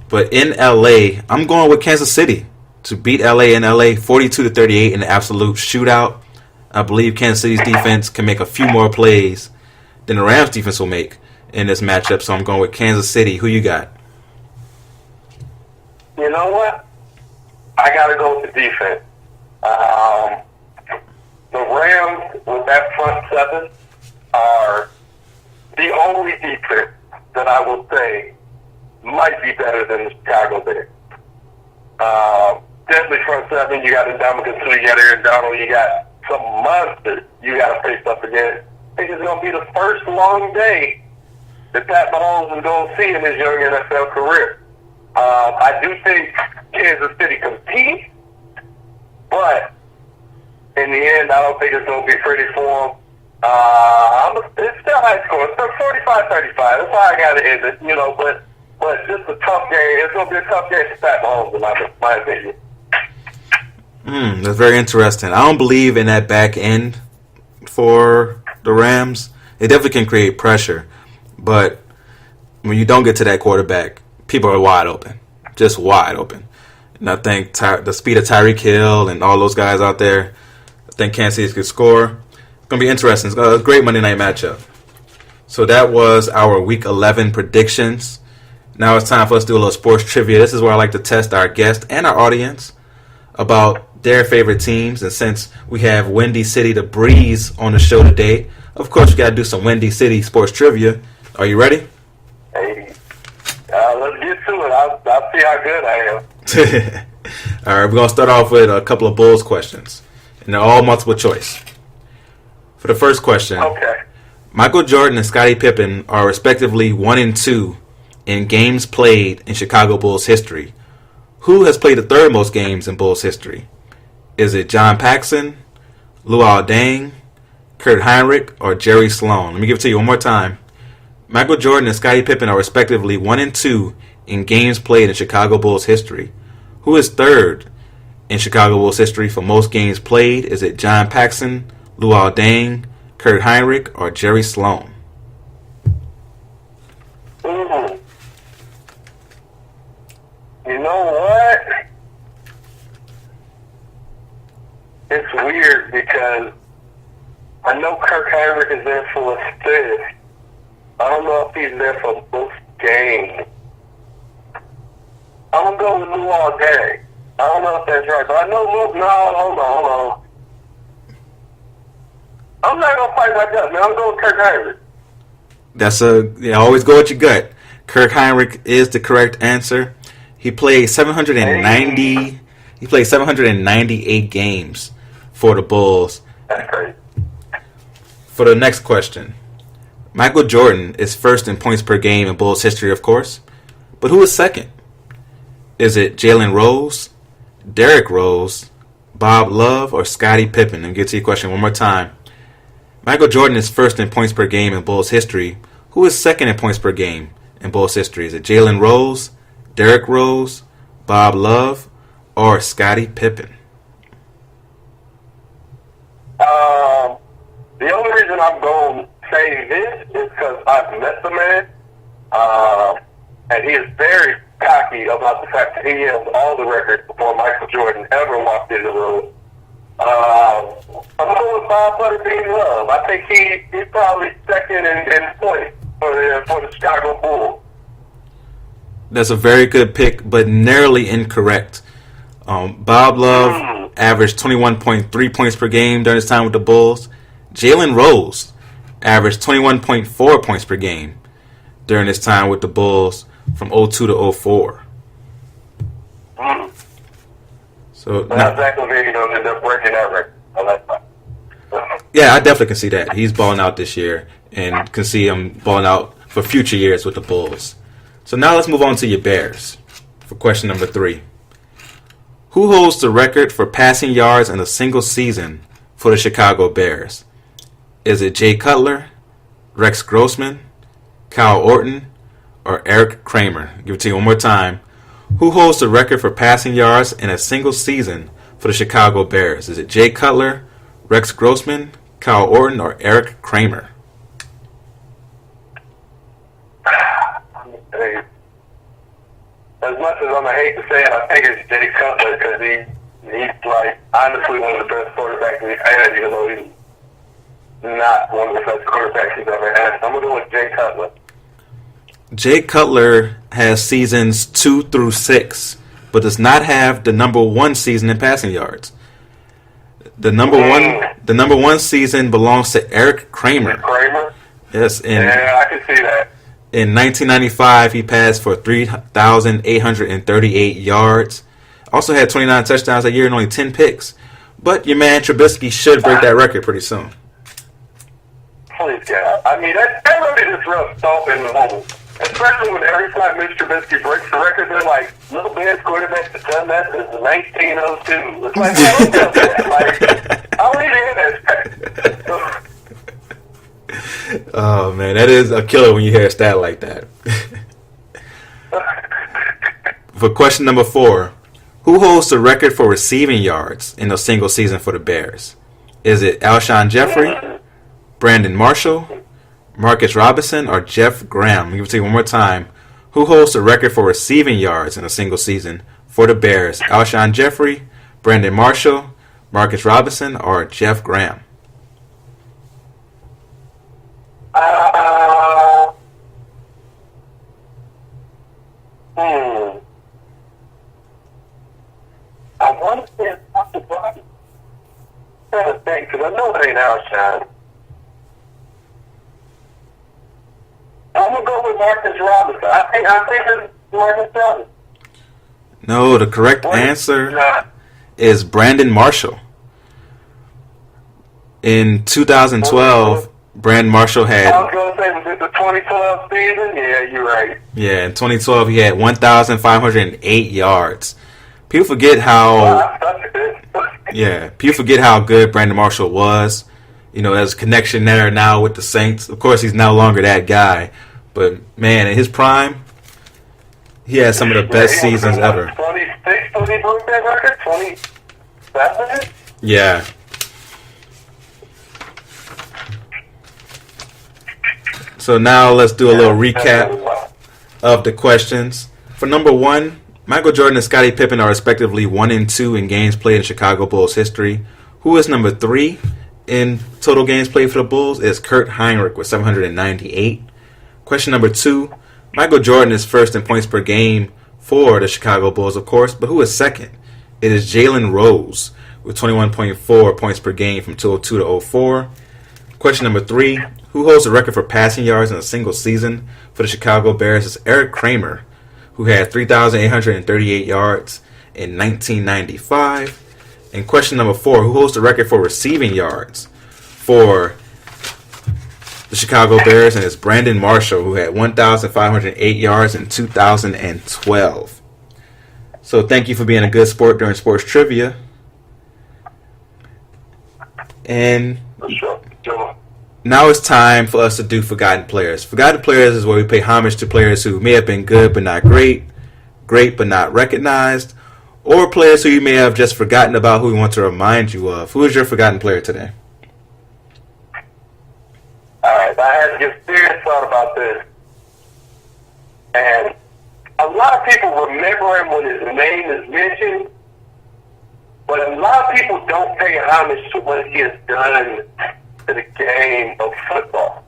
But in LA, I'm going with Kansas City to beat LA in LA 42-38 in an absolute shootout. I believe Kansas City's defense can make a few more plays than the Rams defense will make in this matchup. So I'm going with Kansas City. Who you got? You know what? I got to go with the defense. The Rams, with that front seven, are the only defense that I will say might be better than the Chicago Bears. Definitely front seven. You got Ndamukong Suh, you got Aaron Donald, you got some monsters you got to face up against. I think it's going to be the first long day that Pat Mahomes is going to see in his young NFL career. I do think Kansas City competes, but in the end, I don't think it's going to be pretty for them. It's still high score. It's 45-35. That's how I got to end it, but just a tough game. It's going to be a tough game for Pat Mahomes, in my opinion. That's very interesting. I don't believe in that back end for the Rams. They definitely can create pressure, but when you don't get to that quarterback, people are wide open, just wide open. And I think the speed of Tyreek Hill and all those guys out there, I think Kansas City could score. It's going to be interesting. It's a great Monday night matchup. So that was our Week 11 predictions. Now it's time for us to do a little sports trivia. This is where I like to test our guests and our audience about their favorite teams. And since we have Windy City the Breeze on the show today, of course we got to do some Windy City sports trivia. Are you ready? Hey, let's get to it. I'll see how good I am. All right, we're going to start off with a couple of Bulls questions. And they're all multiple choice. For the first question, Okay. Michael Jordan and Scottie Pippen are respectively 1 and 2 in games played in Chicago Bulls history. Who has played the third most games in Bulls history? Is it John Paxson, Luol Deng, Kurt Heinrich, or Jerry Sloan? Let me give it to you one more time. Michael Jordan and Scottie Pippen are respectively 1 and 2 in games played in Chicago Bulls history. Who is third in Chicago Bulls history for most games played? Is it John Paxson, Luol Deng, Kurt Heinrich, or Jerry Sloan? You know what? It's weird because I know Kirk Heinrich is there for a stint. I don't know if he's there for both games. I'm going to go with Luol Deng. I don't know if that's right, but I know Luke. No, hold on. I'm not going to fight my gut, man. I'm going with Kirk Heinrich. Always go with your gut. Kirk Heinrich is the correct answer. He played 790. He played 798 games for the Bulls. That's crazy. For the next question, Michael Jordan is first in points per game in Bulls history, of course. But who is second? Is it Jalen Rose, Derrick Rose, Bob Love, or Scottie Pippen? Let me get to your question one more time. Michael Jordan is first in points per game in Bulls history. Who is second in points per game in Bulls history? Is it Jalen Rose, Derrick Rose, Bob Love, or Scottie Pippen? The only reason I'm going to say this is because I've met the man, and he is very cocky about the fact that he has all the records before Michael Jordan ever walked in the room. I'm going with Bob Butterbean Love. I think he's probably second in points for the Chicago Bulls. That's a very good pick, but narrowly incorrect. Bob Love averaged 21.3 points per game during his time with the Bulls. Jalen Rose averaged 21.4 points per game during his time with the Bulls from 02 to 04. So Zach LaVine going to end up breaking that record. Oh, that's fine. Yeah, I definitely can see that. He's balling out this year and can see him balling out for future years with the Bulls. So now let's move on to your Bears for question number 3. Who holds the record for passing yards in a single season for the Chicago Bears? Is it Jay Cutler, Rex Grossman, Kyle Orton, or Eric Kramer? I'll give it to you one more time. Who holds the record for passing yards in a single season for the Chicago Bears? Is it Jay Cutler, Rex Grossman, Kyle Orton, or Eric Kramer? As much as I'm going to hate to say it, I think it's Jay Cutler because he's like honestly one of the best quarterbacks we've had, even though he's not one of the best quarterbacks he's ever had. I'm going to go with Jay Cutler. Jay Cutler has seasons 2 through 6, but does not have the number 1 season in passing yards. The number one season belongs to Eric Kramer. Kramer? Yes, Yeah, I can see that. In 1995, he passed for 3,838 yards. Also had 29 touchdowns that year and only 10 picks. But your man Trubisky should break that record pretty soon. Please, God. I mean, that really just rubs salt in the hole. Especially when every time Mr. Trubisky breaks the record, they're like, little Ben's quarterback has done that since 1902. It's like, I don't know that. Like, I'll leave it in that. Oh, man, that is a killer when you hear a stat like that. For question number 4, who holds the record for receiving yards in a single season for the Bears? Is it Alshon Jeffrey, Brandon Marshall, Marcus Robinson, or Jeff Graham? Let me give it to you one more time. Who holds the record for receiving yards in a single season for the Bears? Alshon Jeffrey, Brandon Marshall, Marcus Robinson, or Jeff Graham? I want to say it's not the body. I'm trying to think, because I know it ain't Alshon. I'm going to go with Marcus Robinson. I think it's Marcus Robinson. No, the correct answer is Brandon Marshall. In 2012, Brandon Marshall I had. was going to say, was it the 2012 season? Yeah, you're right. Yeah, in 2012 he had 1,508 yards. People forget how. Wow, that's good. Yeah, people forget how good Brandon Marshall was. You know, there's a connection there now with the Saints. Of course, he's no longer that guy, but man, in his prime, he had some of the best seasons ever. 26 was he broke that record? 27? Yeah. So now let's do a little recap of the questions. For number one, Michael Jordan and Scottie Pippen are respectively 1 and 2 in games played in Chicago Bulls history. Who is number 3 in total games played for the Bulls is Kurt Heinrich with 798. Question number 2, Michael Jordan is first in points per game for the Chicago Bulls, of course, but who is second? It is Jalen Rose with 21.4 points per game from 2002 to 2004. Question number 3, who holds the record for passing yards in a single season for the Chicago Bears is Eric Kramer, who had 3,838 yards in 1995. And question number 4, who holds the record for receiving yards for the Chicago Bears, and it's Brandon Marshall, who had 1,508 yards in 2012. So thank you for being a good sport during sports trivia. And now it's time for us to do Forgotten Players. Forgotten Players is where we pay homage to players who may have been good but not great, great but not recognized, or players who you may have just forgotten about who we want to remind you of. Who is your forgotten player today? All right, I had to give serious thought about this. And a lot of people remember him when his name is mentioned, but a lot of people don't pay homage to what he has done to the game of football.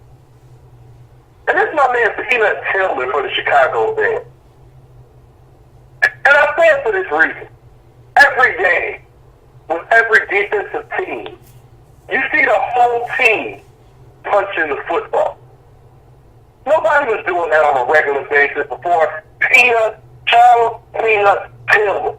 And this is my man Peanut Tillman for the Chicago Bears. And I say it for this reason. Every game, with every defensive team, you see the whole team punching the football. Nobody was doing that on a regular basis before Charles Peanut Tillman.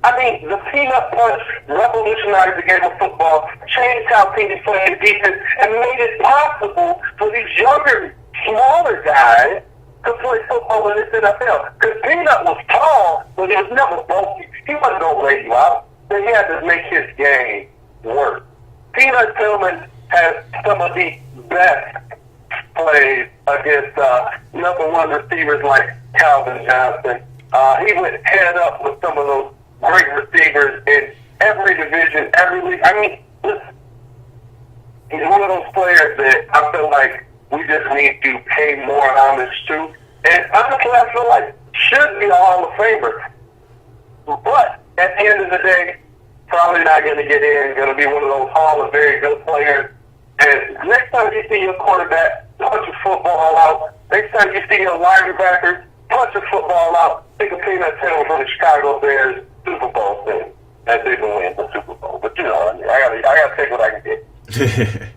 I mean, the peanut punch revolutionized the game of football, changed how teams played defense, and made it possible for these younger, smaller guys to play football in this NFL. Because Peanut was tall, but he was never bulky. He wasn't going to lay you out. So he had to make his game work. Peanut Tillman has some of the best plays against number one receivers like Calvin Johnson. He went head up with some of those great receivers in every division, every league. I mean, listen, he's one of those players that I feel like we just need to pay more homage to. And honestly, I feel like should be a Hall of Famer. But at the end of the day, probably not going to get in, going to be one of those Hall of very good players. And next time you see your quarterback punch a football out, next time you see your linebacker punch a football out, think of Peanut Tillman from the Chicago Bears Super Bowl thing. That didn't win the Super Bowl. But you know, I gotta take what I can get.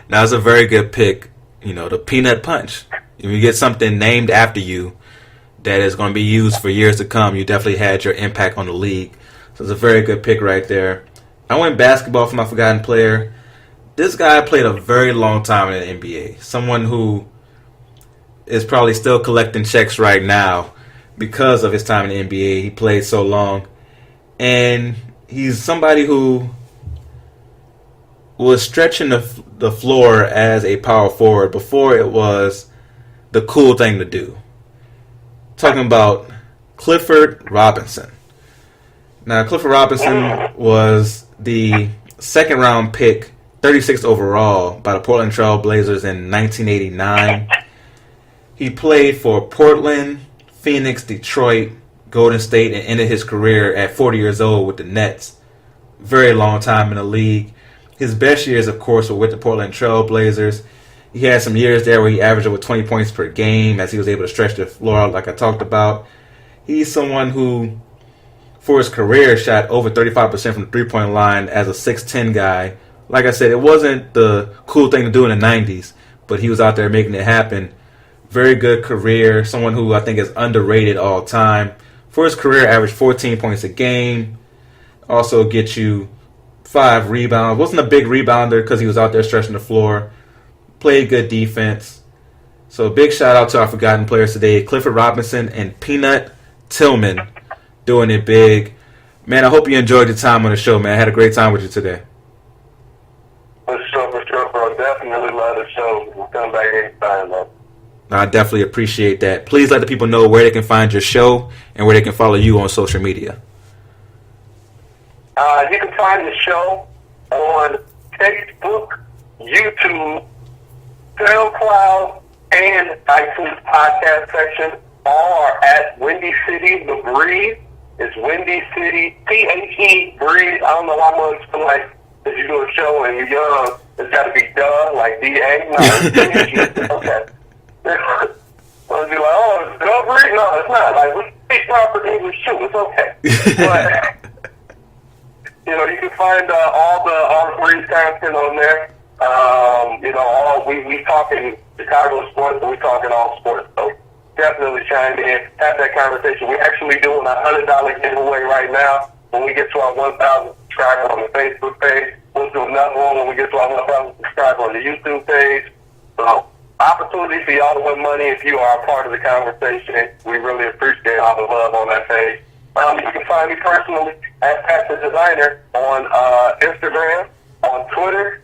Now, it's a very good pick. You know, the peanut punch. If you get something named after you that is going to be used for years to come, you definitely had your impact on the league. So it's a very good pick right there. I went basketball for my forgotten player. This guy played a very long time in the NBA. Someone who is probably still collecting checks right now because of his time in the NBA. He played so long. And he's somebody who was stretching the floor as a power forward before it was the cool thing to do. Talking about Clifford Robinson. Now, Clifford Robinson was the second round pick, 36th overall, by the Portland Trail Blazers in 1989. He played for Portland, Phoenix, Detroit, Golden State, and ended his career at 40 years old with the Nets. Very long time in the league. His best years, of course, were with the Portland Trail Blazers. He had some years there where he averaged over 20 points per game as he was able to stretch the floor out like I talked about. He's someone who, for his career, shot over 35% from the three-point line as a 6'10 guy. Like I said, it wasn't the cool thing to do in the 90s, but he was out there making it happen. Very good career. Someone who I think is underrated all time. For his career, averaged 14 points a game. Also gets you 5 rebounds. Wasn't a big rebounder because he was out there stretching the floor. Played good defense. So big shout out to our forgotten players today, Clifford Robinson and Peanut Tillman, doing it big. Man, I hope you enjoyed your time on the show, man. I had a great time with you today. For sure, bro. Definitely love the show. We'll come back anytime, though. I definitely appreciate that. Please let the people know where they can find your show and where they can follow you on social media. You can find the show on Facebook, YouTube, SoundCloud, and iTunes podcast section. All are at Windy City, The Breeze. It's Windy City, THE Breeze. I don't know why much feel like if you do a show and you're young, it's got to be duh, like DA. No, it's THE. Okay. I'll be like, oh, it's duh Breeze? No, it's not. Like, we speak proper English too. It's okay. But, you can find all the Breeze content on there. We talking Chicago sports, but we talking all sports. So definitely chime in, have that conversation. We're actually doing a $100 giveaway right now. When we get to our 1,000 subscribers on the Facebook page, we'll do another one when we get to our 1,000 subscribers on the YouTube page. So opportunity for y'all to win money if you are a part of the conversation. We really appreciate all the love on that page. You can find me personally at Pat the Designer on Instagram, on Twitter.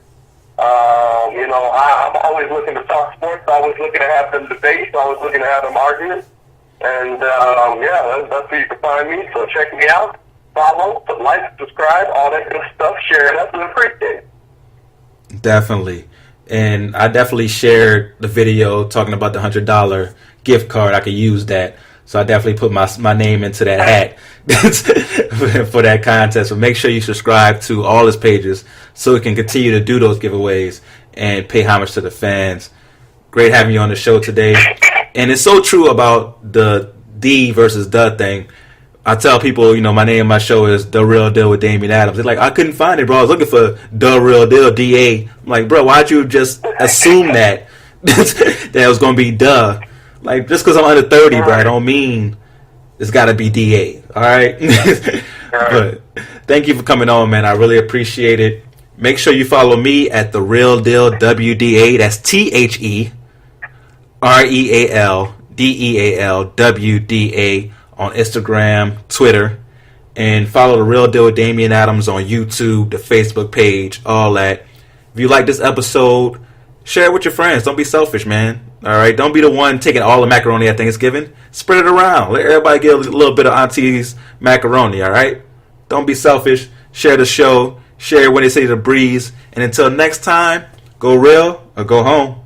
I'm always looking to talk sports, always looking to have them debates, always looking to have them arguments. And, that's where you can find me. So check me out, follow, like, subscribe, all that good stuff. Share it. That's what I appreciate. Definitely. And I definitely shared the video talking about the $100 gift card. I could use that. So I definitely put my name into that hat for that contest. So make sure you subscribe to all his pages so we can continue to do those giveaways and pay homage to the fans. Great having you on the show today. And it's so true about the D versus the thing. I tell people, my name of my show is The Real Deal with Damian Adams. They're like, I couldn't find it, bro. I was looking for The Real Deal, DA. I'm like, bro, why'd you just assume that it was going to be duh? Like, just because I'm under 30, bro, I don't mean it's got to be DA. All right? But thank you for coming on, man. I really appreciate it. Make sure you follow me at The Real Deal WDA. That's TheRealDealWDA on Instagram, Twitter. And follow The Real Deal with Damian Adams on YouTube, the Facebook page, all that. If you like this episode, share it with your friends. Don't be selfish, man. All right? Don't be the one taking all the macaroni at Thanksgiving. Spread it around. Let everybody get a little bit of auntie's macaroni, all right? Don't be selfish. Share the show. Share it when they say The Breeze. And until next time, go real or go home.